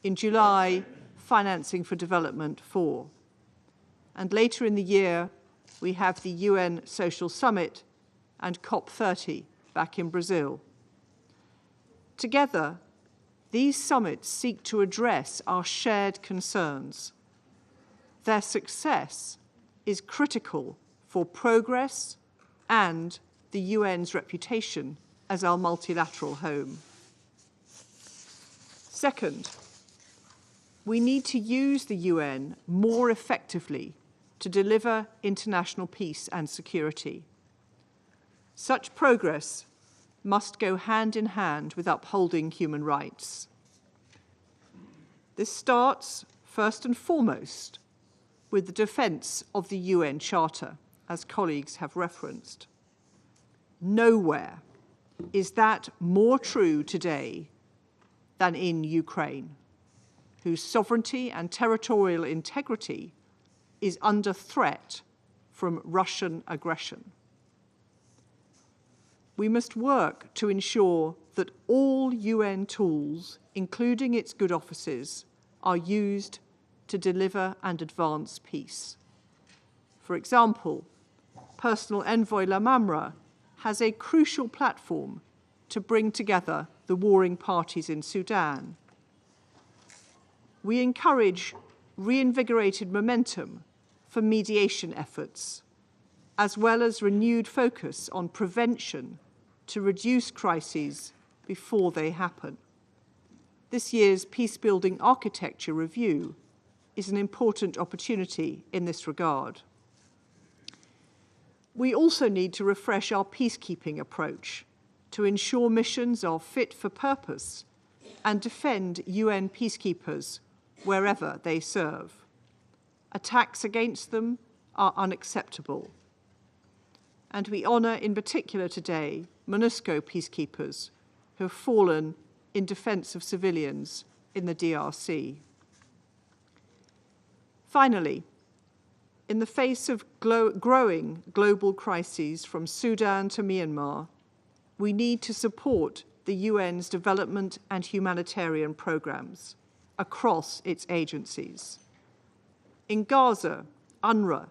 In July, Financing for Development 4. And later in the year, we have the UN Social Summit and COP30 back in Brazil. Together, these summits seek to address our shared concerns. Their success is critical for progress and the UN's reputation as our multilateral home. Second, we need to use the UN more effectively to deliver international peace and security. Such progress must go hand in hand with upholding human rights. This starts, first and foremost, with the defence of the UN Charter, as colleagues have referenced. Nowhere is that more true today than in Ukraine, whose sovereignty and territorial integrity is under threat from Russian aggression. We must work to ensure that all UN tools, including its good offices, are used to deliver and advance peace. For example, Personal Envoy Lamamra has a crucial platform to bring together the warring parties in Sudan. We encourage reinvigorated momentum for mediation efforts, as well as renewed focus on prevention to reduce crises before they happen. This year's Peacebuilding Architecture Review is an important opportunity in this regard. We also need to refresh our peacekeeping approach to ensure missions are fit for purpose and defend UN peacekeepers wherever they serve. Attacks against them are unacceptable. And we honour in particular today MONUSCO peacekeepers who have fallen in defence of civilians in the DRC. Finally, in the face of growing global crises from Sudan to Myanmar, we need to support the UN's development and humanitarian programs across its agencies. In Gaza, UNRWA,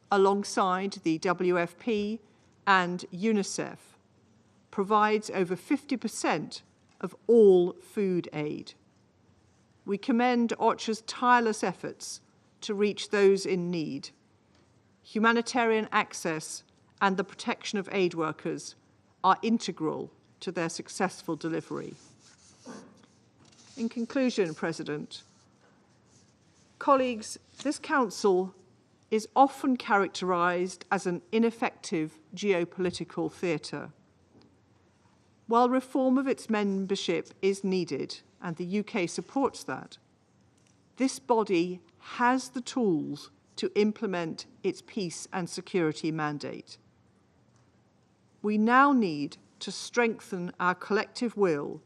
alongside the WFP and UNICEF, provides over 50% of all food aid. We commend OCHA's tireless efforts to reach those in need. Humanitarian access and the protection of aid workers are integral to their successful delivery. In conclusion, President, colleagues, this Council is often characterised as an ineffective geopolitical theatre. While reform of its membership is needed, and the UK supports that, this body has the tools to implement its peace and security mandate. We now need to strengthen our collective will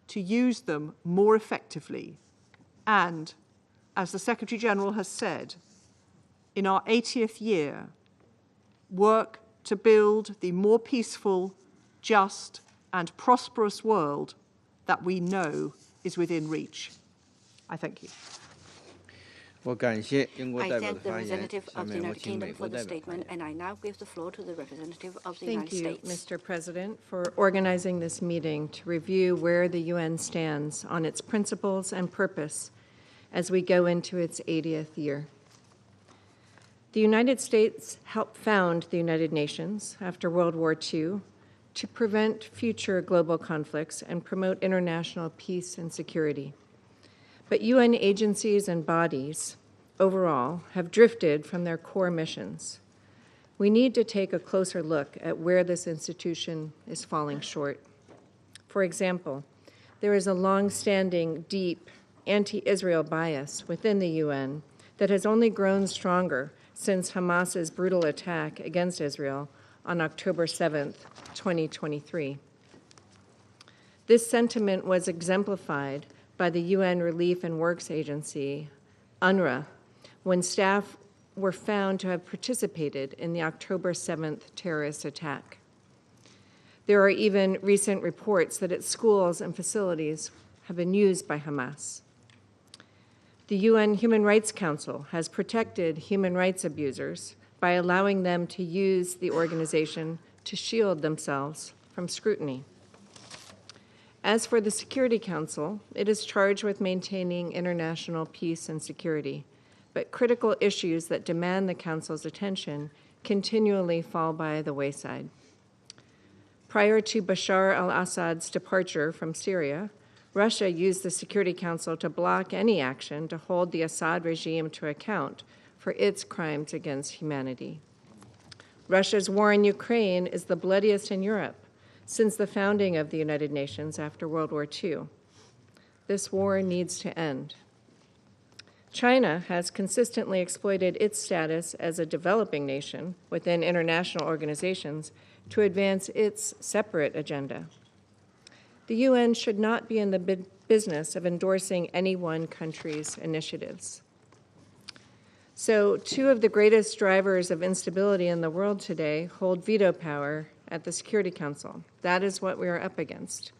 to use them more effectively and, as the Secretary-General has said, in our 80th year, work to build the more peaceful, just, and prosperous world that we know is within reach. I thank you. I thank the representative of the United Kingdom for the statement, and I now give the floor to the representative of the United States. Thank you, Mr. President, for organizing this meeting to review where the UN stands on its principles and purpose as we go into its 80th year. The United States helped found the United Nations after World War II to prevent future global conflicts and promote international peace and security. But UN agencies and bodies overall have drifted from their core missions. We need to take a closer look at where this institution is falling short. For example, there is a long-standing, deep anti-Israel bias within the UN that has only grown stronger since Hamas's brutal attack against Israel on October 7th, 2023. This sentiment was exemplified by the UN Relief and Works Agency, UNRWA, when staff were found to have participated in the October 7th terrorist attack. There are even recent reports that its schools and facilities have been used by Hamas. The UN Human Rights Council has protected human rights abusers by allowing them to use the organization to shield themselves from scrutiny. As for the Security Council, it is charged with maintaining international peace and security, but critical issues that demand the Council's attention continually fall by the wayside. Prior to Bashar al-Assad's departure from Syria, Russia used the Security Council to block any action to hold the Assad regime to account for its crimes against humanity. Russia's war in Ukraine is the bloodiest in Europe, since the founding of the United Nations after World War II. This war needs to end. China has consistently exploited its status as a developing nation within international organizations to advance its separate agenda. The UN should not be in the business of endorsing any one country's initiatives. So, two of the greatest drivers of instability in the world today hold veto power at the Security Council. That is what we are up against.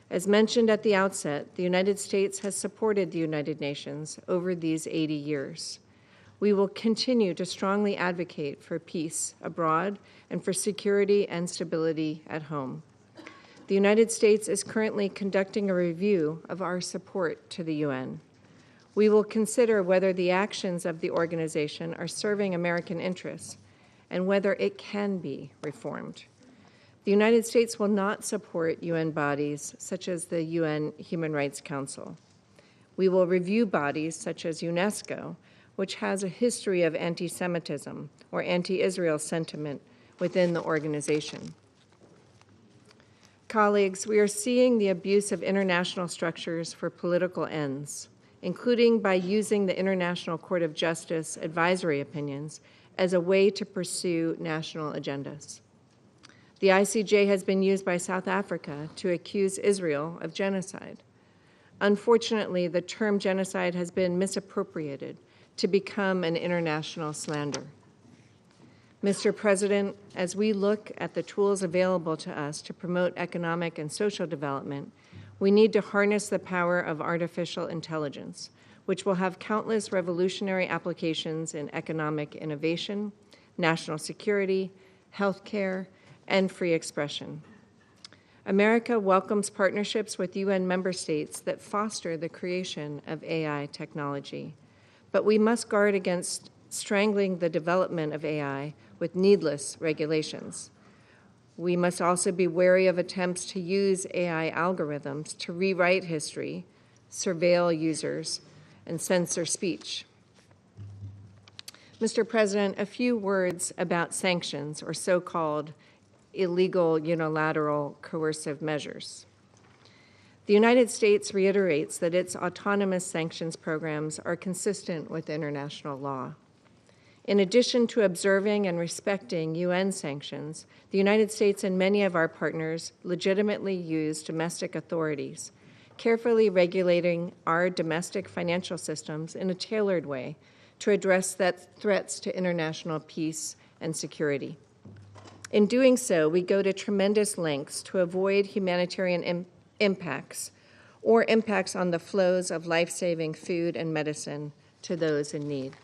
As mentioned at the outset, the United States has supported the United Nations over these 80 years. We will continue to strongly advocate for peace abroad and for security and stability at home. The United States is currently conducting a review of our support to the UN. We will consider whether the actions of the organization are serving American interests and whether it can be reformed. The United States will not support UN bodies such as the UN Human Rights Council. We will review bodies such as UNESCO, which has a history of anti-Semitism or anti-Israel sentiment within the organization. Colleagues, we are seeing the abuse of international structures for political ends, including by using the International Court of Justice advisory opinions as a way to pursue national agendas. The ICJ has been used by South Africa to accuse Israel of genocide. Unfortunately, the term genocide has been misappropriated to become an international slander. Mr. President, as we look at the tools available to us to promote economic and social development, we need to harness the power of artificial intelligence, which will have countless revolutionary applications in economic innovation, national security, healthcare, and free expression. America welcomes partnerships with UN member states that foster the creation of AI technology, but we must guard against strangling the development of AI with needless regulations. We must also be wary of attempts to use AI algorithms to rewrite history, surveil users, and censor speech. Mr. President, a few words about sanctions, or so-called illegal unilateral coercive measures. The United States reiterates that its autonomous sanctions programs are consistent with international law. In addition to observing and respecting UN sanctions, the United States and many of our partners legitimately use domestic authorities, carefully regulating our domestic financial systems in a tailored way to address threats to international peace and security. In doing so, we go to tremendous lengths to avoid humanitarian impacts or impacts on the flows of life-saving food and medicine to those in need.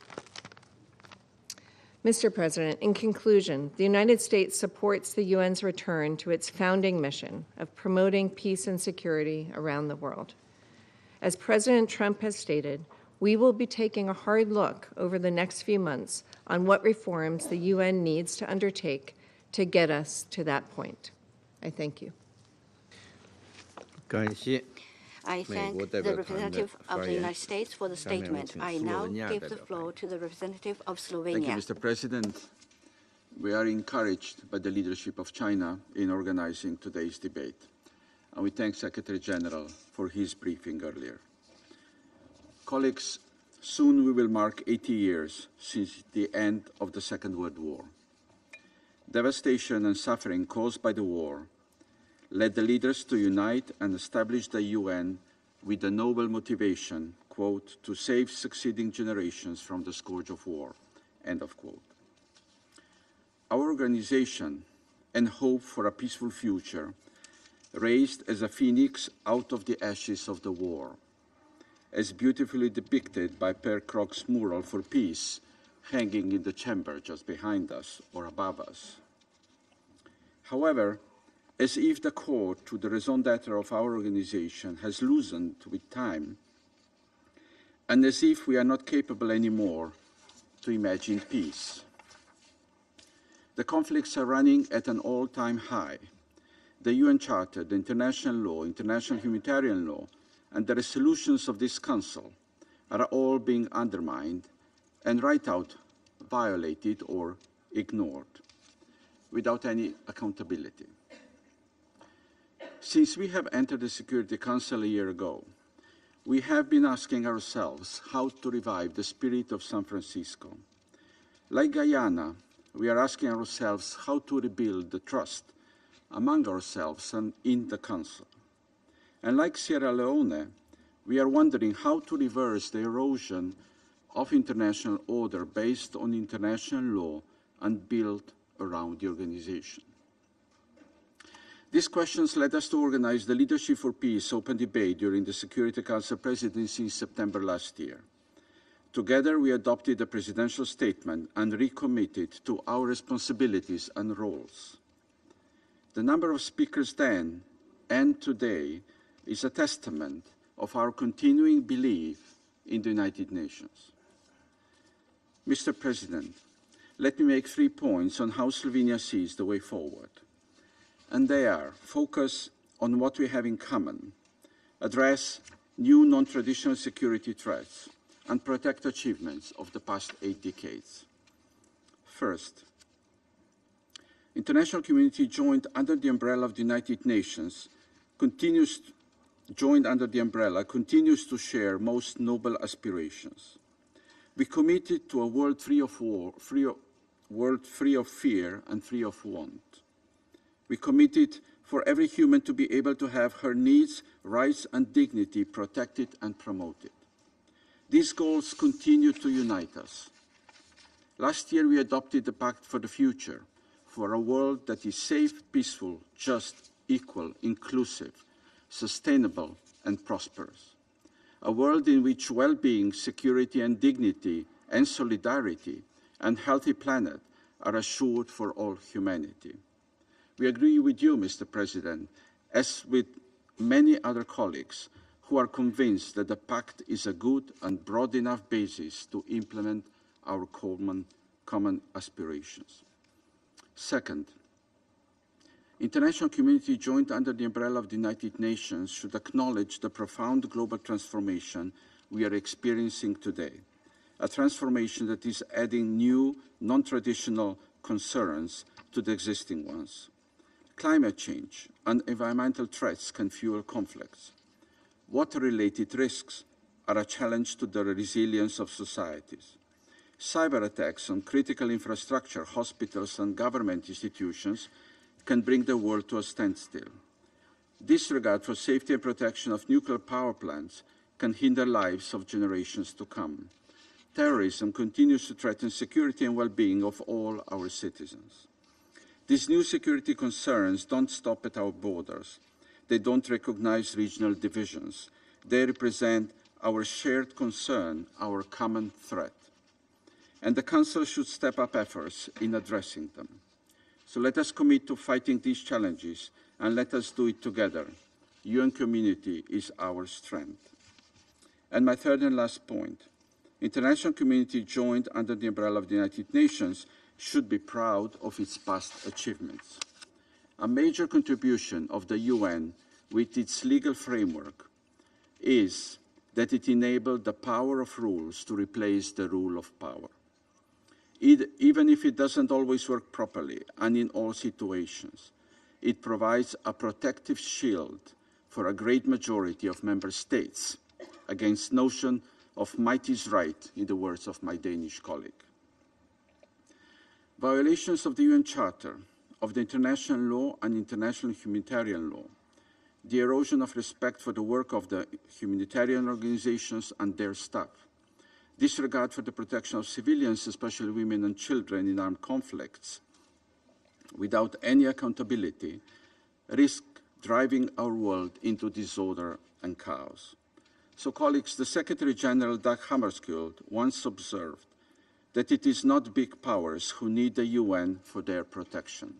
Mr. President, in conclusion, the United States supports the UN's return to its founding mission of promoting peace and security around the world. As President Trump has stated, we will be taking a hard look over the next few months on what reforms the UN needs to undertake to get us to that point. I thank you. I thank the representative of the United States for the statement. I now give the floor to the representative of Slovenia. Thank you, Mr. President. We are encouraged by the leadership of China in organizing today's debate, and we thank Secretary General for his briefing earlier. Colleagues, soon we will mark 80 years since the end of the Second World War. Devastation and suffering caused by the war led the leaders to unite and establish the UN with the noble motivation, quote, to save succeeding generations from the scourge of war, end of quote. Our organization and hope for a peaceful future raised as a phoenix out of the ashes of the war, as beautifully depicted by Per Krog's mural for peace hanging in the chamber just behind us or above us. However, as if the core to the raison d'etre of our organization has loosened with time, and as if we are not capable anymore to imagine peace. The conflicts are running at an all-time high. The UN Charter, the international law, international humanitarian law, and the resolutions of this Council are all being undermined and right out violated or ignored without any accountability. Since we have entered the Security Council a year ago, we have been asking ourselves how to revive the spirit of San Francisco. Like Guyana, we are asking ourselves how to rebuild the trust among ourselves and in the Council. And like Sierra Leone, we are wondering how to reverse the erosion of international order based on international law and built around the organization. These questions led us to organize the Leadership for Peace open debate during the Security Council presidency in September last year. Together, we adopted a presidential statement and recommitted to our responsibilities and roles. The number of speakers then and today is a testament of our continuing belief in the United Nations. Mr. President, let me make 3 points on how Slovenia sees the way forward. And they are: focus on what we have in common, address new non-traditional security threats, and protect achievements of the past 8 decades. First, international community joined under the umbrella of the United Nations continues to share most noble aspirations. We committed to a world free of fear and free of want. We committed for every human to be able to have her needs, rights, and dignity protected and promoted. These goals continue to unite us. Last year, we adopted the Pact for the Future, for a world that is safe, peaceful, just, equal, inclusive, sustainable, and prosperous. A world in which well-being, security, and dignity, and solidarity, and healthy planet are assured for all humanity. We agree with you, Mr. President, as with many other colleagues who are convinced that the Pact is a good and broad enough basis to implement our common aspirations. Second, international community joined under the umbrella of the United Nations should acknowledge the profound global transformation we are experiencing today, a transformation that is adding new, non-traditional concerns to the existing ones. Climate change and environmental threats can fuel conflicts. Water-related risks are a challenge to the resilience of societies. Cyber attacks on critical infrastructure, hospitals, and government institutions can bring the world to a standstill. Disregard for safety and protection of nuclear power plants can hinder lives of generations to come. Terrorism continues to threaten security and well-being of all our citizens. These new security concerns don't stop at our borders. They don't recognize regional divisions. They represent our shared concern, our common threat. And the Council should step up efforts in addressing them. So let us commit to fighting these challenges, and let us do it together. UN community is our strength. And my third and last point, international community joined under the umbrella of the United Nations should be proud of its past achievements. A major contribution of the UN with its legal framework is that it enabled the power of rules to replace the rule of power. Even if it doesn't always work properly and in all situations, it provides a protective shield for a great majority of member states against notion of might is right, in the words of my Danish colleague. Violations of the UN Charter, of the international law and international humanitarian law, the erosion of respect for the work of the humanitarian organizations and their staff, disregard for the protection of civilians, especially women and children in armed conflicts, without any accountability, risk driving our world into disorder and chaos. So, colleagues, the Secretary General Dag Hammarskjöld once observed that it is not big powers who need the UN for their protection.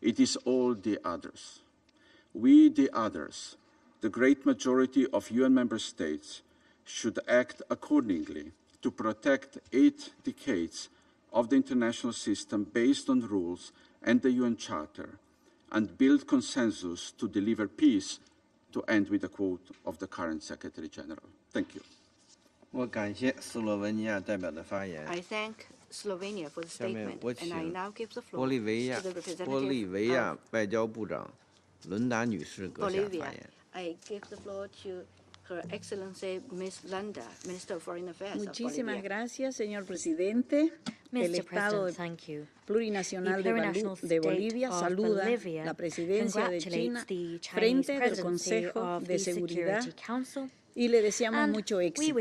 It is all the others. We, the others, the great majority of UN member states, should act accordingly to protect 8 decades of the international system based on rules and the UN Charter, and build consensus to deliver peace, to end with a quote of the current Secretary General. Thank you. I thank Slovenia for the statement, and I now give the floor to the representative of 伦达女士阁下发言。I give the floor to Her Excellency Ms. Landa, Minister of Foreign Affairs. Muchísimas gracias, señor presidente. El Estado plurinacional de Bolivia saluda la presidencia de China frente del Consejo de Seguridad y le deseamos mucho éxito.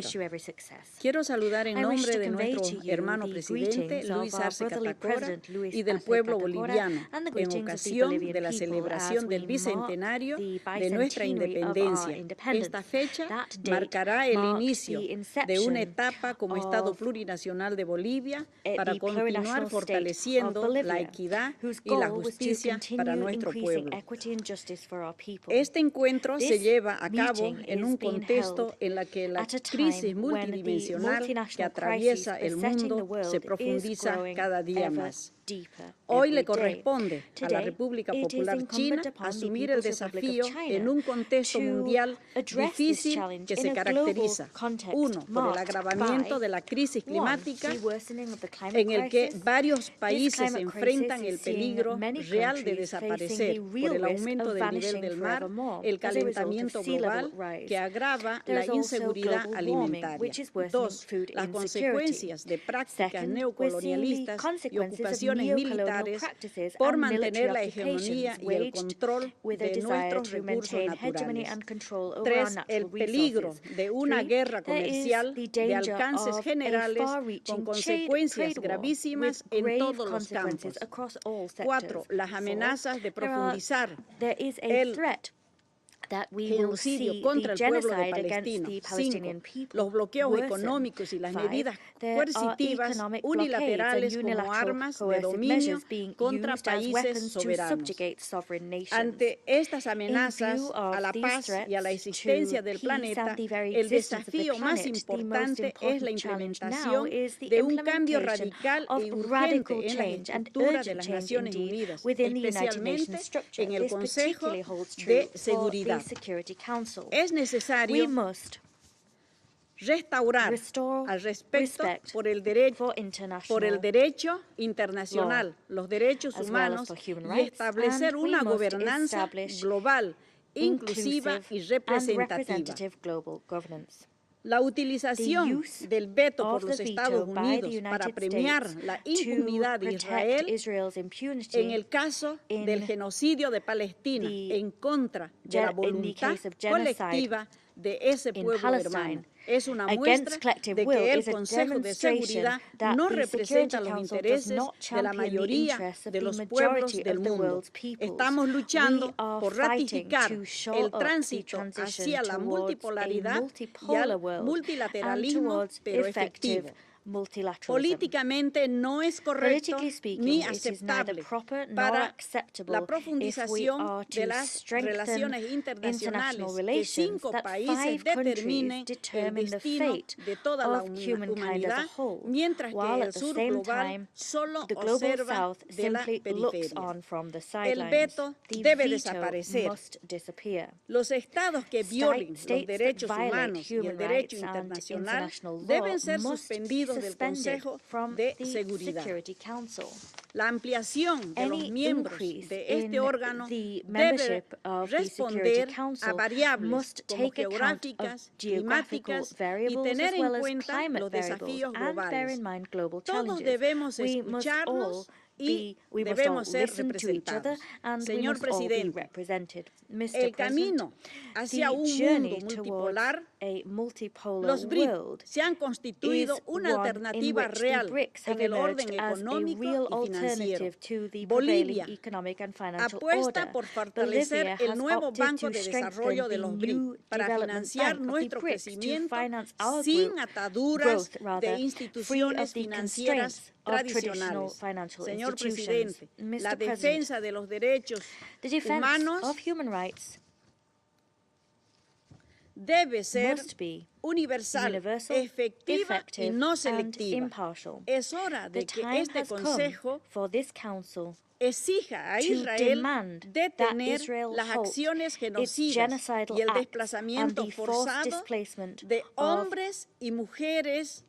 Quiero saludar en nombre de nuestro hermano presidente, Luis Arce Catacora, y del pueblo boliviano, en ocasión de la celebración del bicentenario de nuestra independencia. Esta fecha marcará el inicio de una etapa como Estado plurinacional de Bolivia para continuar fortaleciendo la equidad y la justicia para nuestro pueblo. Este encuentro se lleva a cabo en un contexto en la que la crisis multidimensional que atraviesa el mundo se profundiza cada día más. Hoy le corresponde a la República Popular China asumir el desafío en un contexto mundial difícil que se caracteriza, uno, por el agravamiento de la crisis climática, en el que varios países enfrentan el peligro real de desaparecer por el aumento del nivel del mar, el calentamiento global que agrava la inseguridad alimentaria. Dos, las consecuencias de prácticas neocolonialistas y ocupaciones militares por mantener la hegemonía y el control de nuestros recursos naturales. Tres, el peligro de una guerra comercial de alcances generales con consecuencias gravísimas en todos los campos. Cuatro, las amenazas de profundizar el genocidio contra el pueblo de Palestina. 5. Los bloqueos económicos y las medidas coercitivas unilaterales como armas de dominio contra países soberanos. Ante estas amenazas a la paz y a la existencia del planeta, el desafío más importante es la implementación de un cambio radical e urgente en la estructura de las Naciones Unidas, especialmente en el Consejo de Seguridad. Es necesario restaurar al respecto por el derecho internacional, los derechos humanos y establecer una gobernanza global, inclusiva y representativa. La utilización del veto por los Estados Unidos para premiar la impunidad de Israel en el caso del genocidio de Palestina en contra de la voluntad colectiva de ese pueblo hermano. Es una muestra de que el Consejo de Seguridad no representa los intereses de la mayoría de los pueblos del mundo. Estamos luchando por ratificar el tránsito hacia la multipolaridad y al multilateralismo, pero efectivo. Políticamente no es correcto ni aceptable para la profundización de las relaciones internacionales que 5 países determinen el destino de toda la humanidad, mientras que el sur global solo observa de la periferia. El veto debe desaparecer. Los estados que violen los derechos humanos y el derecho internacional deben ser suspendidos del Consejo de Seguridad. La ampliación de los miembros de este órgano debe responder a variables como geográficas, climáticas y tener en cuenta los desafíos globales. Todos debemos escucharnos y debemos ser representados. Señor presidente, el camino hacia un mundo multipolar, los BRIC se han constituido una alternativa real en el orden económico y financiero. Bolivia apuesta por fortalecer el nuevo Banco de Desarrollo de los BRIC para financiar nuestro crecimiento sin ataduras de instituciones financieras tradicionales. Señor presidente, la defensa de los derechos humanos debe ser universal, efectiva y no selectiva. Es hora de que este Consejo exija a Israel detener las acciones genocidas y el desplazamiento forzado de hombres y mujeres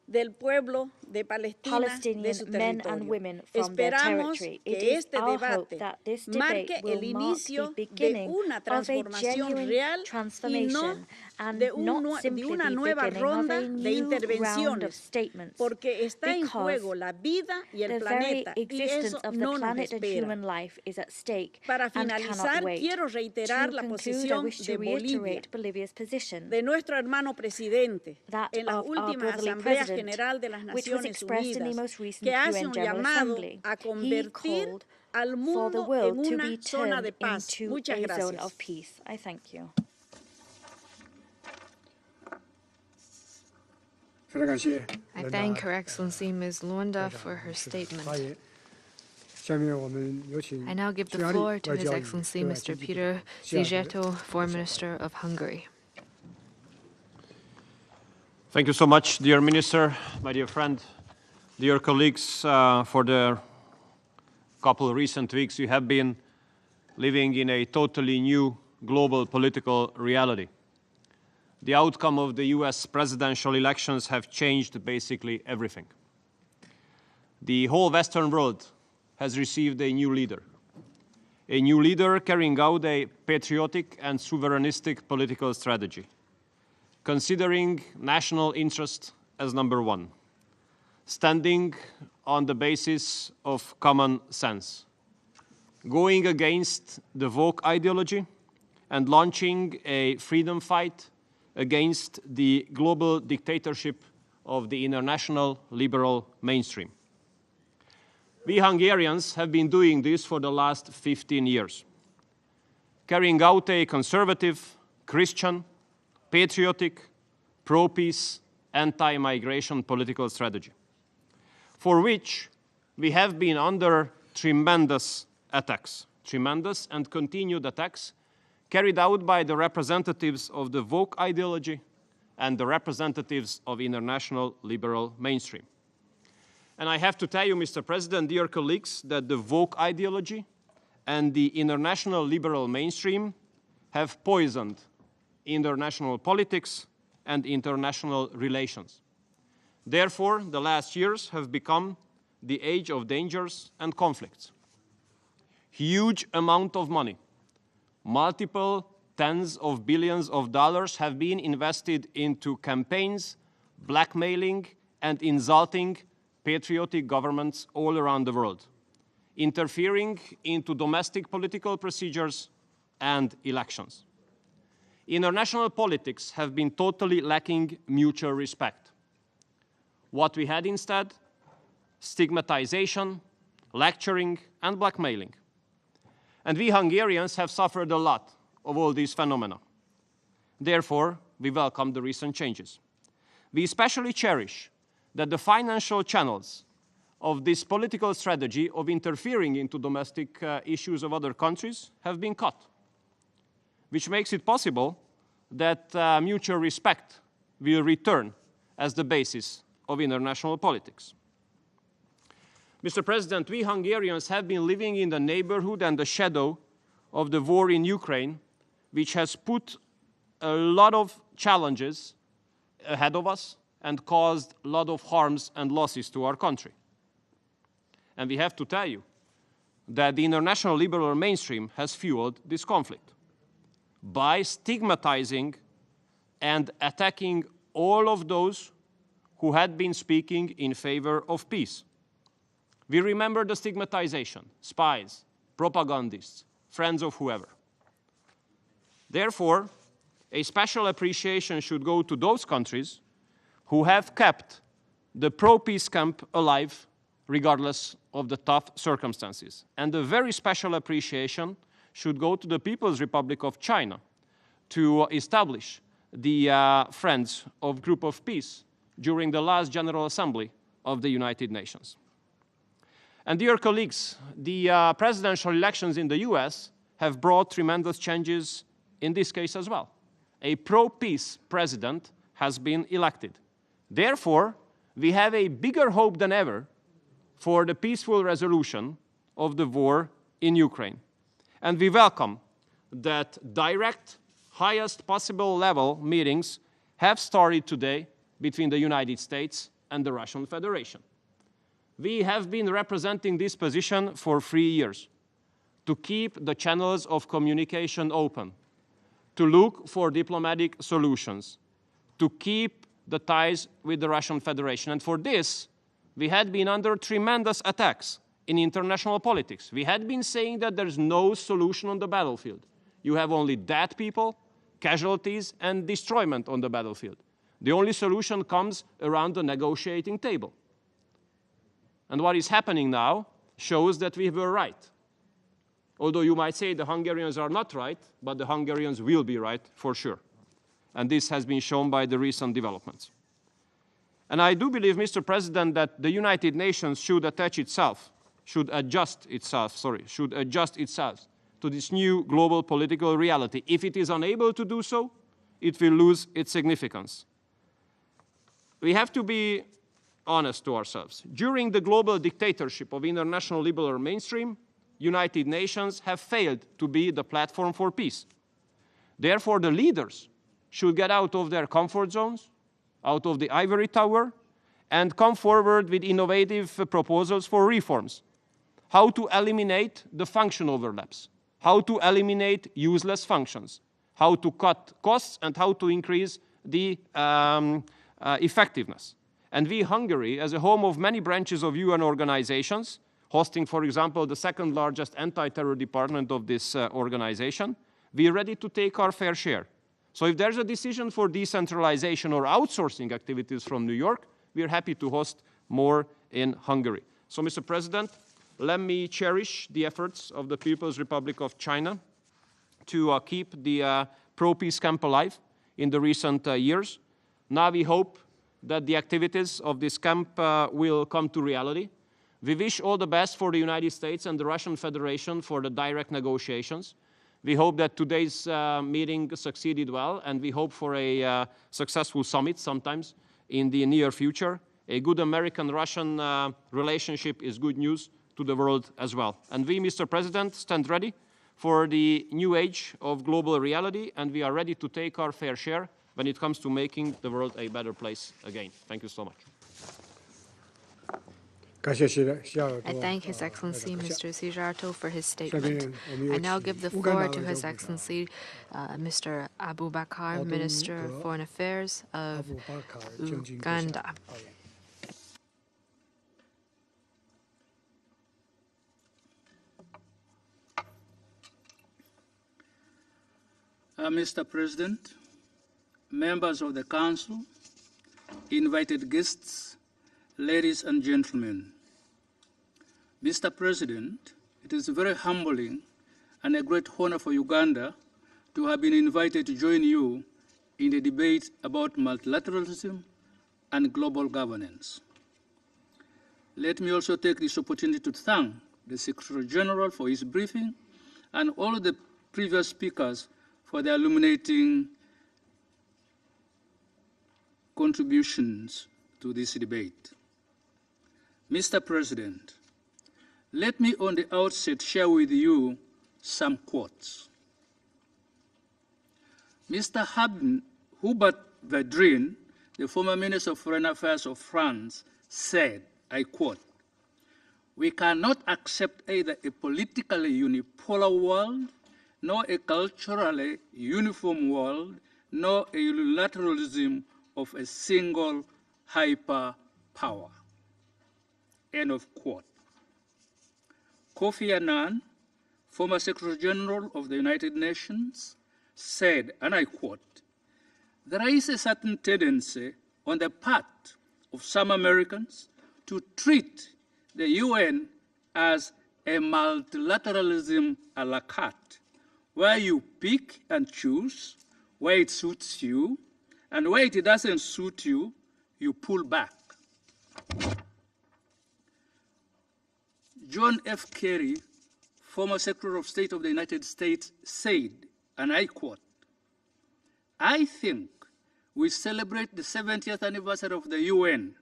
del pueblo de Palestina, de su men and women territorio. from their Esperamos territory. que It is este our hope debate that this marque debate el will mark the inicio de beginning una of a transformación genuine real y no transformation and de not simply una the nueva beginning of ronda a de new round of intervenciones, statements. porque está en Because juego la vida y el the very planeta, y existence eso of the no nos planet and espera. human life is at stake Para and finalizar, cannot wait. quiero reiterar To la conclude, I posición wish de to Bolivia, reiterate Bolivia's position de nuestro hermano presidente, that en la of our última brotherly Asamblea president, General de las which was Naciones expressed in the Unidas, most recent que hace UN un General llamado Assembly. a He convertir called al for the mundo en world to una be zona turned de paz. into Muchas a zone gracias. of peace. I thank you. I thank Her Excellency Ms. Luanda for her statement. I now give the floor to His Excellency Mr. Peter Szijjártó, Foreign Minister of Hungary. Thank you so much, dear Minister, my dear friend, dear colleagues. For the couple of recent weeks, we have been living in a totally new global political reality. The outcome of the US presidential elections have changed basically everything. The whole Western world has received a new leader carrying out a patriotic and sovereignistic political strategy, considering national interest as number one, standing on the basis of common sense, going against the woke ideology and launching a freedom fight against the global dictatorship of the international liberal mainstream. We Hungarians have been doing this for the last 15 years, carrying out a conservative, Christian, patriotic, pro-peace, anti-migration political strategy, for which we have been under tremendous attacks, tremendous and continued attacks carried out by the representatives of the woke ideology and the representatives of international liberal mainstream. And I have to tell you, Mr. President, dear colleagues, that the woke ideology and the international liberal mainstream have poisoned international politics and international relations. Therefore, the last years have become the age of dangers and conflicts. Huge amount of money, multiple tens of billions of dollars have been invested into campaigns, blackmailing, and insulting patriotic governments all around the world, interfering into domestic political procedures and elections. International politics have been totally lacking mutual respect. What we had instead? Stigmatization, lecturing, and blackmailing. And we Hungarians have suffered a lot of all these phenomena. Therefore, we welcome the recent changes. We especially cherish that the financial channels of this political strategy of interfering into domestic issues of other countries have been cut, which makes it possible that mutual respect will return as the basis of international politics. Mr. President, we Hungarians have been living in the neighborhood and the shadow of the war in Ukraine, which has put a lot of challenges ahead of us and caused a lot of harms and losses to our country. And we have to tell you that the international liberal mainstream has fueled this conflict by stigmatizing and attacking all of those who had been speaking in favor of peace. We remember the stigmatization, spies, propagandists, friends of whoever. Therefore, a special appreciation should go to those countries who have kept the pro-peace camp alive regardless of the tough circumstances. And a very special appreciation should go to the People's Republic of China to establish the Friends of Group of Peace during the last General Assembly of the United Nations. And dear colleagues, the presidential elections in the US have brought tremendous changes in this case as well. A pro-peace president has been elected. Therefore, we have a bigger hope than ever for the peaceful resolution of the war in Ukraine. And we welcome that direct, highest possible level meetings have started today between the United States and the Russian Federation. We have been representing this position for 3 years, to keep the channels of communication open, to look for diplomatic solutions, to keep the ties with the Russian Federation. And for this, we had been under tremendous attacks in international politics. We had been saying that there's no solution on the battlefield. You have only dead people, casualties, and destroyment on the battlefield. The only solution comes around the negotiating table. And what is happening now shows that we were right. Although you might say the Hungarians are not right, but the Hungarians will be right for sure. And this has been shown by the recent developments. And I do believe, Mr. President, that the United Nations should adjust itself to this new global political reality. If it is unable to do so, it will lose its significance. We have to be honest to ourselves. During the global dictatorship of international liberal mainstream, United Nations have failed to be the platform for peace. Therefore, the leaders should get out of their comfort zones, out of the ivory tower, and come forward with innovative proposals for reforms. How to eliminate the function overlaps, how to eliminate useless functions, how to cut costs, and how to increase the effectiveness. And we, Hungary, as a home of many branches of UN organizations, hosting, for example, the second largest anti-terror department of this organization, we are ready to take our fair share. So if there's a decision for decentralization or outsourcing activities from New York, we are happy to host more in Hungary. So, Mr. President, let me cherish the efforts of the People's Republic of China to keep the pro-peace camp alive in the recent years. Now we hope that the activities of this camp will come to reality. We wish all the best for the United States and the Russian Federation for the direct negotiations. We hope that today's meeting succeeded well, and we hope for a successful summit sometimes in the near future. A good American-Russian relationship is good news to the world as well. And we, Mr. President, stand ready for the new age of global reality, and we are ready to take our fair share when it comes to making the world a better place again. Thank you so much. I thank His Excellency Mr. Szijjártó for his statement. I now give the floor to His Excellency Mr. Abubakar, Minister of Foreign Affairs of Uganda. Mr. President, members of the Council, invited guests, ladies and gentlemen. Mr. President, it is very humbling and a great honor for Uganda to have been invited to join you in the debate about multilateralism and global governance. Let me also take this opportunity to thank the Secretary General for his briefing and all the previous speakers for their illuminating contributions to this debate. Mr. President, let me on the outset share with you some quotes. Mr. Hubert Védrine, the former Minister of Foreign Affairs of France, said, I quote, "We cannot accept either a politically unipolar world, nor a culturally uniform world, nor a unilateralism of a single hyperpower." End of quote. Kofi Annan, former Secretary General of the United Nations, said, and I quote, "There is a certain tendency on the part of some Americans to treat the UN as a multilateralism a la carte, where you pick and choose where it suits you, and where it doesn't suit you, you pull back." John F. Kerry, former Secretary of State of the United States, said, and I quote, "I think we celebrate the 70th anniversary of the UN.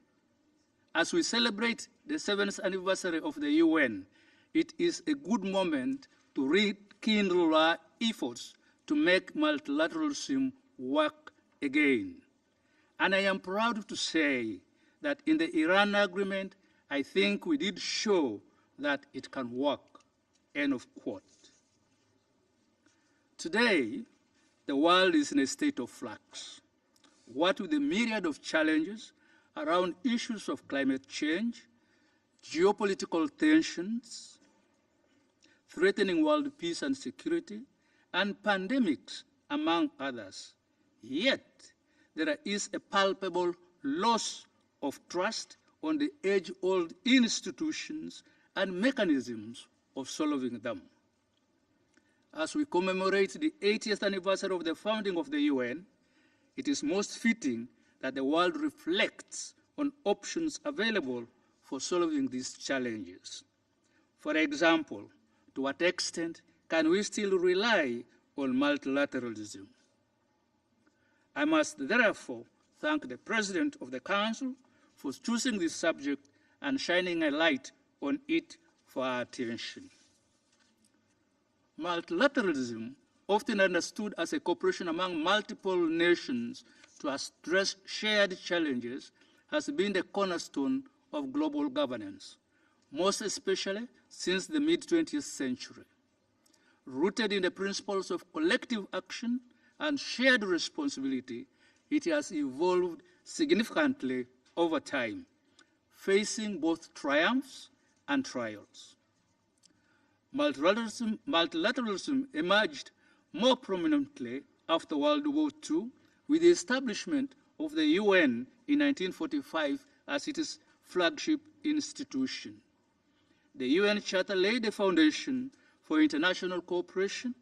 As we celebrate the 7th anniversary of the UN, it is a good moment to rekindle our efforts to make multilateralism work again. And I am proud to say that in the Iran agreement, I think we did show that it can work, end of quote. Today, the world is in a state of flux. What with the myriad of challenges around issues of climate change, geopolitical tensions, threatening world peace and security, and pandemics, among others. Yet, there is a palpable loss of trust on the age-old institutions and mechanisms of solving them. As we commemorate the 80th anniversary of the founding of the UN, it is most fitting that the world reflects on options available for solving these challenges. For example, to what extent can we still rely on multilateralism? I must therefore thank the President of the Council for choosing this subject and shining a light on it for our attention. Multilateralism, often understood as a cooperation among multiple nations to address shared challenges, has been the cornerstone of global governance, most especially since the mid-20th century. Rooted in the principles of collective action and shared responsibility, it has evolved significantly over time, facing both triumphs and trials. Multilateralism emerged more prominently after World War II with the establishment of the UN in 1945 as its flagship institution. The UN Charter laid the foundation for international cooperation,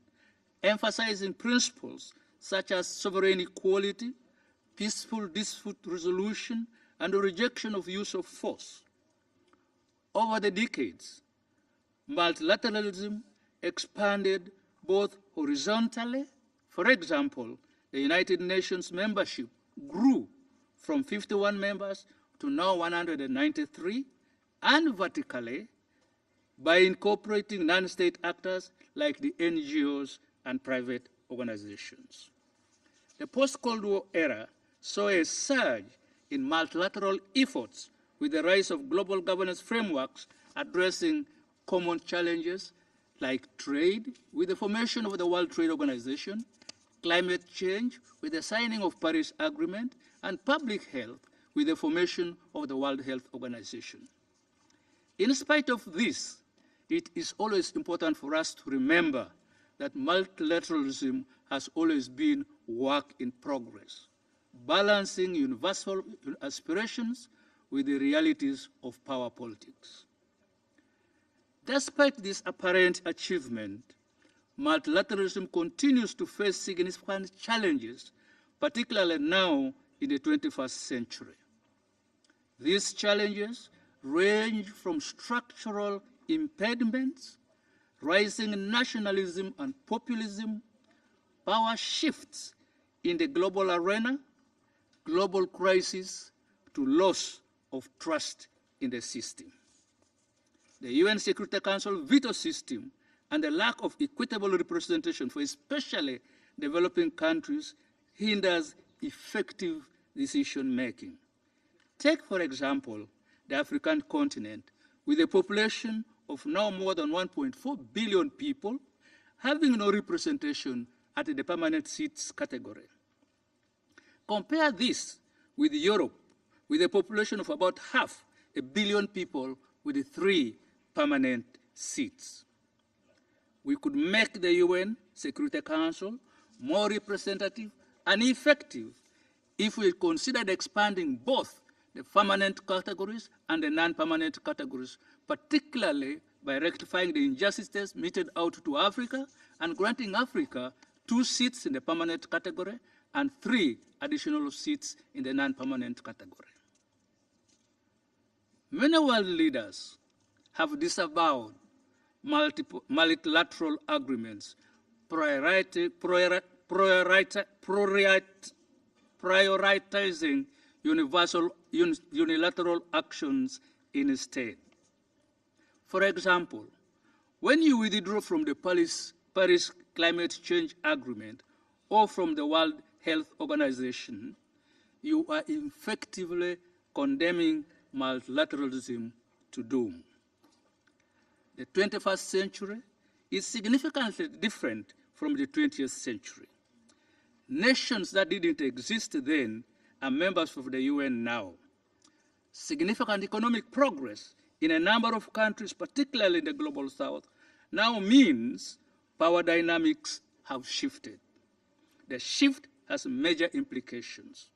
emphasizing principles such as sovereign equality, peaceful dispute resolution, and the rejection of use of force. Over the decades, multilateralism expanded both horizontally. For example, the United Nations membership grew from 51 members to now 193, and vertically by incorporating non-state actors like the NGOs and private organizations. The post-Cold War era saw a surge in multilateral efforts with the rise of global governance frameworks addressing common challenges like trade with the formation of the World Trade Organization, climate change with the signing of Paris Agreement, and public health with the formation of the World Health Organization. In spite of this, it is always important for us to remember that multilateralism has always been work in progress, balancing universal aspirations with the realities of power politics. Despite this apparent achievement, multilateralism continues to face significant challenges, particularly now in the 21st century. These challenges range from structural impediments, rising nationalism and populism, power shifts in the global arena, global crisis, to loss of trust in the system. The UN Security Council veto system and the lack of equitable representation for especially developing countries hinders effective decision-making. Take, for example, the African continent, with a population of now more than 1.4 billion people, having no representation at the permanent seats category. Compare this with Europe, with a population of about 500 million people with 3 permanent seats. We could make the UN Security Council more representative and effective if we considered expanding both the permanent categories and the non-permanent categories, particularly by rectifying the injustices meted out to Africa and granting Africa 2 seats in the permanent category and 3 additional seats in the non-permanent category. Many world leaders have disavowed multilateral agreements, prioritizing unilateral actions instead. For example, when you withdraw from the Paris Climate Change Agreement or from the World Health Organization, you are effectively condemning multilateralism to doom. The 21st century is significantly different from the 20th century. Nations that didn't exist then are members of the UN now. Significant economic progress in a number of countries, particularly in the global south, now means power dynamics have shifted. The shift has major implications.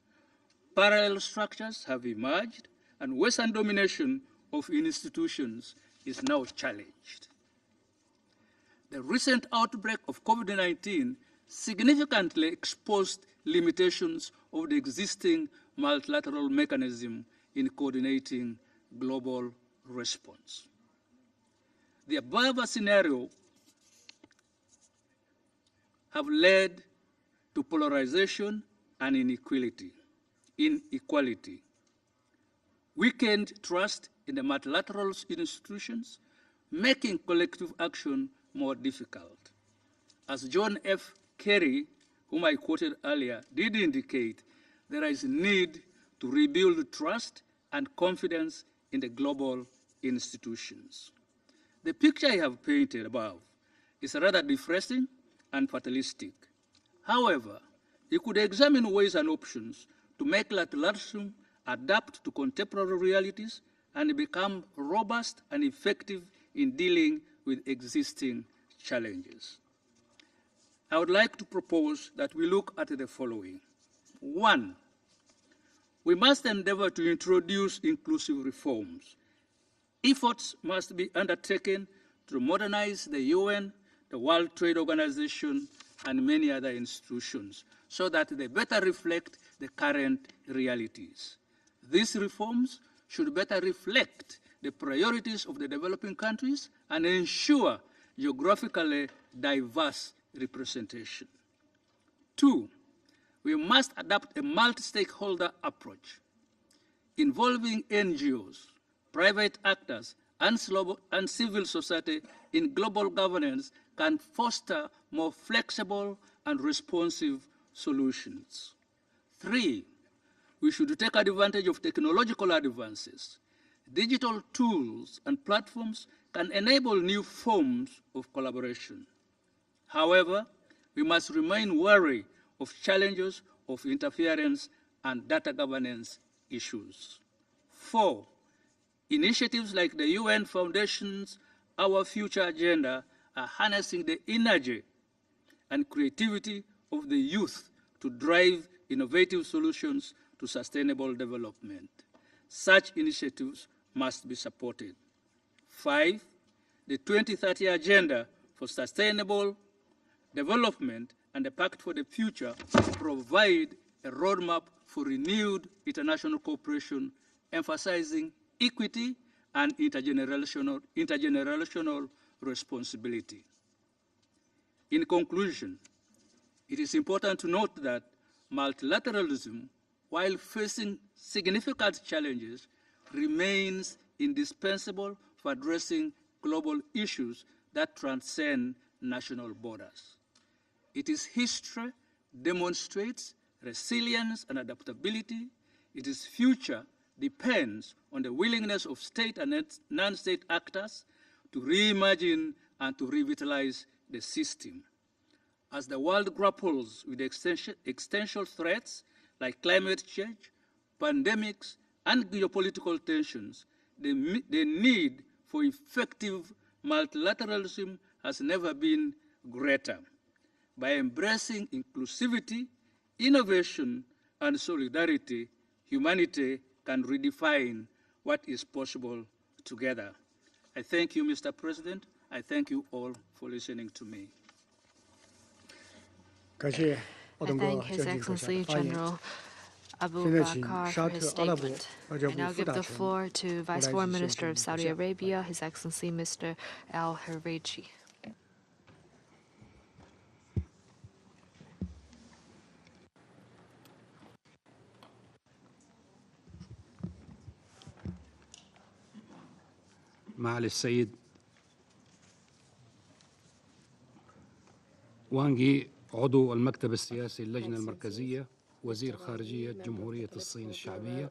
Parallel structures have emerged, and Western domination of institutions is now challenged. The recent outbreak of COVID-19 significantly exposed limitations of the existing multilateral mechanism in coordinating global response. The above scenario have led to polarization and inequality, weakened trust in the multilateral institutions, making collective action more difficult. As John F. Kerry, whom I quoted earlier, did indicate, there is a need to rebuild trust and confidence in the global institutions. The picture I have painted above is rather depressing and fatalistic. However, you could examine ways and options to make multilateralism adapt to contemporary realities and become robust and effective in dealing with existing challenges. I would like to propose that we look at the following. 1, we must endeavor to introduce inclusive reforms. Efforts must be undertaken to modernize the UN, the World Trade Organization, and many other institutions so that they better reflect the current realities. These reforms should better reflect the priorities of the developing countries and ensure geographically diverse representation. 2, we must adopt a multi-stakeholder approach involving NGOs, private actors, and civil society in global governance can foster more flexible and responsive solutions. 3, we should take advantage of technological advances. Digital tools and platforms can enable new forms of collaboration. However, we must remain wary of challenges of interference and data governance issues. 4, initiatives like the UN Foundation's Our Future Agenda are harnessing the energy and creativity of the youth to drive innovative solutions to sustainable development. Such initiatives must be supported. 5, the 2030 Agenda for Sustainable Development and the Pact for the Future provide a roadmap for renewed international cooperation, emphasizing equity and intergenerational responsibility. In conclusion, it is important to note that multilateralism, while facing significant challenges, remains indispensable for addressing global issues that transcend national borders. Its history demonstrates resilience and adaptability. Its future depends on the willingness of state and non-state actors to reimagine and to revitalize the system. As the world grapples with existential threats like climate change, pandemics, and geopolitical tensions, the need for effective multilateralism has never been greater. By embracing inclusivity, innovation, and solidarity, humanity can redefine what is possible together. I thank you, Mr. President. I thank you all for listening to me. I thank His Excellency General Abu Bakr for his statement. I now give the floor to Vice Foreign Minister of Saudi Arabia, His Excellency Mr. Al-Hariji. معالي السيد وانغي عضو المكتب السياسي اللجنة المركزية وزير خارجية جمهورية الصين الشعبية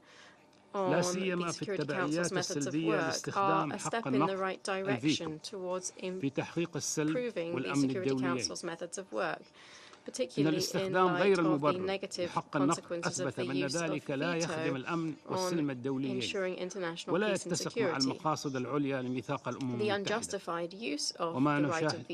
لا سيما في التبعيات السلبية لاستخدام حق النقد الفيتو في تحقيق السلم والأمن الدوليين. إن الاستخدام غير المبرر لحق النقد أثبت أن ذلك لا يخدم الأمن والسلم الدوليين ولا يتسق مع المقاصد العليا لميثاق الأمم المتحدة.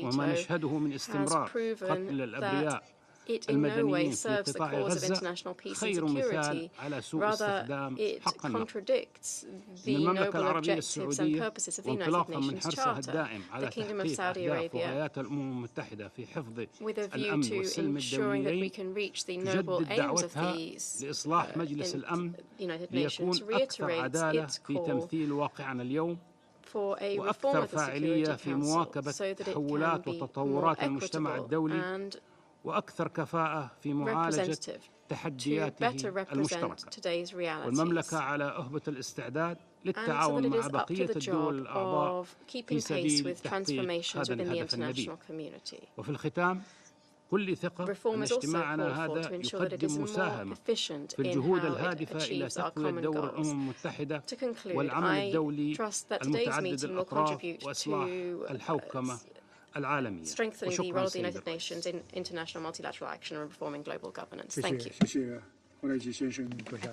وما نشهده من استمرار قتل الأبرياء it in no way serves the cause of international peace and security. Rather, it contradicts the noble objectives and purposes of the United Nations Charter. The Kingdom of Saudi Arabia, with a view to ensuring that we can reach the noble aims of these United Nations, reiterates its call for a reform of the Security Council so that it can be more equitable and representative to better represent today's realities, and so that it is up to the job of keeping pace with transformations within the international community. Reform is also called for to ensure that it is more efficient in how it achieves our common goals. To conclude, I trust that today's meeting will contribute to strengthening the role of the United Nations in international multilateral action and reforming global governance. Thank you. I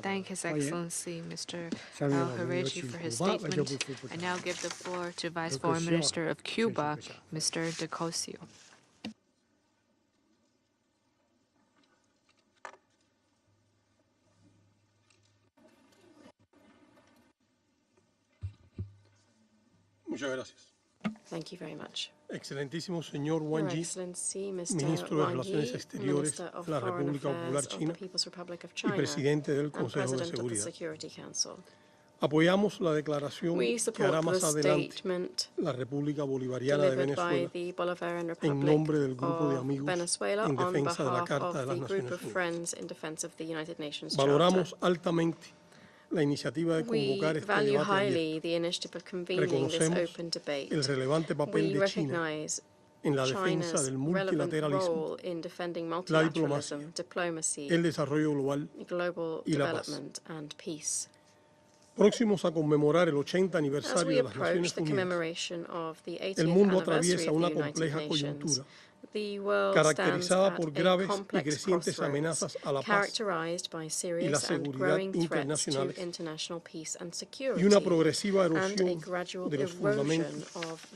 thank His Excellency Mr. Al-Khareji for his statement. I now give the floor to Vice Foreign Minister of Cuba, Mr. De Cosio. Muchas gracias. Thank you very much. Excelentísimo señor Wang Yi, Ministro de Relaciones Exteriores de la República Popular China y presidente del Consejo de Seguridad. Apoyamos la declaración que hará más adelante la República Bolivariana de Venezuela en nombre del Grupo de Amigos en Defensa de la Carta de las Naciones Unidas. Valoramos altamente la iniciativa de convocar este debate. Reconocemos el relevante papel de China en la defensa del multilateralismo, la diplomacia, el desarrollo global y la paz. Próximos a conmemorar el 80 aniversario de las Naciones Unidas, el mundo atraviesa una compleja coyuntura caracterizada por graves y crecientes amenazas a la paz y la seguridad internacionales y una progresiva erosión de los fundamentos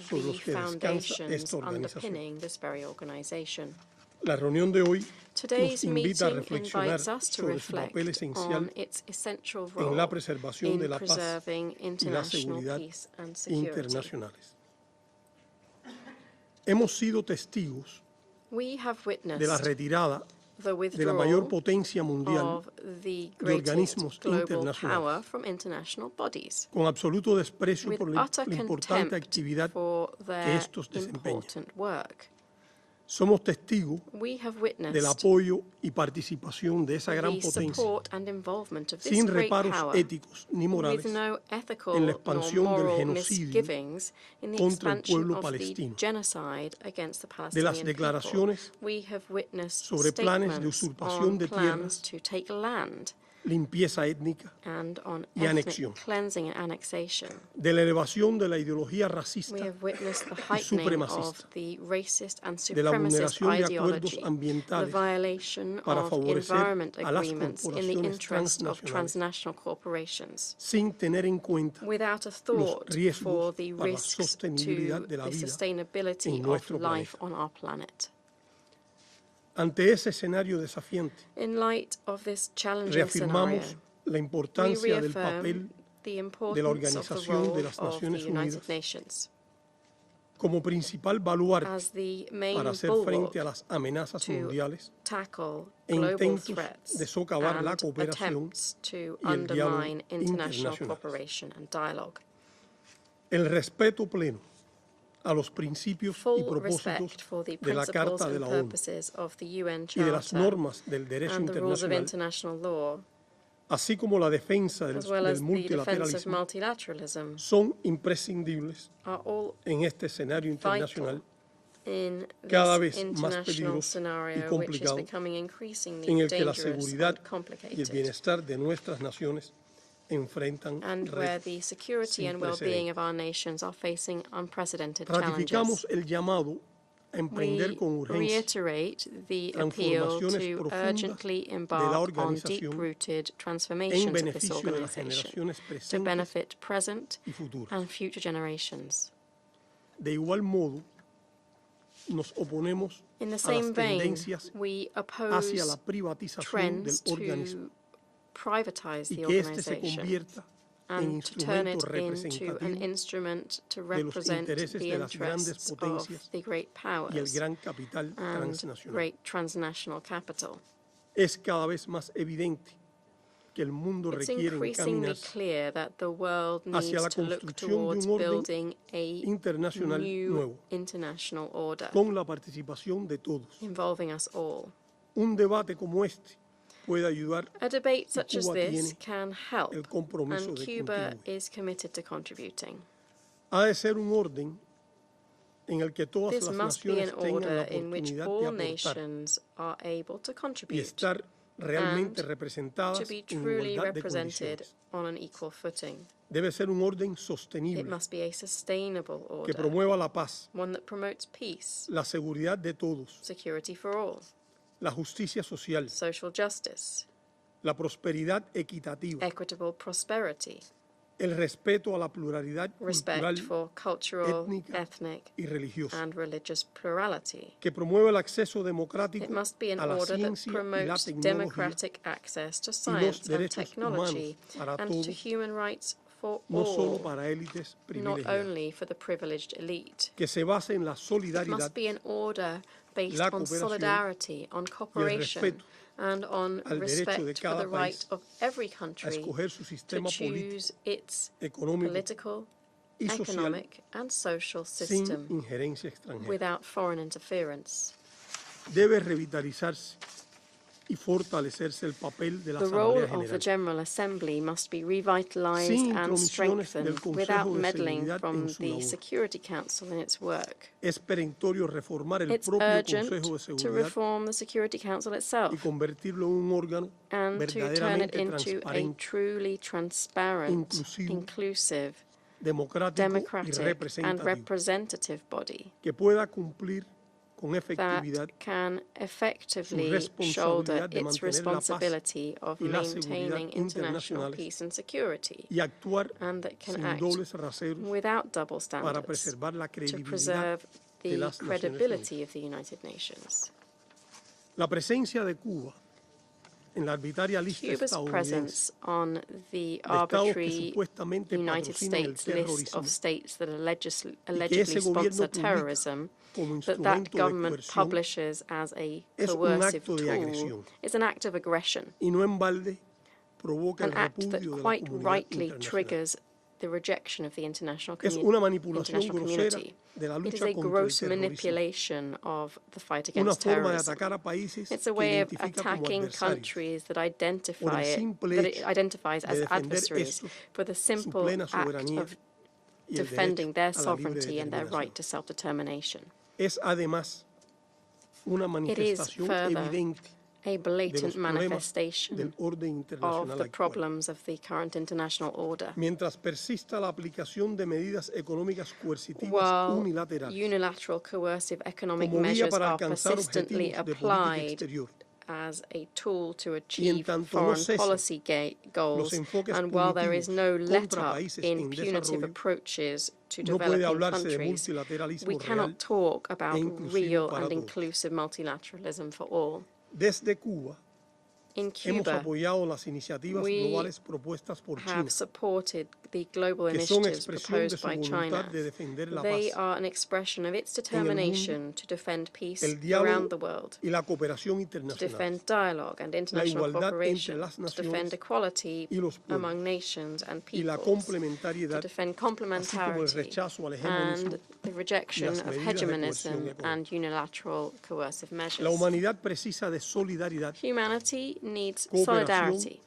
sobre los que descansa esta organización. La reunión de hoy nos invita a reflexionar sobre su papel esencial en la preservación de la paz y la seguridad internacionales. Hemos sido testigos de la retirada de la mayor potencia mundial de organismos internacionales, con absoluto desprecio por la importante actividad que estos desempeñan. Somos testigos del apoyo y participación de esa gran potencia, sin reparos éticos ni morales, en la expansión del genocidio contra el pueblo palestino, de las declaraciones sobre planes de usurpación de tierras, limpieza étnica y anexión, de la elevación de la ideología racista y supremacista, de la vulneración de acuerdos ambientales para favorecer a las transnacionales, sin tener en cuenta los riesgos para la sostenibilidad de la vida en nuestro planeta. Ante ese escenario desafiante, reafirmamos la importancia del papel de la Organización de las Naciones Unidas como principal baluarte para hacer frente a las amenazas mundiales e intentos de socavar la cooperación y el diálogo internacional. El respeto pleno a los principios y propósitos de la Carta de la ONU y de las normas del derecho internacional, así como la defensa del multilateralismo, son imprescindibles en este escenario internacional cada vez más peligroso y complicado, en el que la seguridad y el bienestar de nuestras naciones enfrentan retos sin precedentes. Ratificamos el llamado a emprender con urgencia transformaciones profundas de la organización en beneficio de las generaciones presentes y futuras. De igual modo, nos oponemos In the a las same vein, tendencias we hacia la oppose privatización del trends organismo to privatize y the que éste se organization convierta en and to turn instrumento it into an representativo instrument to de los represent intereses the de las grandes interests of potencias the great y el powers gran capital and transnacional. great transnational capital. Es cada vez más evidente que el mundo It's requiere increasingly encaminarse clear that the world hacia needs la to look construcción de towards un orden building a internacional new nuevo, international order con la participación de todos. involving us all. Un debate como este puede ayudar A debate y such as Cuba this tiene can help, el compromiso and de Cuba contribuir. is committed to contributing. Ha de ser un orden en el que todas This las must be an naciones tengan order la in which oportunidad de all aportar nations are able to y contribute estar realmente and representadas to be en truly igualdad de represented condiciones. on an equal footing. Debe ser un orden It sostenible must be a sustainable que order, promueva la paz, one that promotes peace, la seguridad de todos, security for all, la justicia social, social justice, la prosperidad equitativa, equitable prosperity, el respeto a la pluralidad respect cultural for cultural, étnica ethnic, y religiosa, and religious plurality. que promueva el acceso democrático It must be an a la order that ciencia y la promotes tecnología democratic access to y los science and derechos technology humanos para and to todos, human rights for no solo all, para élites not privilegiadas, only for the privileged elite. que se base en la It solidaridad, must be an order based la on cooperación solidarity, on cooperation, respeto and on al derecho de respect for cada the right país of every a country escoger su to sistema choose político, its económico political, y social economic, and social sin system injerencia extranjera. without foreign interference. Debe revitalizarse y fortalecerse el papel de la The role Asamblea of the General, General Assembly must be revitalized sin and intromisiones del strengthened Consejo without de meddling Seguridad from en su the labor. Security Council in its work. Es perentorio reformar el It's propio urgent Consejo de to Seguridad reform the Security Council y convertirlo convertirlo en un órgano and to turn it verdaderamente into a transparente, truly transparent, inclusivo, inclusive, democrático y democratic, and representativo, representative body que pueda cumplir con that efectividad can effectively responsabilidad shoulder de its mantener la paz responsibility of y la maintaining seguridad international internacionales peace and security, y actuar and that can sin act dobles raseros without double para standards preservar la to credibilidad preserve de the las Naciones credibility Unidas. of the United Nations. La presencia de Cuba en la arbitraria lista Cuba's estadounidense presence on the de estados que arbitrary supuestamente United patrocinan el States list terrorismo of states that y que allegedly ese gobierno sponsor publica terrorism, como that instrumento de government coerción publishes as a es un coercive acto de tool, agresión is an act of aggression, y no en balde provoca el an act that repudio de la quite comunidad rightly internacional. triggers the rejection of the international Es una manipulación international grosera community. de la It is lucha a contra el gross terrorismo, manipulation of the fight una against forma de terrorism. atacar a países It's a que way of identifica como attacking adversarios countries that por identify el it, simple that it hecho identifies de as defender adversaries estos for the su simple plena act soberanía of y el defending derecho their a la libre sovereignty and their determinación. right to self-determination. Es además una It is manifestación further evidente a de los blatant problemas manifestation del orden of internacional the actual. problems of the current international order. Mientras persista la aplicación de medidas económicas coercitivas While unilaterales unilateral coercive economic como vía measures para are alcanzar persistently objetivos de política applied exterior, as a tool to y en achieve tanto no foreign cesen policy los goals, enfoques and while there is no punitivos let contra up países in en punitive desarrollo, approaches to no puede developing hablarse de countries, multilateralismo we real cannot talk e about inclusivo real para and todos. inclusive multilateralism for all. Desde Cuba, In hemos Cuba, apoyado las iniciativas we globales propuestas por China, have supported the global que son initiatives expresión de proposed su by voluntad China. de defender la They paz, are an expression of its determination to defend peace el around diálogo the world, y la cooperación to internacional, defend dialogue and la international igualdad cooperation, entre las to defend naciones equality y los pueblos, among nations and y la peoples, to complementariedad, defend así como el complementarity rechazo al hegemonismo and the y rejection las of medidas de hegemonism coerción económica. and unilateral coercive measures. La humanidad precisa de solidaridad, Humanity needs cooperación solidarity,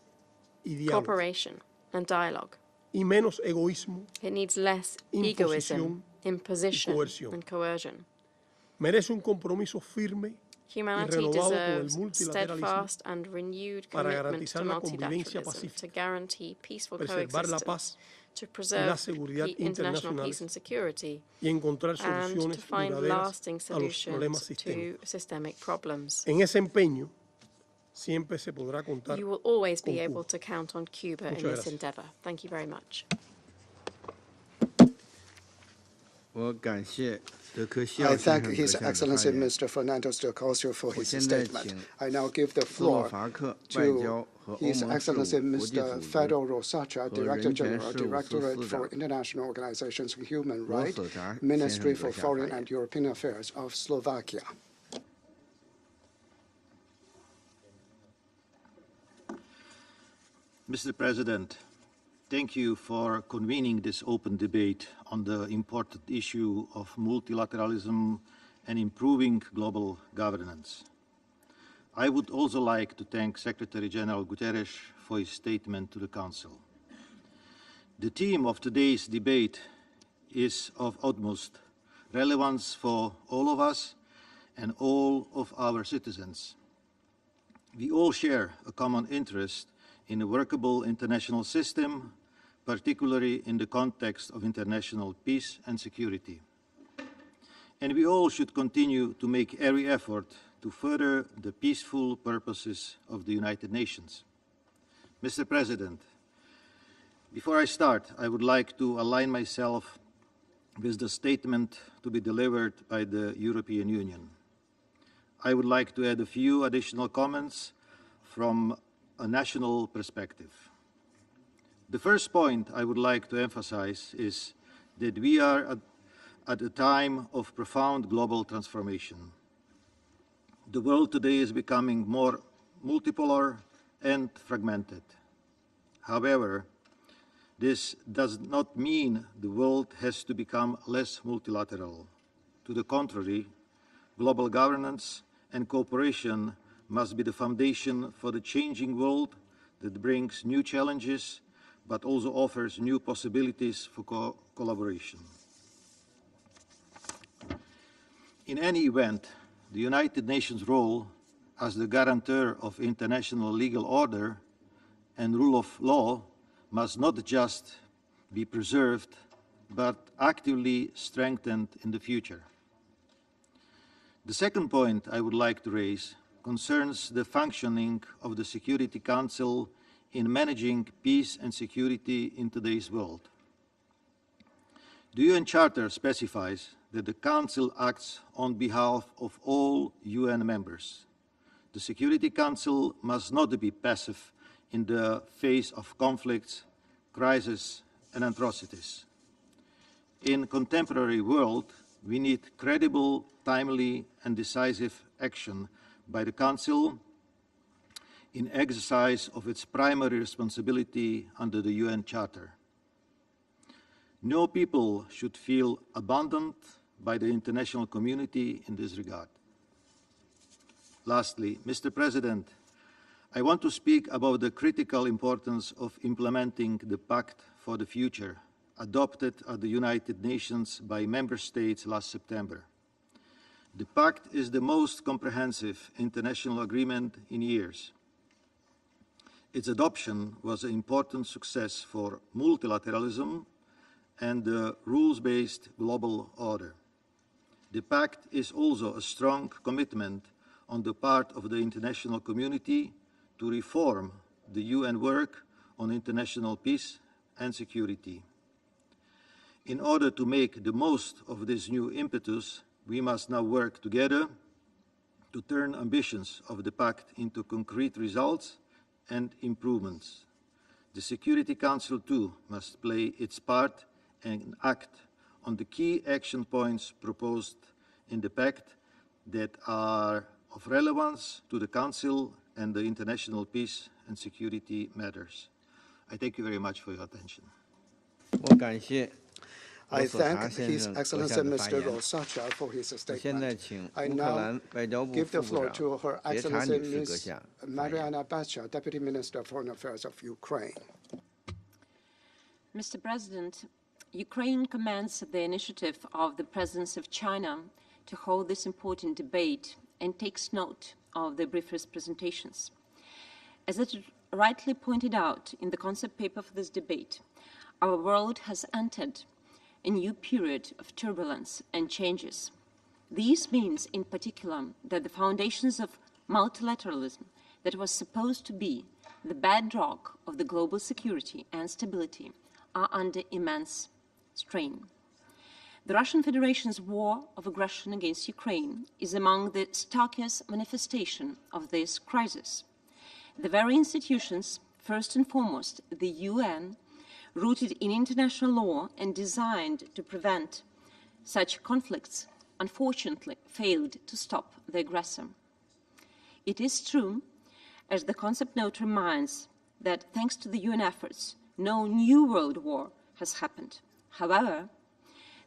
y diálogo, cooperation, and dialogue. y menos egoísmo, It needs less imposición egoism, imposition, y coerción. and coercion. merece un compromiso firme y Humanity renovado con el deserves multilateralismo steadfast and renewed para commitment to garantizar la convivencia multilateralism, to pacífica, guarantee peaceful preservar la coexistence, paz to y la preserve seguridad international internacionales peace and security, y encontrar and to soluciones find duraderas lasting a los problemas solutions sistémicos. to systemic problems. En ese empeño siempre se podrá contar You will always con be Cuba. able to count on Cuba in Muchas this gracias. endeavor. Thank you very much. I thank His Excellency Mr. Fernando de Cossio for his statement. I now give the floor to His Excellency Mr. Fedor Rosacha, Director General, Directorate for International Organizations and Human Rights, Ministry for Foreign and European Affairs of Slovakia. Mr. President, thank you for convening this open debate on the important issue of multilateralism and improving global governance. I would also like to thank Secretary General Guterres for his statement to the Council. The theme of today's debate is of utmost relevance for all of us and all of our citizens. We all share a common interest in a workable international system, particularly in the context of international peace and security. And we all should continue to make every effort to further the peaceful purposes of the United Nations. Mr. President, before I start, I would like to align myself with the statement to be delivered by the European Union. I would like to add a few additional comments from a national perspective. The first point I would like to emphasize is that we are at a time of profound global transformation. The world today is becoming more multipolar and fragmented. However, this does not mean the world has to become less multilateral. To the contrary, global governance and cooperation must be the foundation for the changing world that brings new challenges, but also offers new possibilities for collaboration. In any event, the United Nations' role as the guarantor of international legal order and rule of law must not just be preserved, but actively strengthened in the future. The second point I would like to raise concerns the functioning of the Security Council in managing peace and security in today's world. The UN Charter specifies that the Council acts on behalf of all UN members. The Security Council must not be passive in the face of conflicts, crises, and atrocities. In a contemporary world, we need credible, timely, and decisive action by the Council in exercise of its primary responsibility under the UN Charter. No people should feel abandoned by the international community in this regard. Lastly, Mr. President, I want to speak about the critical importance of implementing the Pact for the Future, adopted at the United Nations by member states last September. The Pact is the most comprehensive international agreement in years. Its adoption was an important success for multilateralism and the rules-based global order. The Pact is also a strong commitment on the part of the international community to reform the UN work on international peace and security. In order to make the most of this new impetus, we must now work together to turn ambitions of the Pact into concrete results and improvements. The Security Council too must play its part and act on the key action points proposed in the Pact that are of relevance to the Council and the international peace and security matters. I thank you very much for your attention. I thank His Excellency Mr. Rosacha for his statement. I now give the floor to Her Excellency Ms. Mariana Bacha, Deputy Minister of Foreign Affairs of Ukraine. Mr. President, Ukraine commends the initiative of the President of China to hold this important debate and takes note of the briefers' presentations. As it rightly pointed out in the concept paper for this debate, our world has entered a new period of turbulence and changes. This means, in particular, that the foundations of multilateralism that was supposed to be the bedrock of the global security and stability are under immense strain. The Russian Federation's war of aggression against Ukraine is among the starkest manifestations of this crisis. The very institutions, first and foremost the UN, rooted in international law and designed to prevent such conflicts, unfortunately failed to stop the aggressor. It is true, as the concept note reminds, that thanks to the UN efforts, no new world war has happened. However,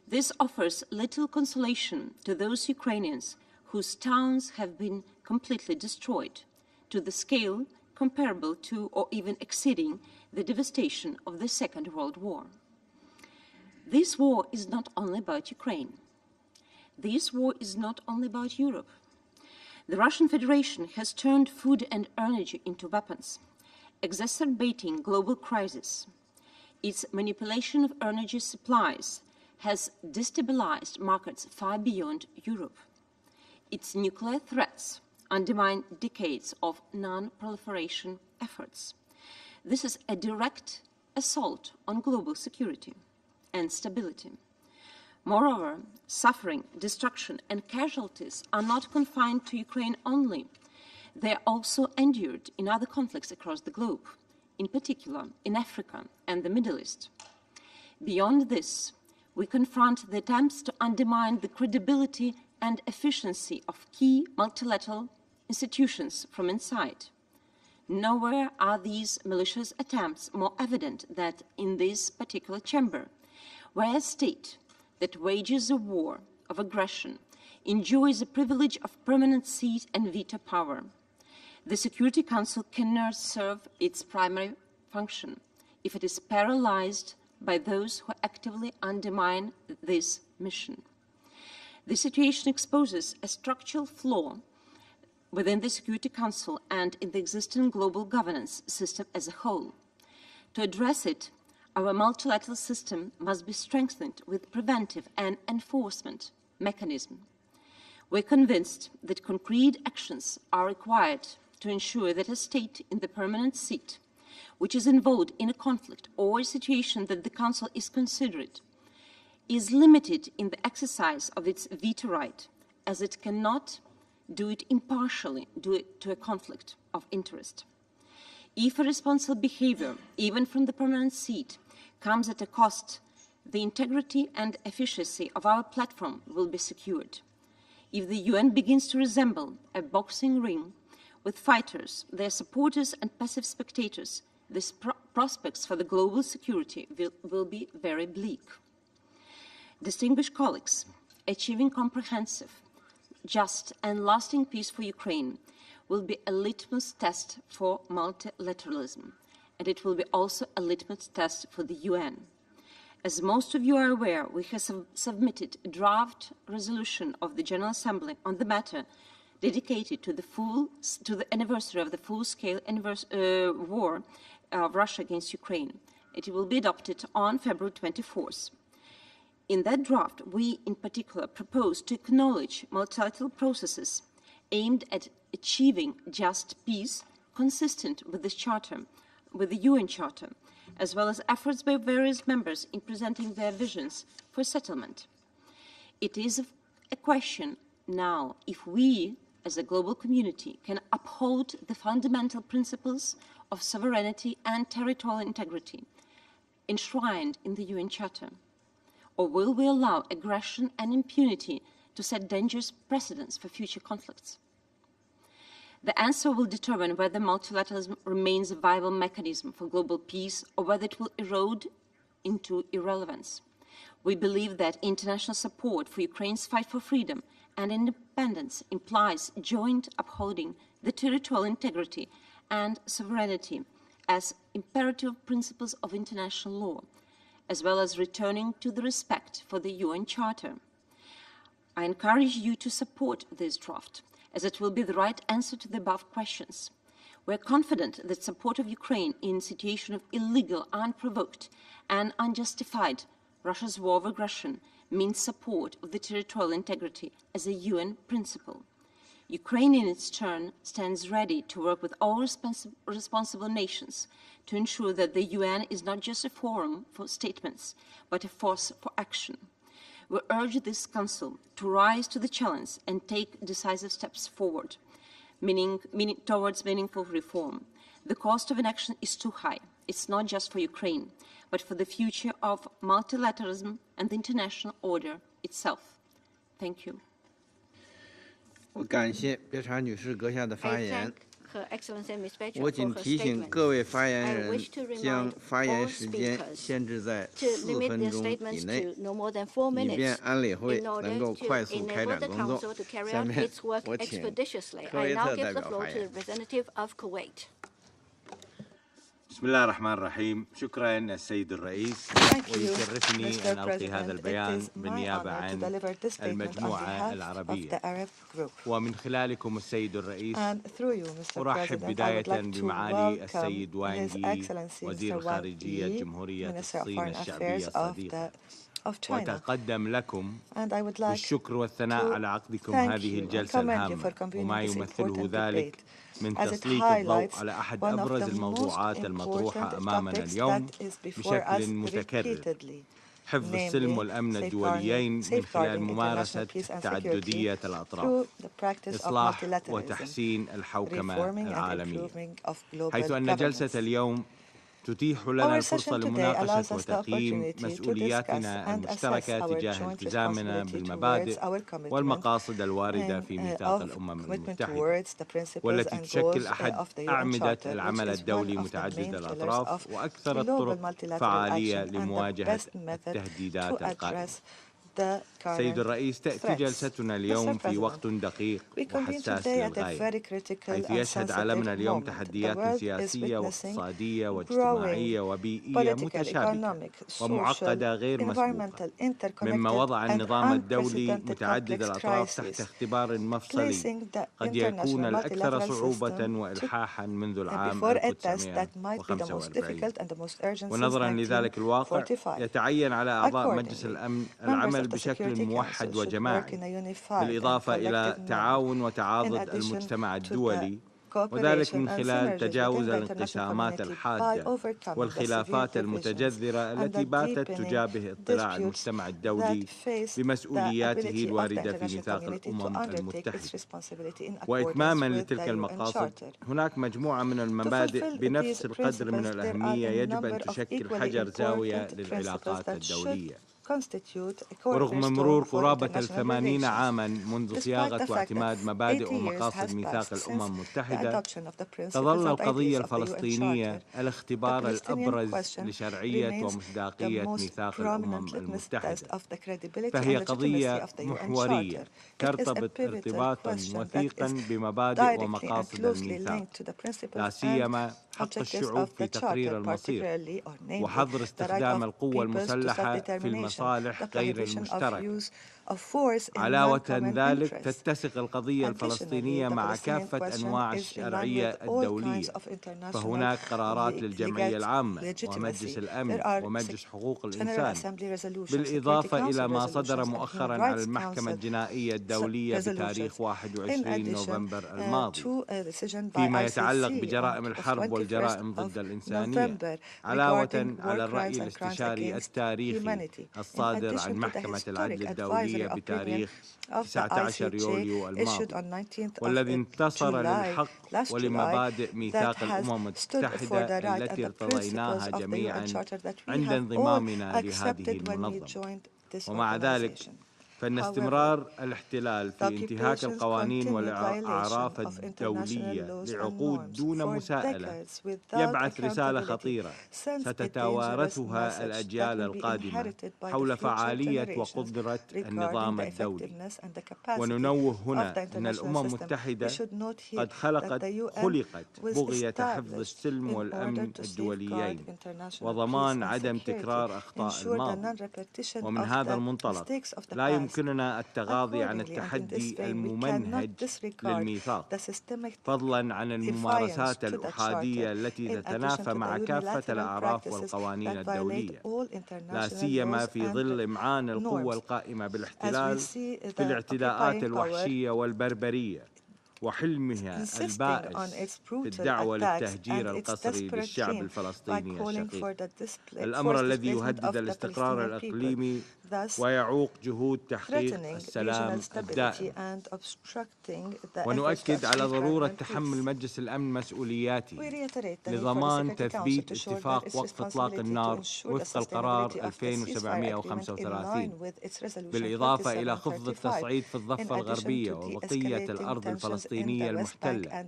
this offers little consolation to those Ukrainians whose towns have been completely destroyed, to the scale comparable to or even exceeding the devastation of the Second World War. This war is not only about Ukraine. This war is not only about Europe. The Russian Federation has turned food and energy into weapons, exacerbating global crisis. Its manipulation of energy supplies has destabilized markets far beyond Europe. Its nuclear threats undermine decades of non-proliferation efforts. This is a direct assault on global security and stability. Moreover, suffering, destruction, and casualties are not confined to Ukraine only. They are also endured in other conflicts across the globe, in particular in Africa and the Middle East. Beyond this, we confront the attempts to undermine the credibility and efficiency of key multilateral institutions from inside. Nowhere are these malicious attempts more evident than in this particular chamber, where a state that wages a war of aggression enjoys the privilege of permanent seat and veto power. The Security Council cannot serve its primary function if it is paralyzed by those who actively undermine this mission. This situation exposes a structural flaw within the Security Council and in the existing global governance system as a whole. To address it, our multilateral system must be strengthened with preventive and enforcement mechanisms. We're convinced that concrete actions are required to ensure that a state in the permanent seat, which is involved in a conflict or a situation that the Council is considered, is limited in the exercise of its veto right, as it cannot do it impartially due to a conflict of interest. If irresponsible behavior, even from the permanent seat, comes at a cost, the integrity and efficiency of our platform will be secured. If the UN begins to resemble a boxing ring with fighters, their supporters and passive spectators, the prospects for the global security will be very bleak. Distinguished colleagues, achieving comprehensive, just and lasting peace for Ukraine will be a litmus test for multilateralism, and it will be also a litmus test for the UN. As most of you are aware, we have submitted a draft resolution of the General Assembly on the matter dedicated to the anniversary of the full-scale war of Russia against Ukraine. It will be adopted on February 24th. In that draft, we in particular propose to acknowledge multilateral processes aimed at achieving just peace consistent with this charter, with the UN Charter, as well as efforts by various members in presenting their visions for settlement. It is a question now if we, as a global community, can uphold the fundamental principles of sovereignty and territorial integrity enshrined in the UN Charter, or will we allow aggression and impunity to set dangerous precedents for future conflicts? The answer will determine whether multilateralism remains a viable mechanism for global peace or whether it will erode into irrelevance. We believe that international support for Ukraine's fight for freedom and independence implies joint upholding the territorial integrity and sovereignty as imperative principles of international law, as well as returning to the respect for the UN Charter. I encourage you to support this draft, as it will be the right answer to the above questions. We are confident that support of Ukraine in a situation of illegal, unprovoked, and unjustified Russia's war of aggression means support of the territorial integrity as a UN principle. Ukraine, in its turn, stands ready to work with all responsible nations to ensure that the UN is not just a forum for statements, but a force for action. We urge this Council to rise to the challenge and take decisive steps forward, towards meaningful reform. The cost of inaction is too high. It's not just for Ukraine, but for the future of multilateralism and the international order itself. Thank you. 我感谢别查女士阁下的发言。 Her Excellency Ms. Becher 我 for 仅 her 提醒 statement. 各位发言 I 人 wish to 将 remind 发言 all 时间 speakers 限制在 to 4 limit 分 their 钟以 statements 内， to no more than 4以便 minutes 安理会 in 能 order 够 to 快速开 enable 展 the 工作 Council to。carry 下 out 面 its work 我请 expeditiously. 科 I 威 now 特代 give the 表 floor 发 to the 言。 representative of Kuwait. بسم الله الرحمن الرحيم. شكرا السيد الرئيس. ويشرفني أن ألقي هذا البيان بالنيابة عن المجموعة العربية. ومن خلالكم السيد الرئيس أرحب بداية بمعالي السيد وانغ وزير الخارجية جمهورية الصين الشعبية الصديقة. وأتقدم لكم بالشكر والثناء على عقدكم هذه الجلسة الهامة وما يمثله ذلك من تسليط الضوء على أحد أبرز الموضوعات المطروحة أمامنا اليوم بشكل متكرر، حفظ السلم والأمن الدوليين من خلال ممارسة تعددية الأطراف، إصلاح وتحسين الحوكمة العالمية، حيث أن جلسة اليوم تتيح لنا الفرصة لمناقشة وتقييم مسؤولياتنا المشتركة تجاه التزامنا بالمبادئ والمقاصد الواردة في ميثاق الأمم المتحدة، والتي تشكل أحد أعمدة العمل الدولي متعدد الأطراف وأكثر الطرق فعالية لمواجهة التهديدات القائمة. سيد الرئيس، تأتي جلستنا اليوم في وقت دقيق وحساس للغاية، حيث يشهد عالمنا اليوم تحديات سياسية واقتصادية واجتماعية وبيئية متشابكة ومعقدة غير مسبوقة، مما وضع النظام الدولي متعدد الأطراف تحت اختبار مفصلي قد يكون الأكثر صعوبة وإلحاحا منذ العام 1945. ونظرا لذلك الواقع يتعين على أعضاء مجلس الأمن العمل بشكل موحد وجماعي، بالإضافة إلى تعاون وتعاضد المجتمع الدولي، وذلك من خلال تجاوز الانقسامات الحادة والخلافات المتجذرة التي باتت تجابه اطلاع المجتمع الدولي بمسؤولياته الواردة في ميثاق الأمم المتحدة. وإتماما لتلك المقاصد، هناك مجموعة من المبادئ بنفس القدر من الأهمية يجب أن تشكل حجر زاوية للعلاقات الدولية. ورغم مرور قرابة 80 عاما منذ صياغة واعتماد مبادئ ومقاصد ميثاق الأمم المتحدة، تظل القضية الفلسطينية الاختبار الأبرز لشرعية ومصداقية ميثاق الأمم المتحدة، فهي قضية محورية ترتبط ارتباطا وثيقا بمبادئ ومقاصد الميثاق، لا سيما حق الشعوب في تقرير المصير وحظر استخدام القوة المسلحة في المصالح غير المشتركة. علاوة ذلك تتسق القضية الفلسطينية مع كافة أنواع الشرعية الدولية، فهناك قرارات للجمعية العامة ومجلس الأمن ومجلس حقوق الإنسان، بالإضافة إلى ما صدر مؤخرا على المحكمة الجنائية الدولية بتاريخ 21 نوفمبر الماضي فيما يتعلق بجرائم الحرب والجرائم ضد الإنسانية، علاوة على الرأي الاستشاري التاريخي الصادر عن محكمة العدل الدولية بتاريخ 19 يوليو الماضي، والذي انتصر للحق ولمبادئ ميثاق الأمم المتحدة التي ارتضيناها جميعا عند انضمامنا لهذه المنظمة. ومع ذلك فإن استمرار الاحتلال في انتهاك القوانين والأعراف الدولية لعقود دون مساءلة يبعث رسالة خطيرة ستتوارثها الأجيال القادمة حول فعالية وقدرة النظام الدولي. وننوه هنا أن الأمم المتحدة قد خلقت بغية حفظ السلم والأمن الدوليين وضمان عدم تكرار أخطاء الماضي، ومن هذا المنطلق لا يمكننا التغاضي عن التحدي الممنهج للميثاق، فضلا عن الممارسات الأحادية التي تتنافى مع كافة الأعراف والقوانين الدولية، لا سيما في ظل إمعان القوة القائمة بالاحتلال في الاعتداءات الوحشية والبربرية وحلمها البائس في الدعوة للتهجير القسري للشعب الفلسطيني الشقيق، الأمر الذي يهدد الاستقرار الإقليمي ويعوق جهود تحقيق السلام الدائم. ونؤكد على ضرورة تحمل مجلس الأمن مسؤولياته لضمان تثبيت اتفاق وقف إطلاق النار وفق القرار 2735، بالإضافة إلى خفض التصعيد في الضفة الغربية وبقية الأرض الفلسطينية المحتلة،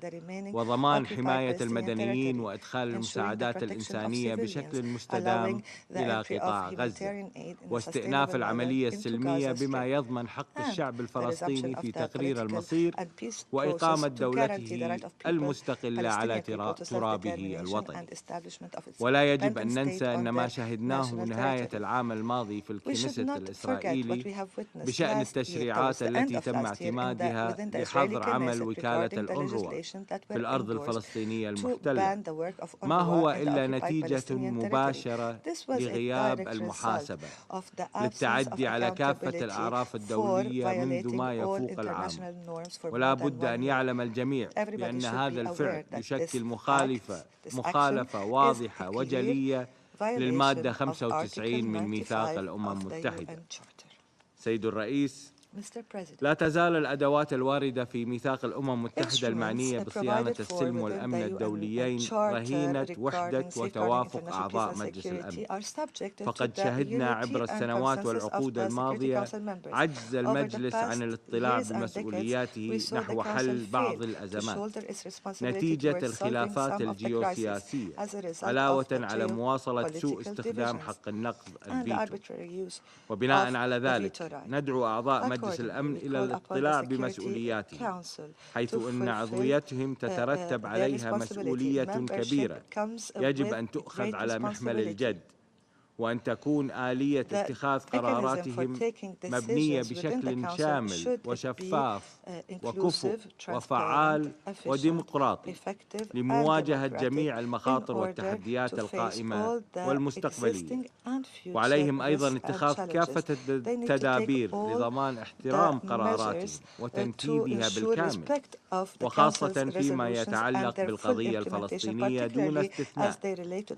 وضمان حماية المدنيين وإدخال المساعدات الإنسانية بشكل مستدام إلى قطاع غزة، واستئناف العملية السلمية بما يضمن حق الشعب الفلسطيني في تقرير المصير وإقامة دولته المستقلة على ترابه الوطني. ولا يجب أن ننسى أن ما شهدناه نهاية العام الماضي في الكنيست الإسرائيلي بشأن التشريعات التي تم اعتمادها لحظر عمل وكالة الأونروا في الأرض الفلسطينية المحتلة ما هو إلا نتيجة مباشرة لغياب المحاسبة للتعدي على كافة الأعراف الدولية منذ ما يفوق العام. ولا بد أن يعلم الجميع بأن هذا الفعل يشكل مخالفة واضحة وجلية للمادة 95 من ميثاق الأمم المتحدة. سيد الرئيس، لا تزال الأدوات الواردة في ميثاق الأمم المتحدة المعنية بصيانة السلم والأمن الدوليين رهينة وحدة وتوافق أعضاء مجلس الأمن. فقد شهدنا عبر السنوات والعقود الماضية عجز المجلس عن الاطلاع بمسؤولياته نحو حل بعض الأزمات نتيجة الخلافات الجيوسياسية، علاوة على مواصلة سوء استخدام حق النقض الفيتو. وبناء على ذلك ندعو أعضاء مجلس الأمن إلى الاطلاع بمسؤولياتهم، حيث أن عضويتهم تترتب عليها مسؤولية كبيرة يجب أن تؤخذ على محمل الجد، وأن تكون آلية اتخاذ قراراتهم مبنية بشكل شامل وشفاف وكفؤ وفعال وديمقراطي لمواجهة جميع المخاطر والتحديات القائمة والمستقبلية. وعليهم أيضا اتخاذ كافة التدابير لضمان احترام قراراتهم وتنفيذها بالكامل، وخاصة فيما يتعلق بالقضية الفلسطينية دون استثناء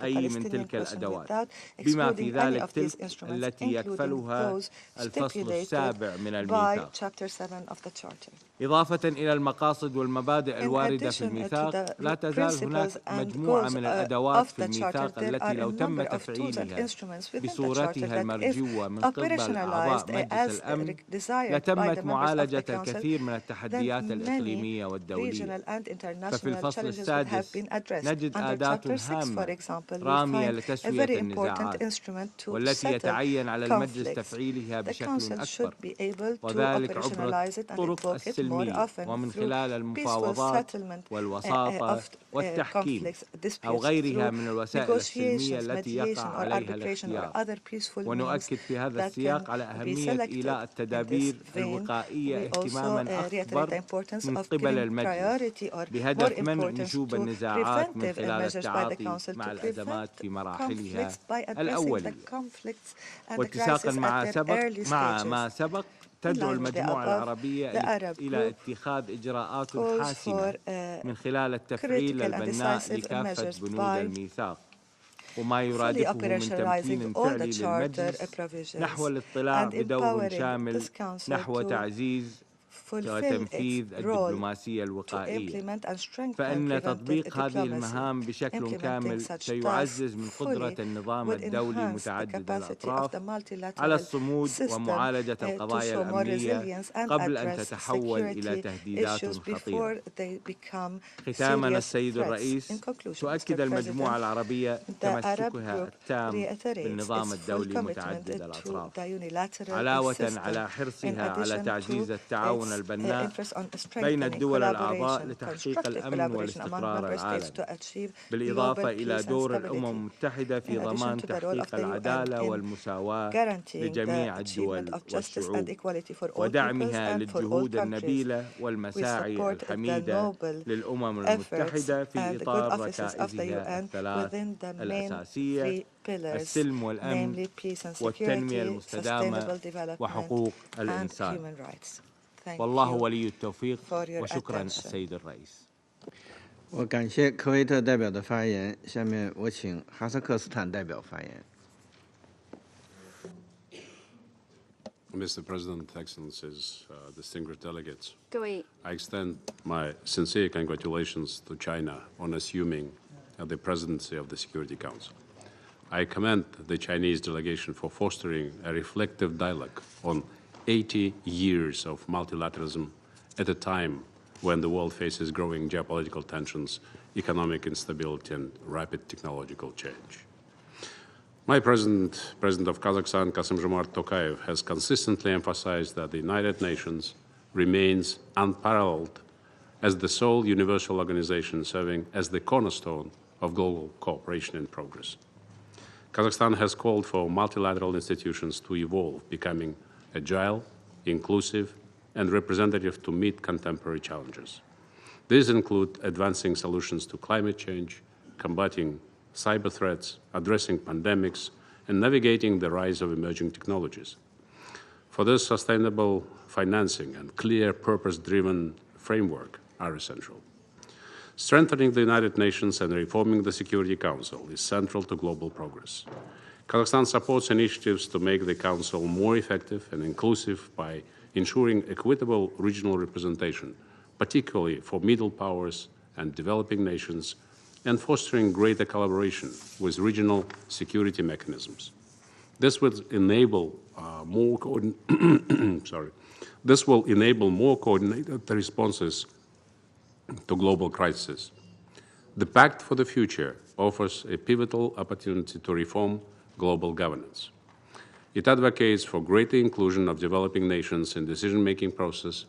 أي من تلك الأدوات، بما في ذلك تلك التي يكفلها الفصل 7 من الميثاق. إضافة إلى المقاصد والمبادئ الواردة في الميثاق، لا تزال هناك مجموعة من الأدوات في الميثاق التي لو تم تفعيلها بصورتها المرجوة من قبل أعضاء مجلس الأمن لتمت معالجة الكثير من التحديات الإقليمية والدولية. ففي الفصل السادس نجد أداة هامة رامية لتسوية النزاعات، والتي يتعين على المجلس تفعيلها بشكل أكبر، وذلك عبر الطرق السلمية ومن خلال المفاوضات والوساطة والتحكيم أو غيرها من الوسائل السلمية التي يقع عليها الاختيار. ونؤكد في هذا السياق على أهمية إيلاء التدابير الوقائية اهتماما أكبر من قبل المجلس بهدف منع نشوب النزاعات من خلال التعاطي مع الأزمات في مراحلها الأولية. واتساقا مع ما سبق تدعو المجموعة العربية إلى اتخاذ إجراءات حاسمة من خلال التفعيل البناء لكافة بنود الميثاق وما يرادفه من تمكين فعلي للمجلس نحو الاطلاع بدور شامل نحو تعزيز وتنفيذ الدبلوماسية الوقائية، فإن تطبيق هذه المهام بشكل كامل سيعزز من قدرة النظام الدولي متعدد الأطراف على الصمود ومعالجة القضايا الأمنية قبل أن تتحول إلى تهديدات خطيرة. ختاماً السيد الرئيس، تؤكد المجموعة العربية تمسكها التام بالنظام الدولي متعدد الأطراف، علاوة على حرصها على تعزيز التعاون البناء بين الدول الأعضاء لتحقيق الأمن والاستقرار العالمي، بالإضافة إلى دور الأمم المتحدة في ضمان تحقيق العدالة والمساواة لجميع الدول والشعوب ودعمها للجهود النبيلة والمساعي الحميدة للأمم المتحدة في إطار ركائزها الثلاث الأساسية: السلم والأمن والتنمية المستدامة وحقوق الإنسان. والله ولي التوفيق وشكرا السيد الرئيس. 我感谢科威特代表的发言，下面我请哈萨克斯坦代表发言。Mr. President, Excellencies, distinguished delegates, I extend my sincere congratulations to China on assuming the presidency of the Security Council. I commend the Chinese delegation for fostering a reflective dialogue on 80 years of multilateralism at a time when the world faces growing geopolitical tensions, economic instability, and rapid technological change. My President of Kazakhstan, Kassym-Jomart Tokayev, has consistently emphasized that the United Nations remains unparalleled as the sole universal organization serving as the cornerstone of global cooperation and progress. Kazakhstan has called for multilateral institutions to evolve, becoming agile, inclusive, and representative to meet contemporary challenges. These include advancing solutions to climate change, combating cyber threats, addressing pandemics, and navigating the rise of emerging technologies. For this, sustainable financing and clear purpose-driven framework are essential. Strengthening the United Nations and reforming the Security Council is central to global progress. Kazakhstan supports initiatives to make the Council more effective and inclusive by ensuring equitable regional representation, particularly for middle powers and developing nations, and fostering greater collaboration with regional security mechanisms. This will enable more coordinated responses to global crises. The Pact for the Future offers a pivotal opportunity to reform global governance. It advocates for greater inclusion of developing nations in decision-making process,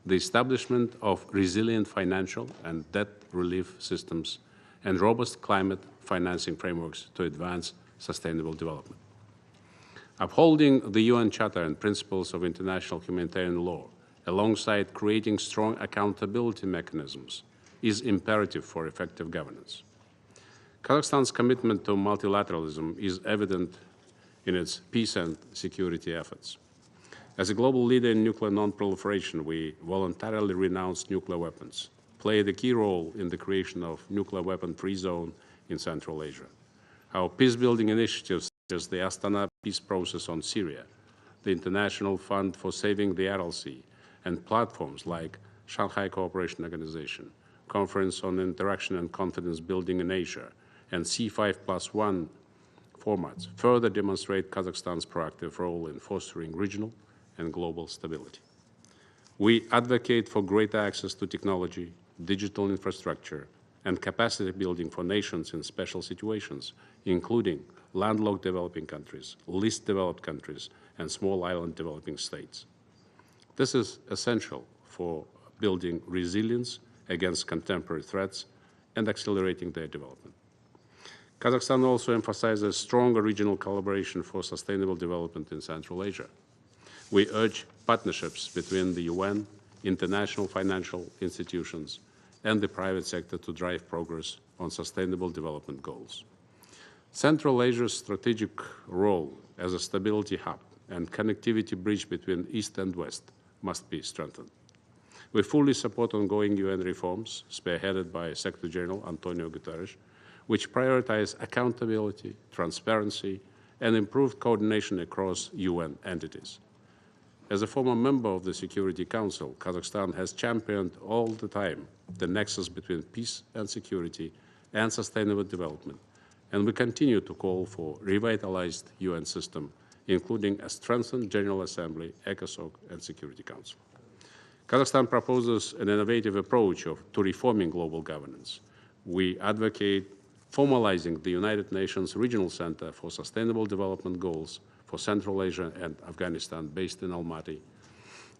the establishment of resilient financial and debt relief systems, and robust climate financing frameworks to advance sustainable development. Upholding the UN Charter and principles of international humanitarian law, alongside creating strong accountability mechanisms, is imperative for effective governance. Kazakhstan's commitment to multilateralism is evident in its peace and security efforts. As a global leader in nuclear non-proliferation, we voluntarily renounced nuclear weapons, played a key role in the creation of nuclear weapon-free zone in Central Asia. Our peace-building initiatives, such as the Astana peace process on Syria, the International Fund for Saving the Aral Sea, and platforms like Shanghai Cooperation Organization, Conference on Interaction and Confidence Building in Asia, and C5+1 formats further demonstrate Kazakhstan's proactive role in fostering regional and global stability. We advocate for greater access to technology, digital infrastructure, and capacity building for nations in special situations, including landlocked developing countries, least developed countries, and small island developing states. This is essential for building resilience against contemporary threats and accelerating their development. Kazakhstan also emphasizes stronger regional collaboration for sustainable development in Central Asia. We urge partnerships between the UN, international financial institutions, and the private sector to drive progress on sustainable development goals. Central Asia's strategic role as a stability hub and connectivity bridge between East and West must be strengthened. We fully support ongoing UN reforms, spearheaded by Secretary General Antonio Guterres, which prioritize accountability, transparency, and improved coordination across UN entities. As a former member of the Security Council, Kazakhstan has championed all the time the nexus between peace and security and sustainable development, and we continue to call for revitalized UN system, including a strengthened General Assembly, ECOSOC, and Security Council. Kazakhstan proposes an innovative approach to reforming global governance. We advocate formalizing the United Nations Regional Center for Sustainable Development Goals for Central Asia and Afghanistan, based in Almaty,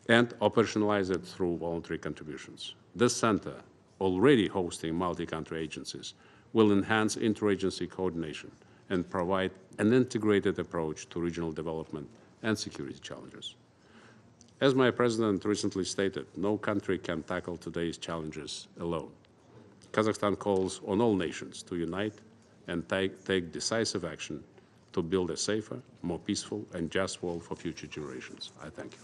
and operationalize it through voluntary contributions. This center, already hosting multi-country agencies, will enhance interagency coordination and provide an integrated approach to regional development and security challenges. As my president recently stated, no country can tackle today's challenges alone. Kazakhstan calls on all nations to unite and take decisive action to build a safer, more peaceful, and just world for future generations. I thank you.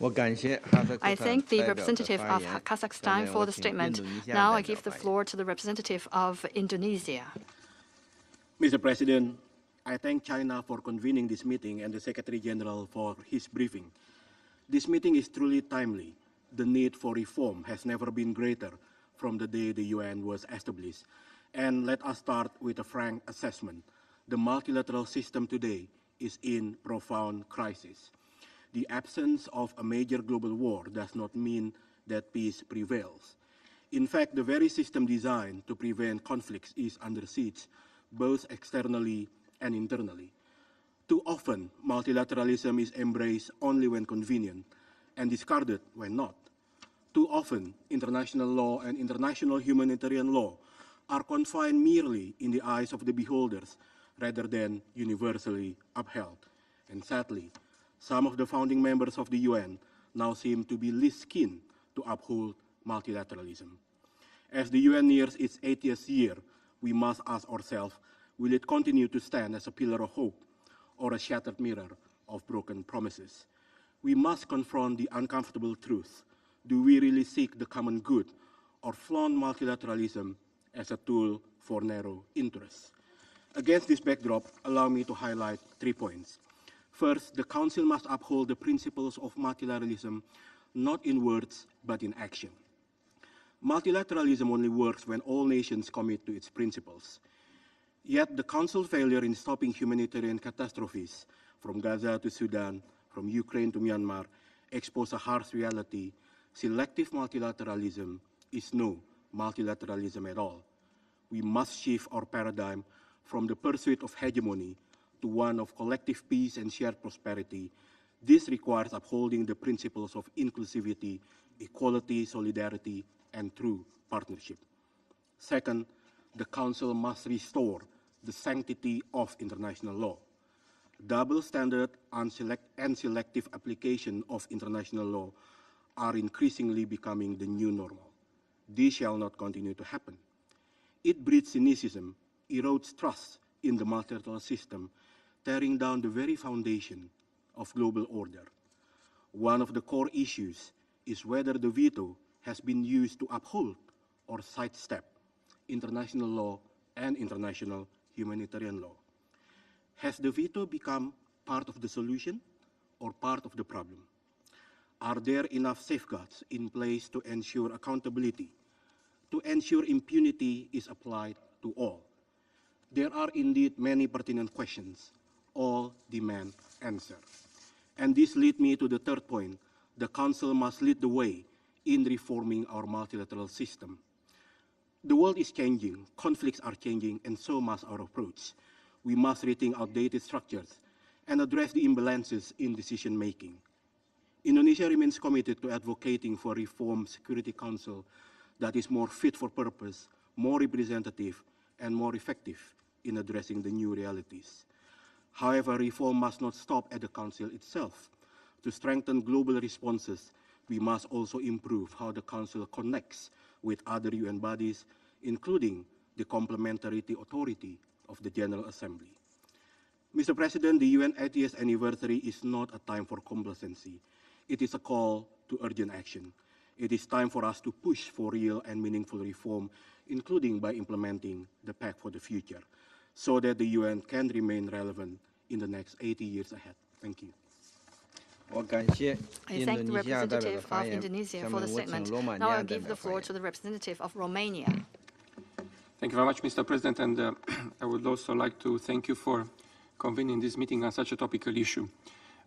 I thank the representative of Kazakhstan for the statement. Now I give the floor to the representative of Indonesia. Mr. President, I thank China for convening this meeting and the Secretary General for his briefing. This meeting is truly timely. The need for reform has never been greater from the day the UN was established. And let us start with a frank assessment. The multilateral system today is in profound crisis. The absence of a major global war does not mean that peace prevails. In fact, the very system designed to prevent conflicts is under siege, both externally and internally. Too often, multilateralism is embraced only when convenient and discarded when not. Too often, international law and international humanitarian law are confined merely in the eyes of the beholders rather than universally upheld. And sadly, some of the founding members of the UN now seem to be least keen to uphold multilateralism. As the UN nears its 80th year, we must ask ourselves, will it continue to stand as a pillar of hope or a shattered mirror of broken promises? We must confront the uncomfortable truth. Do we really seek the common good or flaunt multilateralism as a tool for narrow interests? Against this backdrop, allow me to highlight 3 points. First, the Council must uphold the principles of multilateralism not in words but in action. Multilateralism only works when all nations commit to its principles. Yet the Council's failure in stopping humanitarian catastrophes from Gaza to Sudan, from Ukraine to Myanmar, expose a harsh reality. Selective multilateralism is no multilateralism at all. We must shift our paradigm from the pursuit of hegemony to one of collective peace and shared prosperity. This requires upholding the principles of inclusivity, equality, solidarity, and true partnership. Second, the Council must restore the sanctity of international law. Double standard and selective application of international law are increasingly becoming the new normal. This shall not continue to happen. It breeds cynicism, erodes trust in the multilateral system, tearing down the very foundation of global order. One of the core issues is whether the veto has been used to uphold or sidestep international law and international humanitarian law. Has the veto become part of the solution or part of the problem? Are there enough safeguards in place to ensure accountability, to ensure impunity is applied to all? There are indeed many pertinent questions. All demand answer. And this leads me to the third point. The Council must lead the way in reforming our multilateral system. The world is changing, conflicts are changing, and so must our approach. We must rethink outdated structures and address the imbalances in decision-making. Indonesia remains committed to advocating for a reformed Security Council that is more fit for purpose, more representative, and more effective in addressing the new realities. However, reform must not stop at the Council itself. To strengthen global responses, we must also improve how the Council connects with other UN bodies, including the complementarity authority of the General Assembly. Mr. President, the UN 80th anniversary is not a time for complacency. It is a call to urgent action. It is time for us to push for real and meaningful reform, including by implementing the Pact for the Future, so that the UN can remain relevant in the next 80 years ahead. Thank you. I thank the representative of Indonesia for the statement. Now I'll give the floor to the representative of Romania. Thank you very much, Mr. President, and I would also like to thank you for convening this meeting on such a topical issue.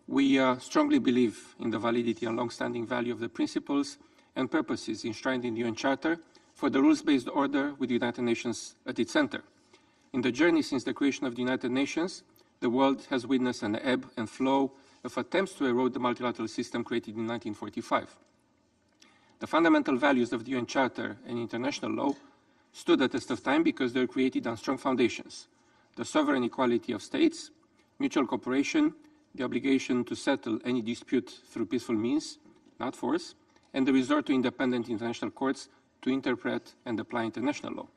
We strongly believe in the validity and long-standing value of the principles and purposes enshrined in the UN Charter for the rules-based order with the United Nations at its center. In the journey since the creation of the United Nations, the world has witnessed an ebb and flow of attempts to erode the multilateral system created in 1945. The fundamental values of the UN Charter and international law stood the test of time because they were created on strong foundations: the sovereign equality of states, mutual cooperation, the obligation to settle any dispute through peaceful means, not force, and the resort to independent international courts to interpret and apply international law.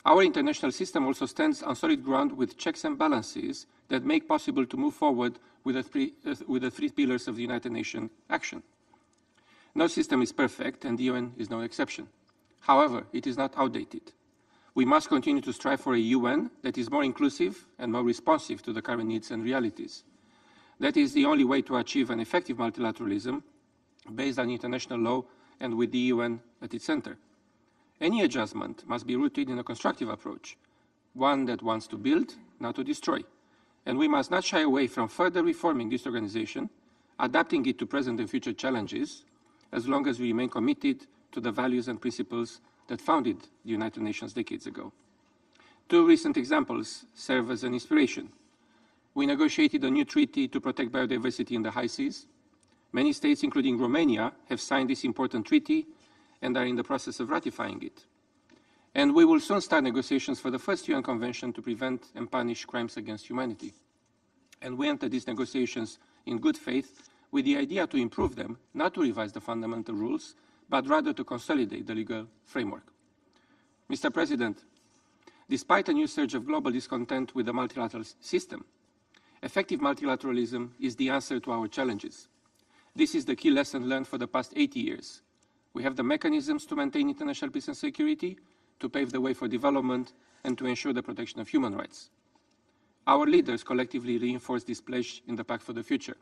Our international system also stands on solid ground with checks and balances that make possible to move forward with the three pillars of the United Nations action. No system is perfect, and the UN is no exception. However, it is not outdated. We must continue to strive for a UN that is more inclusive and more responsive to the current needs and realities. That is the only way to achieve an effective multilateralism based on international law and with the UN at its center. Any adjustment must be rooted in a constructive approach, one that wants to build, not to destroy. And we must not shy away from further reforming this organization, adapting it to present and future challenges, as long as we remain committed to the values and principles that founded the United Nations decades ago. Two recent examples serve as an inspiration. We negotiated a new treaty to protect biodiversity in the high seas. Many states, including Romania, have signed this important treaty and are in the process of ratifying it. And we will soon start negotiations for the first UN Convention to prevent and punish crimes against humanity. And we entered these negotiations in good faith with the idea to improve them, not to revise the fundamental rules, but rather to consolidate the legal framework. Mr. President, despite a new surge of global discontent with the multilateral system, effective multilateralism is the answer to our challenges. This is the key lesson learned for the past 80 years. We have the mechanisms to maintain international peace and security, to pave the way for development, and to ensure the protection of human rights. Our leaders collectively reinforced this pledge in the Pact for the Future,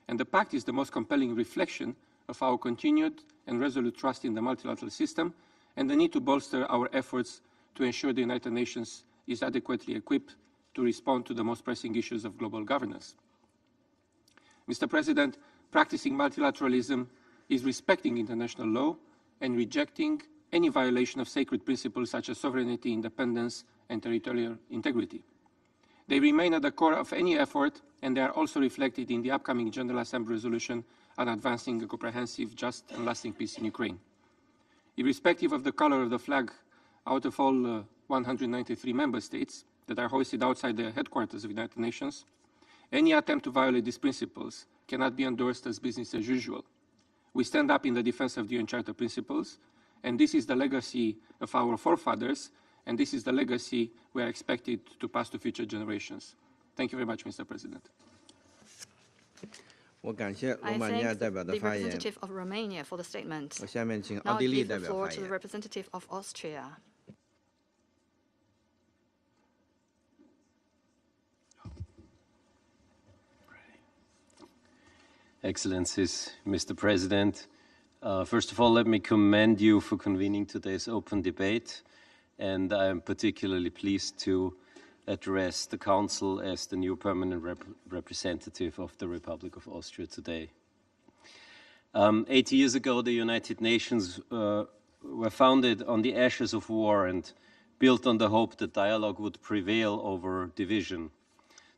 and the Pact is the most compelling reflection of our continued and resolute trust in the multilateral system and the need to bolster our efforts to ensure the United Nations is adequately equipped to respond to the most pressing issues of global governance. Mr. President, practicing multilateralism is respecting international law and rejecting any violation of sacred principles such as sovereignty, independence, and territorial integrity. They remain at the core of any effort, and they are also reflected in the upcoming General Assembly resolution on advancing a comprehensive, just, and lasting peace in Ukraine. Irrespective of the color of the flag, out of all 193 member states that are hoisted outside the headquarters of the United Nations, any attempt to violate these principles cannot be endorsed as business as usual. We stand up in the defense of the UN Charter principles, and this is the legacy of our forefathers, and this is the legacy we are expected to pass to future generations. Thank you very much, Mr. President. I thank the representative of Romania for the statement. Now I give the floor to the representative of Austria. Excellencies, Mr. President, first of all, let me commend you for convening today's open debate, and I am particularly pleased to address the Council as the new permanent representative of the Republic of Austria today. 80 years ago, the United Nations were founded on the ashes of war and built on the hope that dialogue would prevail over division.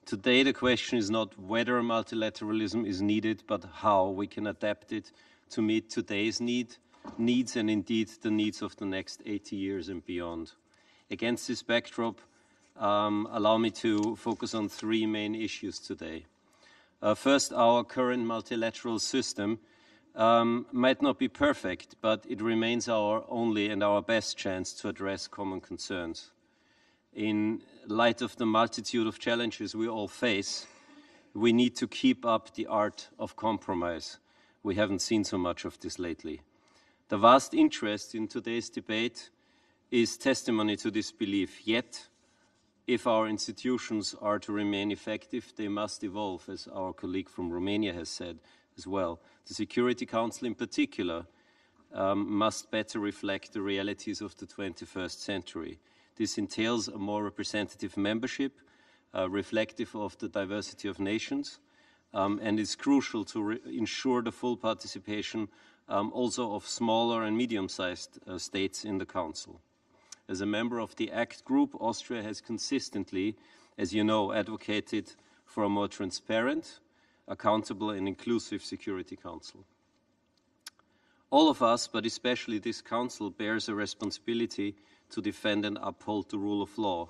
Today, the question is not whether multilateralism is needed, but how we can adapt it to meet today's needs and indeed the needs of the next 80 years and beyond. Against this backdrop, allow me to focus on three main issues today. First, our current multilateral system might not be perfect, but it remains our only and our best chance to address common concerns. In light of the multitude of challenges we all face, we need to keep up the art of compromise. We haven't seen so much of this lately. The vast interest in today's debate is testimony to this belief. Yet, if our institutions are to remain effective, they must evolve, as our colleague from Romania has said as well. The Security Council in particular must better reflect the realities of the 21st century. This entails a more representative membership, reflective of the diversity of nations, and is crucial to ensure the full participation also of smaller and medium-sized states in the Council. As a member of the ACT group, Austria has consistently, as you know, advocated for a more transparent, accountable and inclusive Security Council. All of us, but especially this Council, bears a responsibility to defend and uphold the rule of law.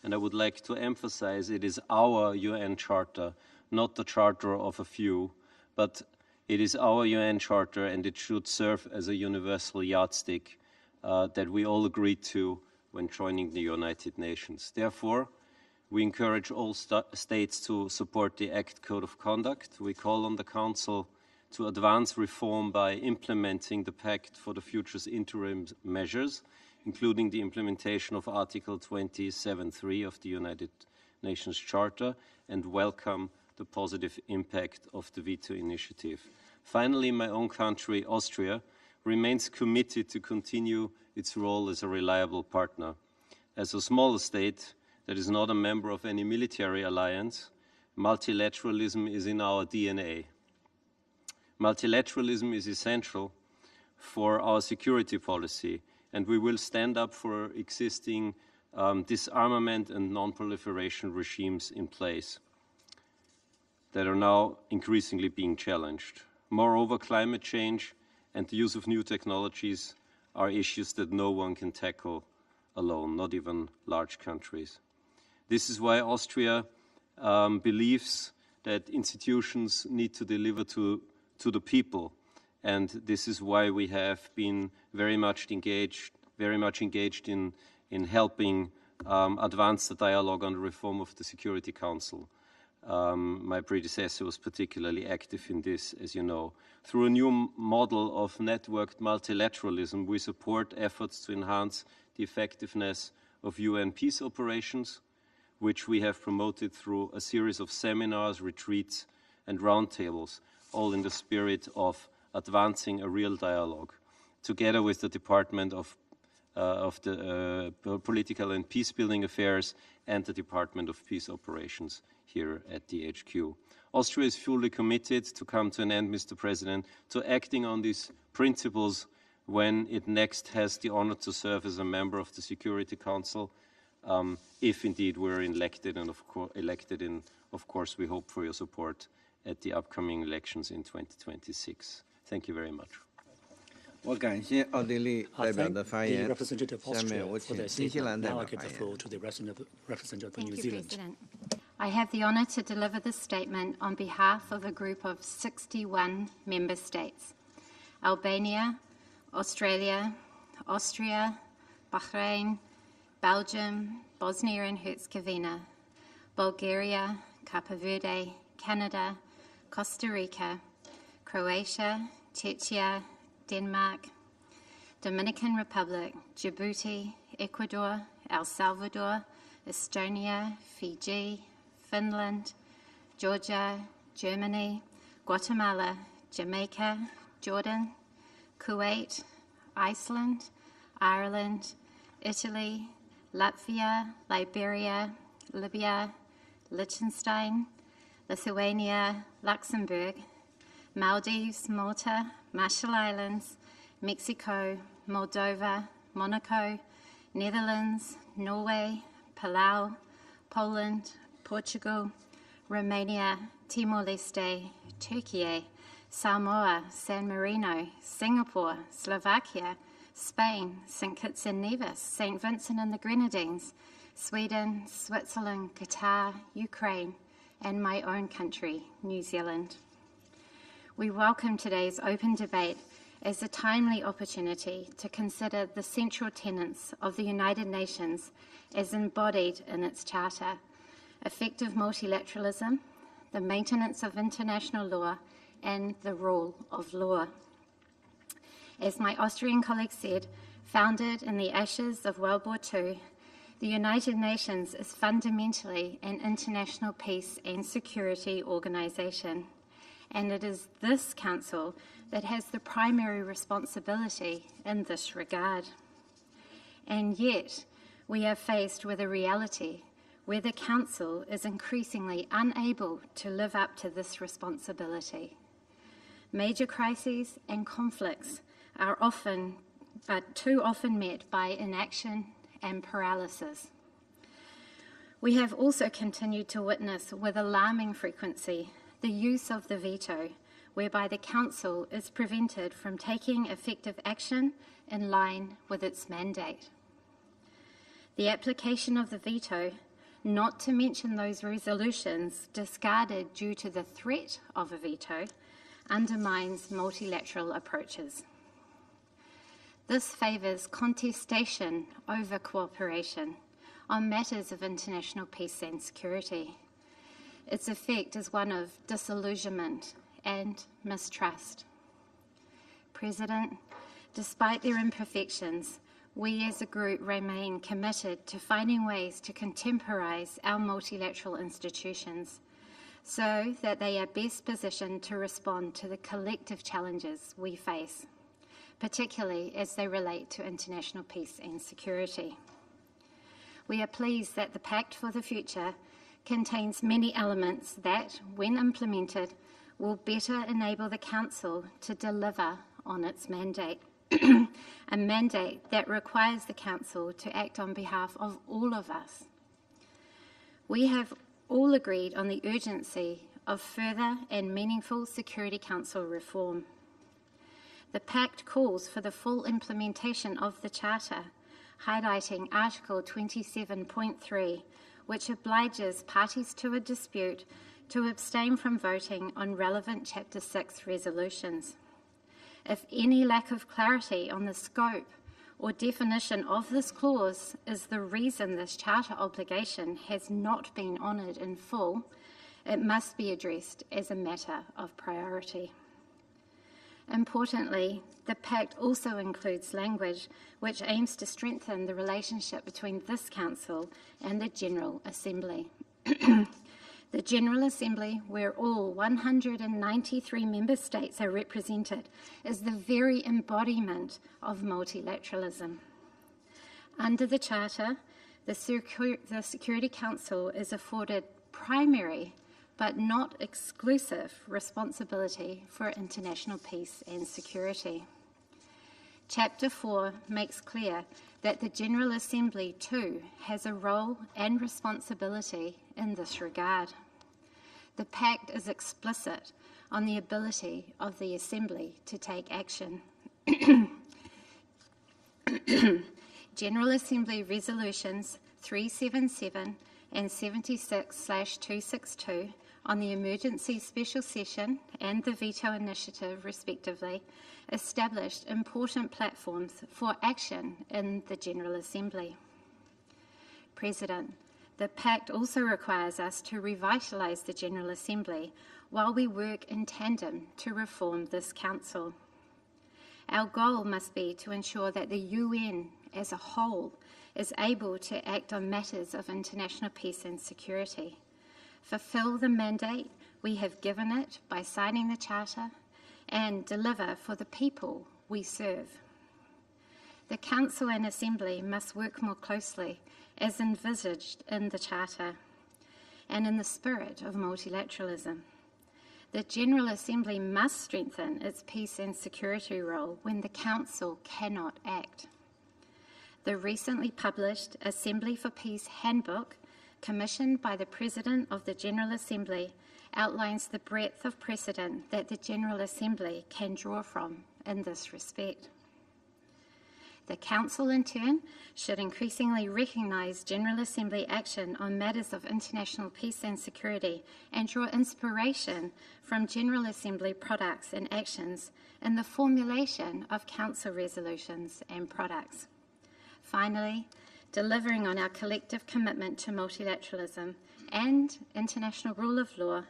And I would like to emphasize it is our UN Charter, not the charter of a few, but it is our UN Charter, and it should serve as a universal yardstick that we all agree to when joining the United Nations. Therefore, we encourage all states to support the ACT Code of Conduct. We call on the Council to advance reform by implementing the Pact for the Future's interim measures, including the implementation of Article 27.3 of the United Nations Charter, and welcome the positive impact of the veto initiative. Finally, my own country, Austria, remains committed to continue its role as a reliable partner. As a smaller state that is not a member of any military alliance, multilateralism is in our DNA. Multilateralism is essential for our security policy, and we will stand up for existing disarmament and non-proliferation regimes in place that are now increasingly being challenged. Moreover, climate change and the use of new technologies are issues that no one can tackle alone, not even large countries. This is why Austria believes that institutions need to deliver to the people, and this is why we have been very much engaged in helping advance the dialogue on the reform of the Security Council. My predecessor was particularly active in this, as you know. Through a new model of networked multilateralism, we support efforts to enhance the effectiveness of UN peace operations, which we have promoted through a series of seminars, retreats, and roundtables, all in the spirit of advancing a real dialogue, together with the Department of Political and Peace-Building Affairs and the Department of Peace Operations here at the HQ. Austria is fully committed to come to an end, Mr. President, to acting on these principles when it next has the honor to serve as a member of the Security Council, if indeed we're elected, and of course we hope for your support at the upcoming elections in 2026. Thank you very much. 我感谢奥地利代表的发言。下面我请新西兰代表发言。 Thank you, President. I have the honor to deliver this statement on behalf of a group of 61 member states: Albania, Australia, Austria, Bahrain, Belgium, Bosnia and Herzegovina, Bulgaria, Cape Verde, Canada, Costa Rica, Croatia, Czechia, Denmark, Dominican Republic, Djibouti, Ecuador, El Salvador, Estonia, Fiji, Finland, Georgia, Germany, Guatemala, Jamaica, Jordan, Kuwait, Iceland, Ireland, Italy, Latvia, Liberia, Libya, Liechtenstein, Lithuania, Luxembourg, Maldives, Malta, Marshall Islands, Mexico, Moldova, Monaco, Netherlands, Norway, Palau, Poland, Portugal, Romania, Timor-Leste, Turkey, Samoa, San Marino, Singapore, Slovakia, Spain, St. Kitts and Nevis, St. Vincent and the Grenadines, Sweden, Switzerland, Qatar, Ukraine, and my own country, New Zealand. We welcome today's open debate as a timely opportunity to consider the central tenets of the United Nations as embodied in its charter: effective multilateralism, the maintenance of international law, and the rule of law. As my Austrian colleague said, founded in the ashes of World War II, the United Nations is fundamentally an international peace and security organization, and it is this Council that has the primary responsibility in this regard. And yet, we are faced with a reality where the Council is increasingly unable to live up to this responsibility. Major crises and conflicts are too often met by inaction and paralysis. We have also continued to witness with alarming frequency the use of the veto, whereby the Council is prevented from taking effective action in line with its mandate. The application of the veto, not to mention those resolutions discarded due to the threat of a veto, undermines multilateral approaches. This favours contestation over cooperation on matters of international peace and security. Its effect is one of disillusionment and mistrust. President, despite their imperfections, we as a group remain committed to finding ways to contemporise our multilateral institutions so that they are best positioned to respond to the collective challenges we face, particularly as they relate to international peace and security. We are pleased that the Pact for the Future contains many elements that, when implemented, will better enable the Council to deliver on its mandate, a mandate that requires the Council to act on behalf of all of us. We have all agreed on the urgency of further and meaningful Security Council reform. The Pact calls for the full implementation of the Charter, highlighting Article 27.3, which obliges parties to a dispute to abstain from voting on relevant Chapter 6 resolutions. If any lack of clarity on the scope or definition of this clause is the reason this Charter obligation has not been honoured in full, it must be addressed as a matter of priority. Importantly, the Pact also includes language which aims to strengthen the relationship between this Council and the General Assembly. The General Assembly, where all 193 member states are represented, is the very embodiment of multilateralism. Under the Charter, the Security Council is afforded primary but not exclusive responsibility for international peace and security. Chapter 4 makes clear that the General Assembly too has a role and responsibility in this regard. The Pact is explicit on the ability of the Assembly to take action. General Assembly Resolutions 377 and 76/262 on the Emergency Special Session and the Veto Initiative, respectively, established important platforms for action in the General Assembly. President, the Pact also requires us to revitalise the General Assembly while we work in tandem to reform this Council. Our goal must be to ensure that the UN as a whole is able to act on matters of international peace and security, fulfil the mandate we have given it by signing the Charter, and deliver for the people we serve. The Council and Assembly must work more closely as envisaged in the Charter and in the spirit of multilateralism. The General Assembly must strengthen its peace and security role when the Council cannot act. The recently published Assembly for Peace Handbook, commissioned by the President of the General Assembly, outlines the breadth of precedent that the General Assembly can draw from in this respect. The Council, in turn, should increasingly recognise General Assembly action on matters of international peace and security and draw inspiration from General Assembly products and actions in the formulation of Council resolutions and products. Finally, delivering on our collective commitment to multilateralism and international rule of law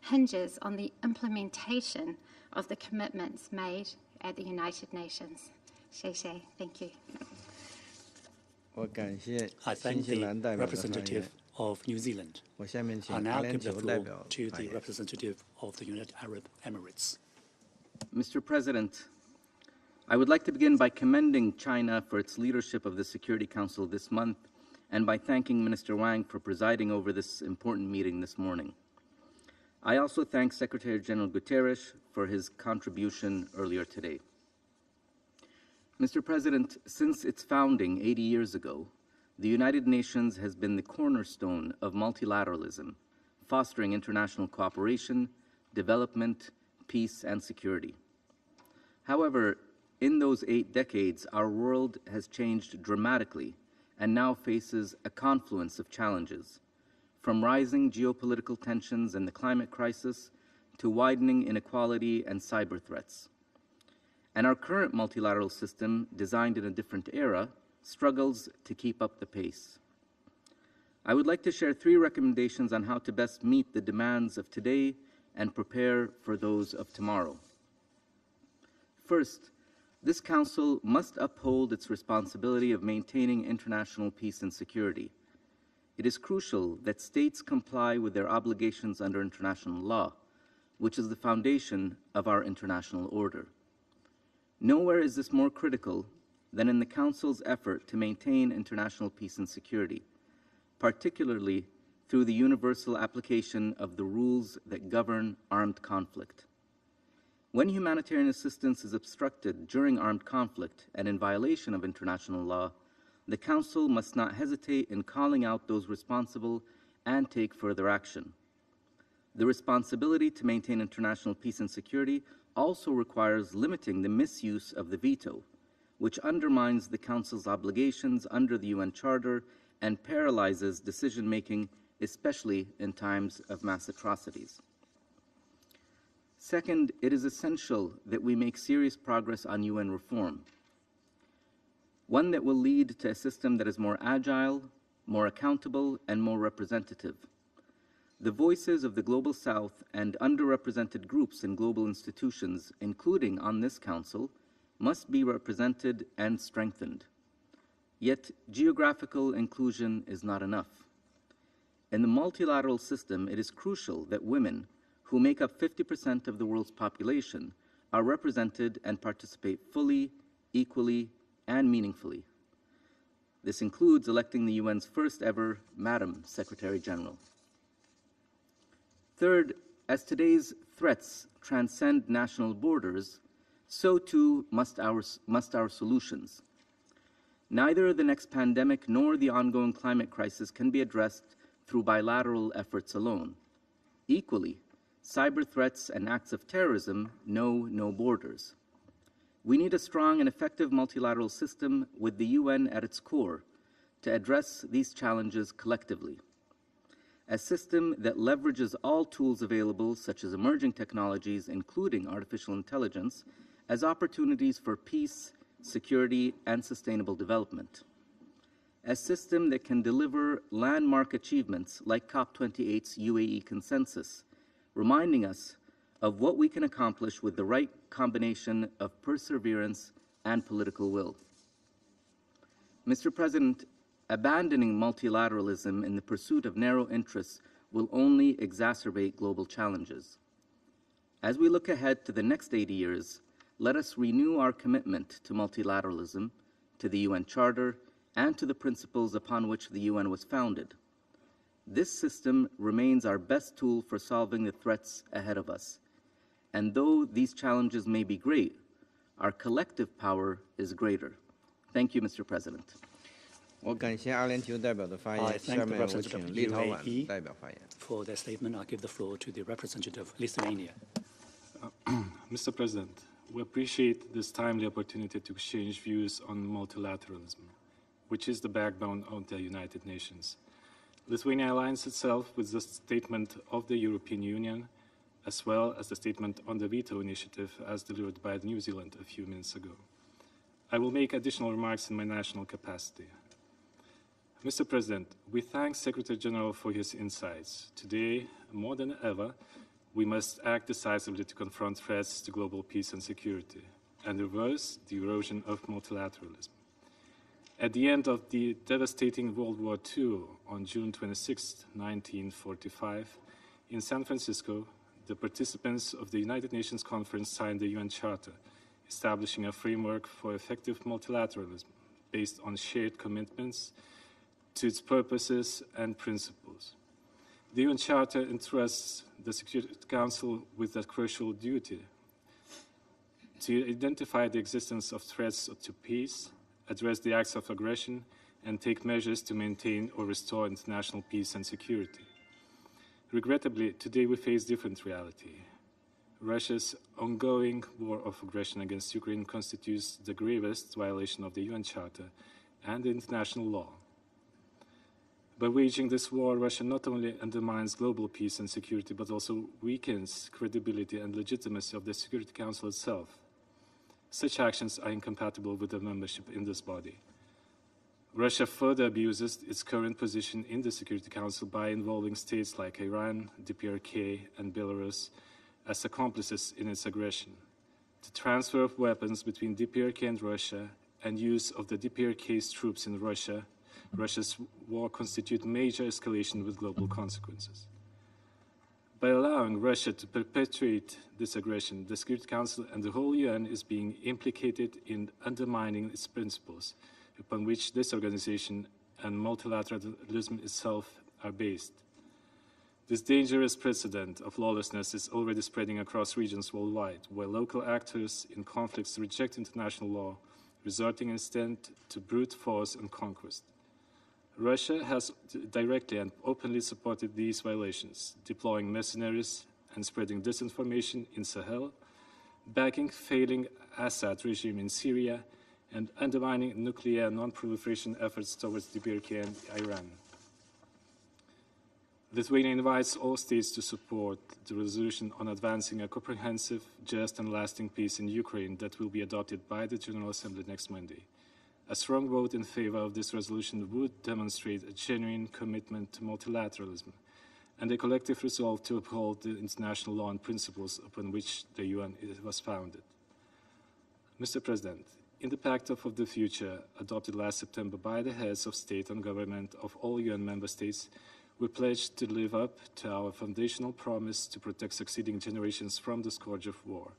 hinges on the implementation of the commitments made at the United Nations. Thank you. I thank the representative of New Zealand. I now give the floor to the representative of the United Arab Emirates. Mr. President, I would like to begin by commending China for its leadership of the Security Council this month and by thanking Minister Wang for presiding over this important meeting this morning. I also thank Secretary General Guterres for his contribution earlier today. Mr. President, since its founding 80 years ago, the United Nations has been the cornerstone of multilateralism, fostering international cooperation, development, peace, and security. However, in those 8 decades, our world has changed dramatically and now faces a confluence of challenges, from rising geopolitical tensions and the climate crisis to widening inequality and cyber threats. and our current multilateral system, designed in a different era, struggles to keep up the pace. I would like to share 3 recommendations on how to best meet the demands of today and prepare for those of tomorrow. First, this Council must uphold its responsibility of maintaining international peace and security. It is crucial that states comply with their obligations under international law, which is the foundation of our international order. Nowhere is this more critical than in the Council's effort to maintain international peace and security, particularly through the universal application of the rules that govern armed conflict. When humanitarian assistance is obstructed during armed conflict and in violation of international law, the Council must not hesitate in calling out those responsible and take further action. The responsibility to maintain international peace and security also requires limiting the misuse of the veto, which undermines the Council's obligations under the UN Charter and paralyzes decision-making, especially in times of mass atrocities. Second, it is essential that we make serious progress on UN reform, one that will lead to a system that is more agile, more accountable, and more representative. The voices of the Global South and underrepresented groups in global institutions, including on this Council, must be represented and strengthened. Yet, geographical inclusion is not enough. In the multilateral system, it is crucial that women, who make up 50% of the world's population, are represented and participate fully, equally, and meaningfully. This includes electing the UN's first ever Madam Secretary General. Third, as today's threats transcend national borders, so too must our solutions. Neither the next pandemic nor the ongoing climate crisis can be addressed through bilateral efforts alone. Equally, cyber threats and acts of terrorism know no borders. We need a strong and effective multilateral system with the UN at its core to address these challenges collectively. A system that leverages all tools available, such as emerging technologies, including artificial intelligence, as opportunities for peace, security, and sustainable development. A system that can deliver landmark achievements like COP28's UAE consensus, reminding us of what we can accomplish with the right combination of perseverance and political will. Mr. President, abandoning multilateralism in the pursuit of narrow interests will only exacerbate global challenges. As we look ahead to the next 80 years, let us renew our commitment to multilateralism, to the UN Charter, and to the principles upon which the UN was founded. This system remains our best tool for solving the threats ahead of us. And though these challenges may be great, our collective power is greater. Thank you, Mr. President. 我感谢阿联酋代表的发言。下面我请立陶宛代表发言。 For their statement, I give the floor to the representative of Lithuania. Mr. President, we appreciate this timely opportunity to exchange views on multilateralism, which is the backbone of the United Nations. Lithuania aligns itself with the statement of the European Union, as well as the statement on the veto initiative as delivered by New Zealand a few minutes ago. I will make additional remarks in my national capacity. Mr. President, we thank Secretary General for his insights. Today, more than ever, we must act decisively to confront threats to global peace and security and reverse the erosion of multilateralism. At the end of the devastating World War II, on June 26, 1945, in San Francisco, the participants of the United Nations Conference signed the UN Charter, establishing a framework for effective multilateralism based on shared commitments to its purposes and principles. The UN Charter entrusts the Security Council with a crucial duty to identify the existence of threats to peace, address the acts of aggression, and take measures to maintain or restore international peace and security. Regrettably, today we face different reality. Russia's ongoing war of aggression against Ukraine constitutes the gravest violation of the UN Charter and international law. By waging this war, Russia not only undermines global peace and security, but also weakens credibility and legitimacy of the Security Council itself. Such actions are incompatible with the membership in this body. Russia further abuses its current position in the Security Council by involving states like Iran, DPRK, and Belarus as accomplices in its aggression. The transfer of weapons between DPRK and Russia and use of the DPRK's troops in Russia's war constitute major escalation with global consequences. By allowing Russia to perpetuate this aggression, the Security Council and the whole UN is being implicated in undermining its principles, upon which this organization and multilateralism itself are based. This dangerous precedent of lawlessness is already spreading across regions worldwide, where local actors in conflicts reject international law, resorting instead to brute force and conquest. Russia has directly and openly supported these violations, deploying mercenaries and spreading disinformation in Sahel, backing failing Assad regime in Syria, and undermining nuclear non-proliferation efforts towards DPRK and Iran. Lithuania invites all states to support the resolution on advancing a comprehensive, just and lasting peace in Ukraine that will be adopted by the General Assembly next Monday. A strong vote in favor of this resolution would demonstrate a genuine commitment to multilateralism and a collective resolve to uphold the international law and principles upon which the UN was founded. Mr. President, in the Pact of the Future, adopted last September by the heads of state and government of all UN member states, we pledged to live up to our foundational promise to protect succeeding generations from the scourge of war.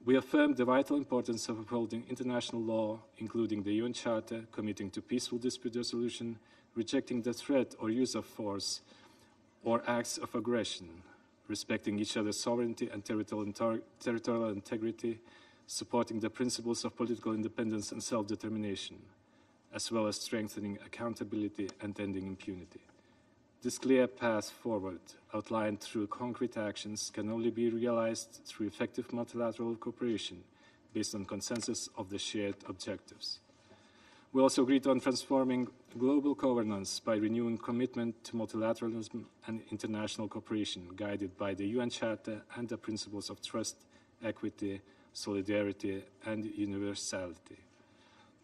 We affirmed the vital importance of upholding international law, including the UN Charter, committing to peaceful dispute resolution, rejecting the threat or use of force or acts of aggression, respecting each other's sovereignty and territorial integrity, supporting the principles of political independence and self-determination, as well as strengthening accountability and ending impunity. This clear path forward, outlined through concrete actions, can only be realized through effective multilateral cooperation based on consensus of the shared objectives. We also agreed on transforming global governance by renewing commitment to multilateralism and international cooperation, guided by the UN Charter and the principles of trust, equity, solidarity, and universality.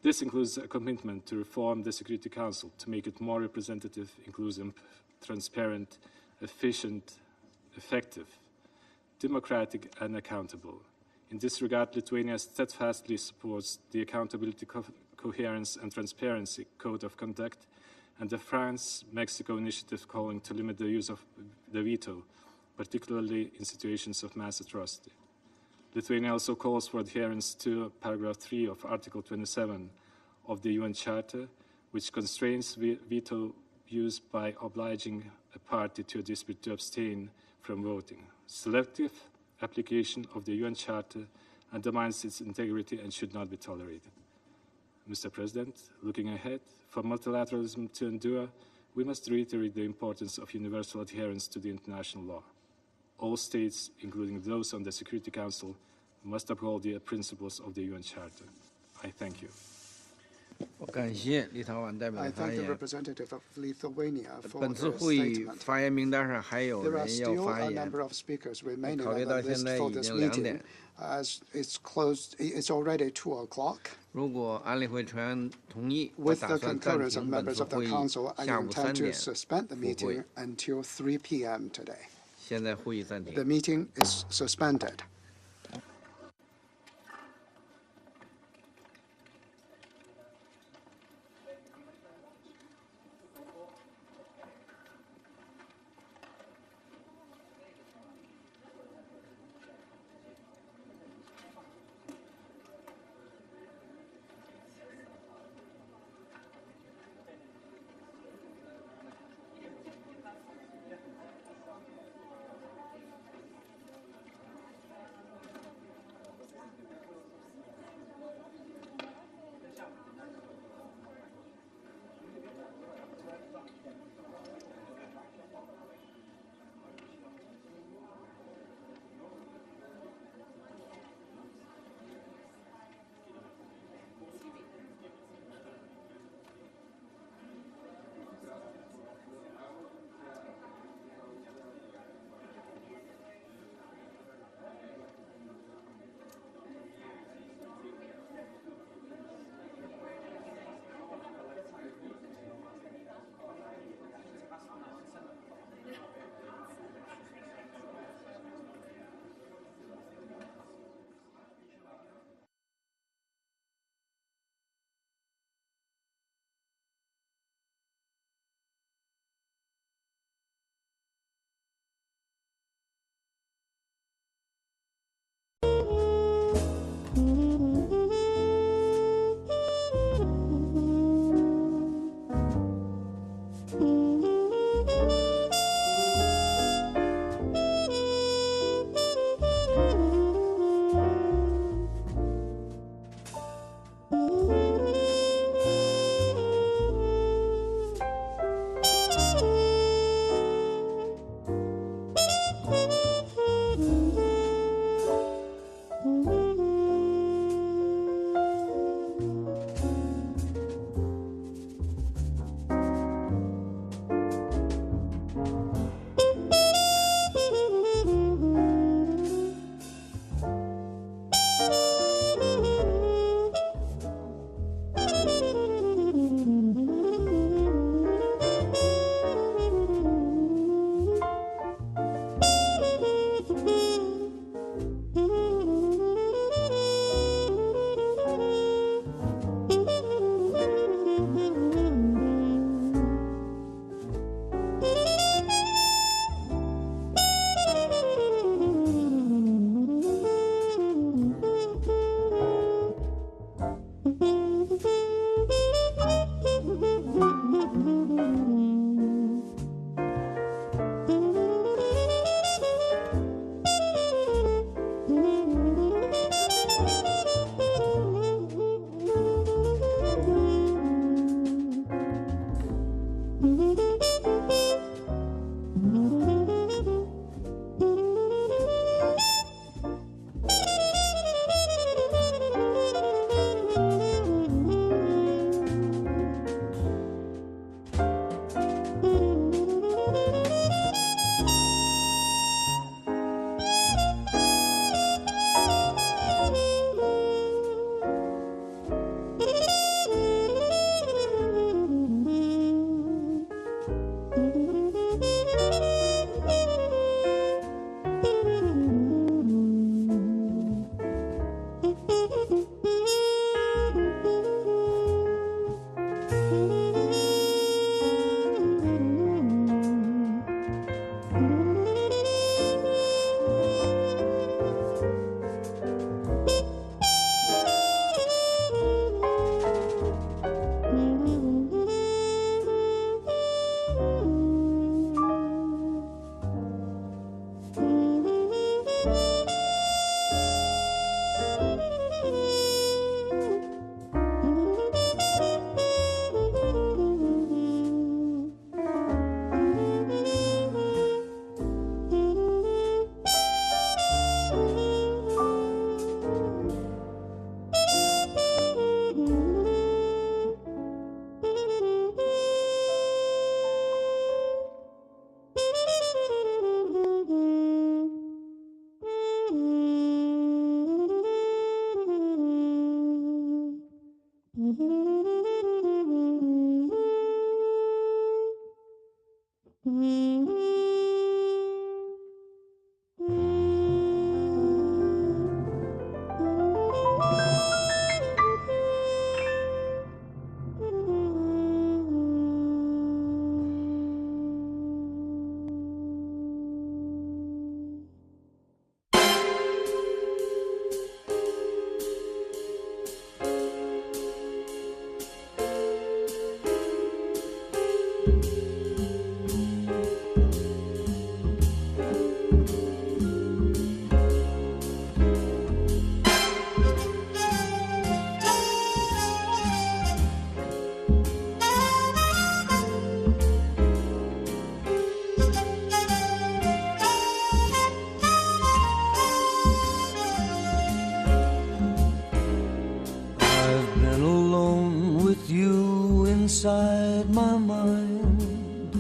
This includes a commitment to reform the Security Council to make it more representative, inclusive, transparent, efficient, effective, democratic, and accountable. In this regard, Lithuania steadfastly supports the Accountability, Coherence, and Transparency Code of Conduct and the France-Mexico initiative calling to limit the use of the veto, particularly in situations of mass atrocity. Lithuania also calls for adherence to paragraph 3 of Article 27 of the UN Charter, which constrains veto use by obliging a party to a dispute to abstain from voting. Selective application of the UN Charter undermines its integrity and should not be tolerated. Mr. President, looking ahead, for multilateralism to endure, we must reiterate the importance of universal adherence to the international law. All states, including those on the Security Council, must uphold the principles of the UN Charter. I thank you. I thank the representative of Lithuania for their statement. There are still a number of speakers remaining on the list for this meeting, as it's already 2 o'clock. With the concurrence of members of the Council, I intend to suspend the meeting until 3 p.m. today. The meeting is suspended. inside my mind,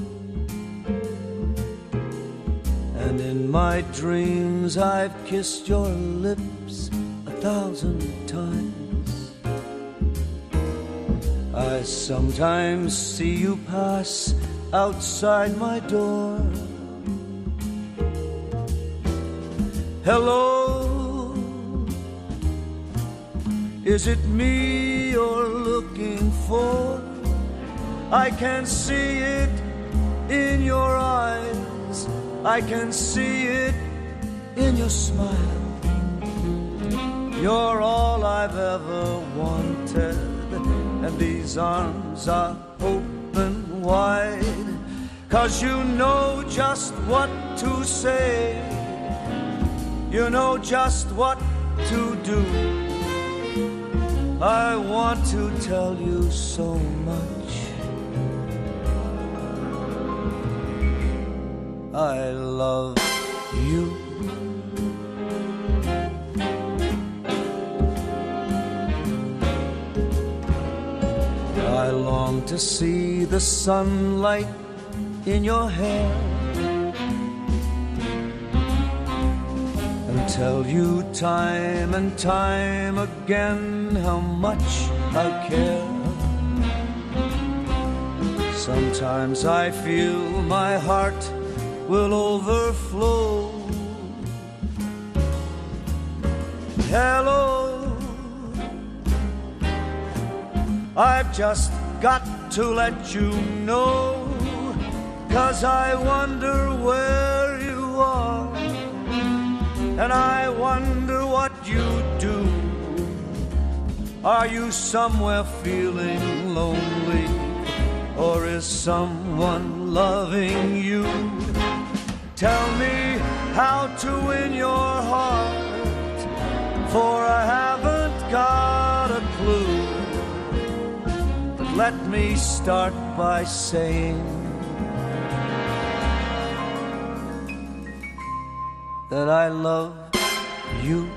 and in my dreams I've kissed your lips 1,000 times. I sometimes see you pass outside my door. Hello, is it me you're looking for? I can see it in your eyes, I can see it in your smile. You're all I've ever wanted, and these arms are open wide, 'cause you know just what to say, you know just what to do. I want to tell you so much. I love you. I long to see the sunlight in your hair and tell you time and time again how much I care. Sometimes I feel my heart will overflow. Hello, I've just got to let you know, 'cause I wonder where you are, and I wonder what you do. Are you somewhere feeling lonely, or is someone loving you? Tell me how to win your heart, for I haven't got a clue. But let me start by saying that I love you.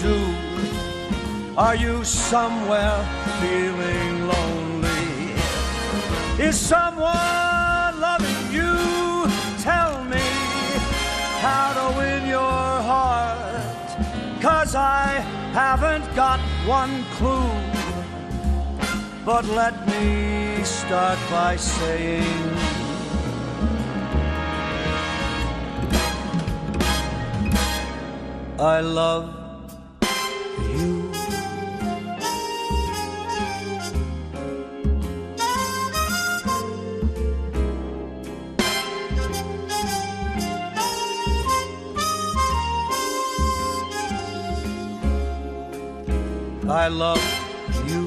do? Are you somewhere feeling lonely? Is someone loving you? Tell me how to win your heart, 'cause I haven't got one clue. But let me start by saying I love you. I love you.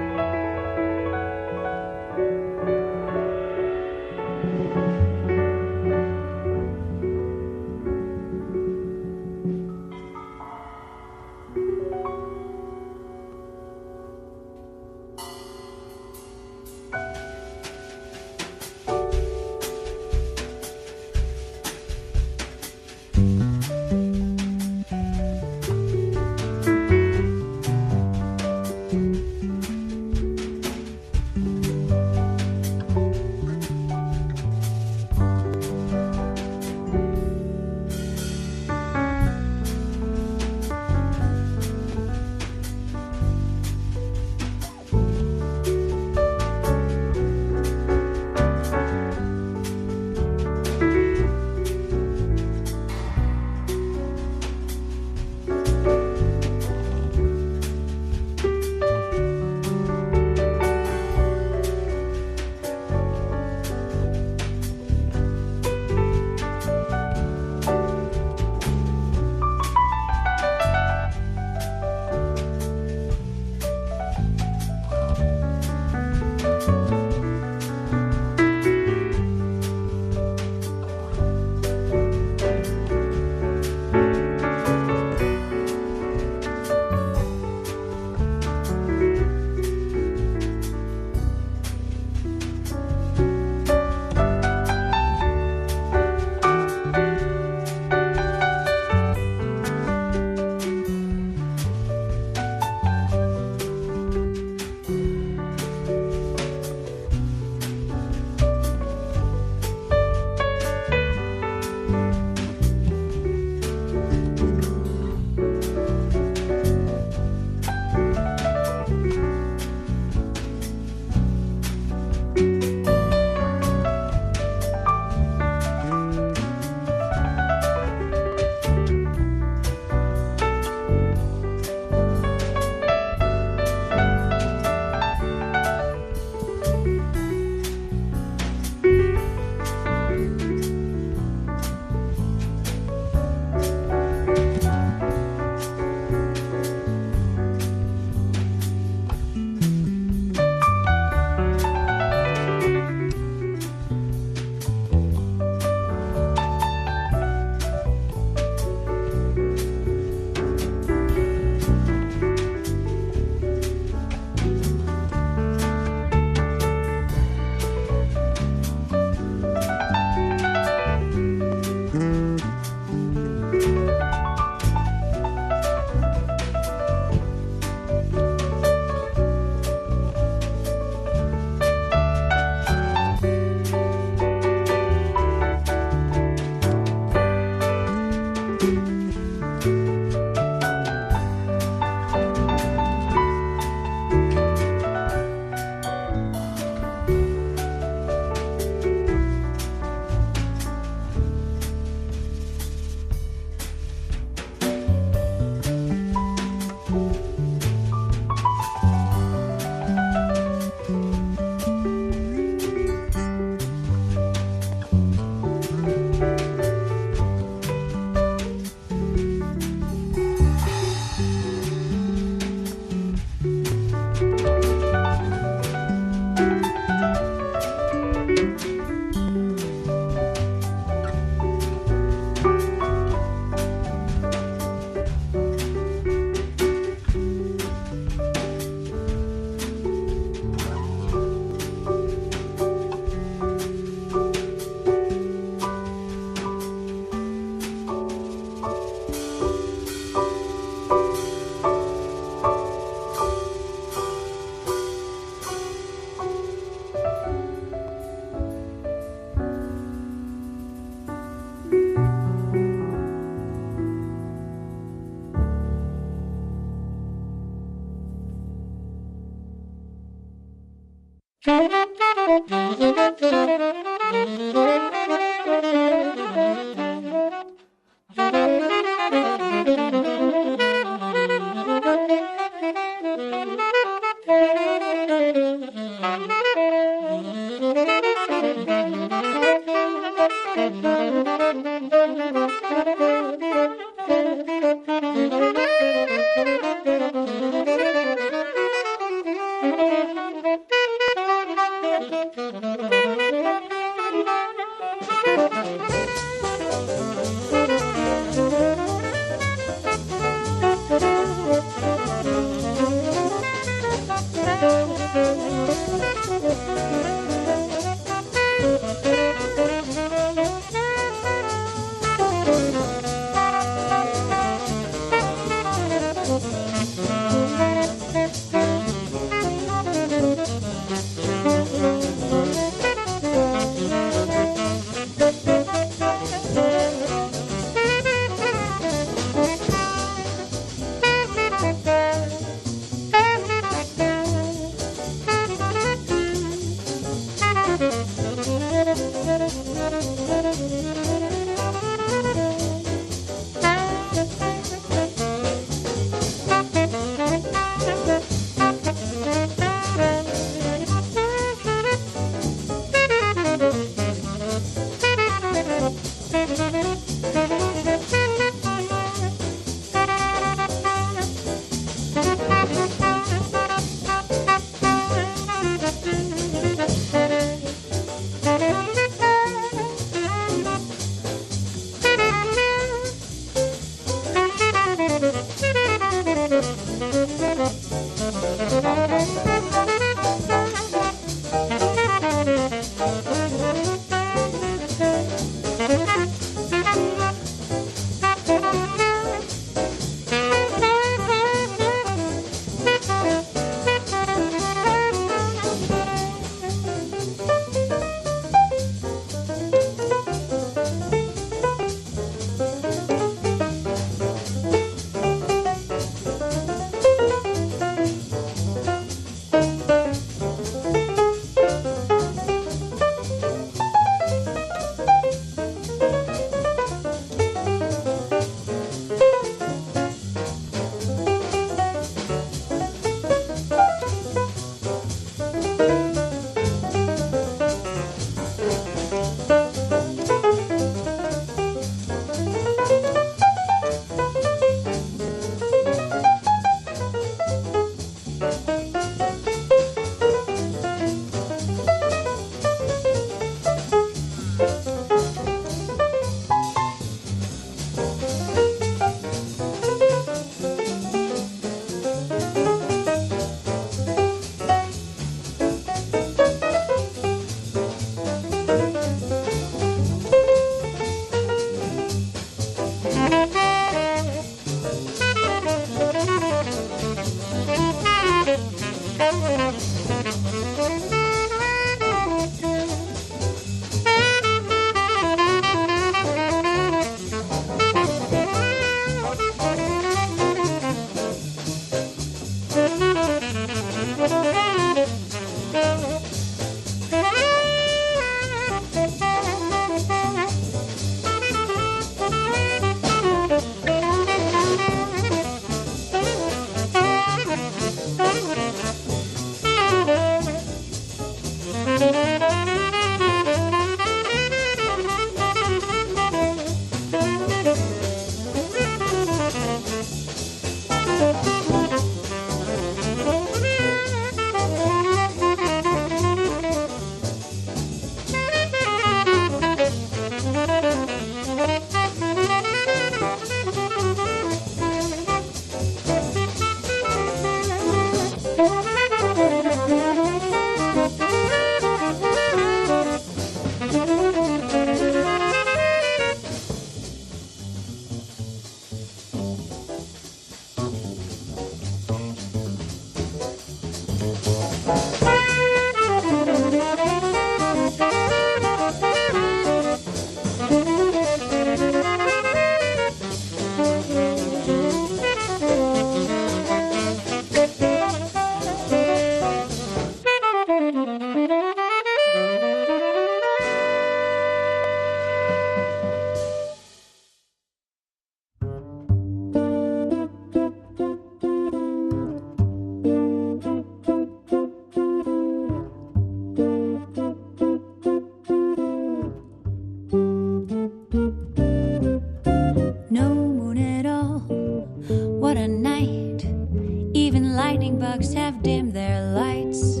and lightning bugs have dimmed their lights.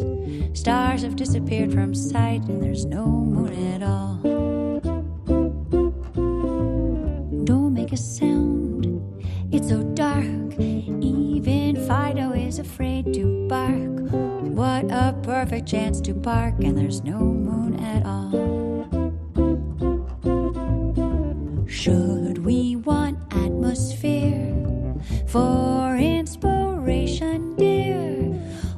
Stars have disappeared from sight, and there's no moon at all. Don't make a sound, it's so dark. Even Fido is afraid to bark. What a perfect chance to bark, and there's no moon at all. Should we want atmosphere for inspiration, dear?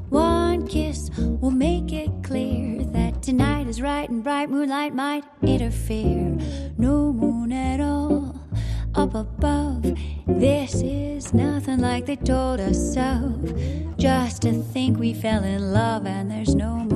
One kiss will make it clear that tonight is right and bright moonlight might interfere. No moon at all up above. This is nothing like they told us of. Just to think we fell in love and there's no moon.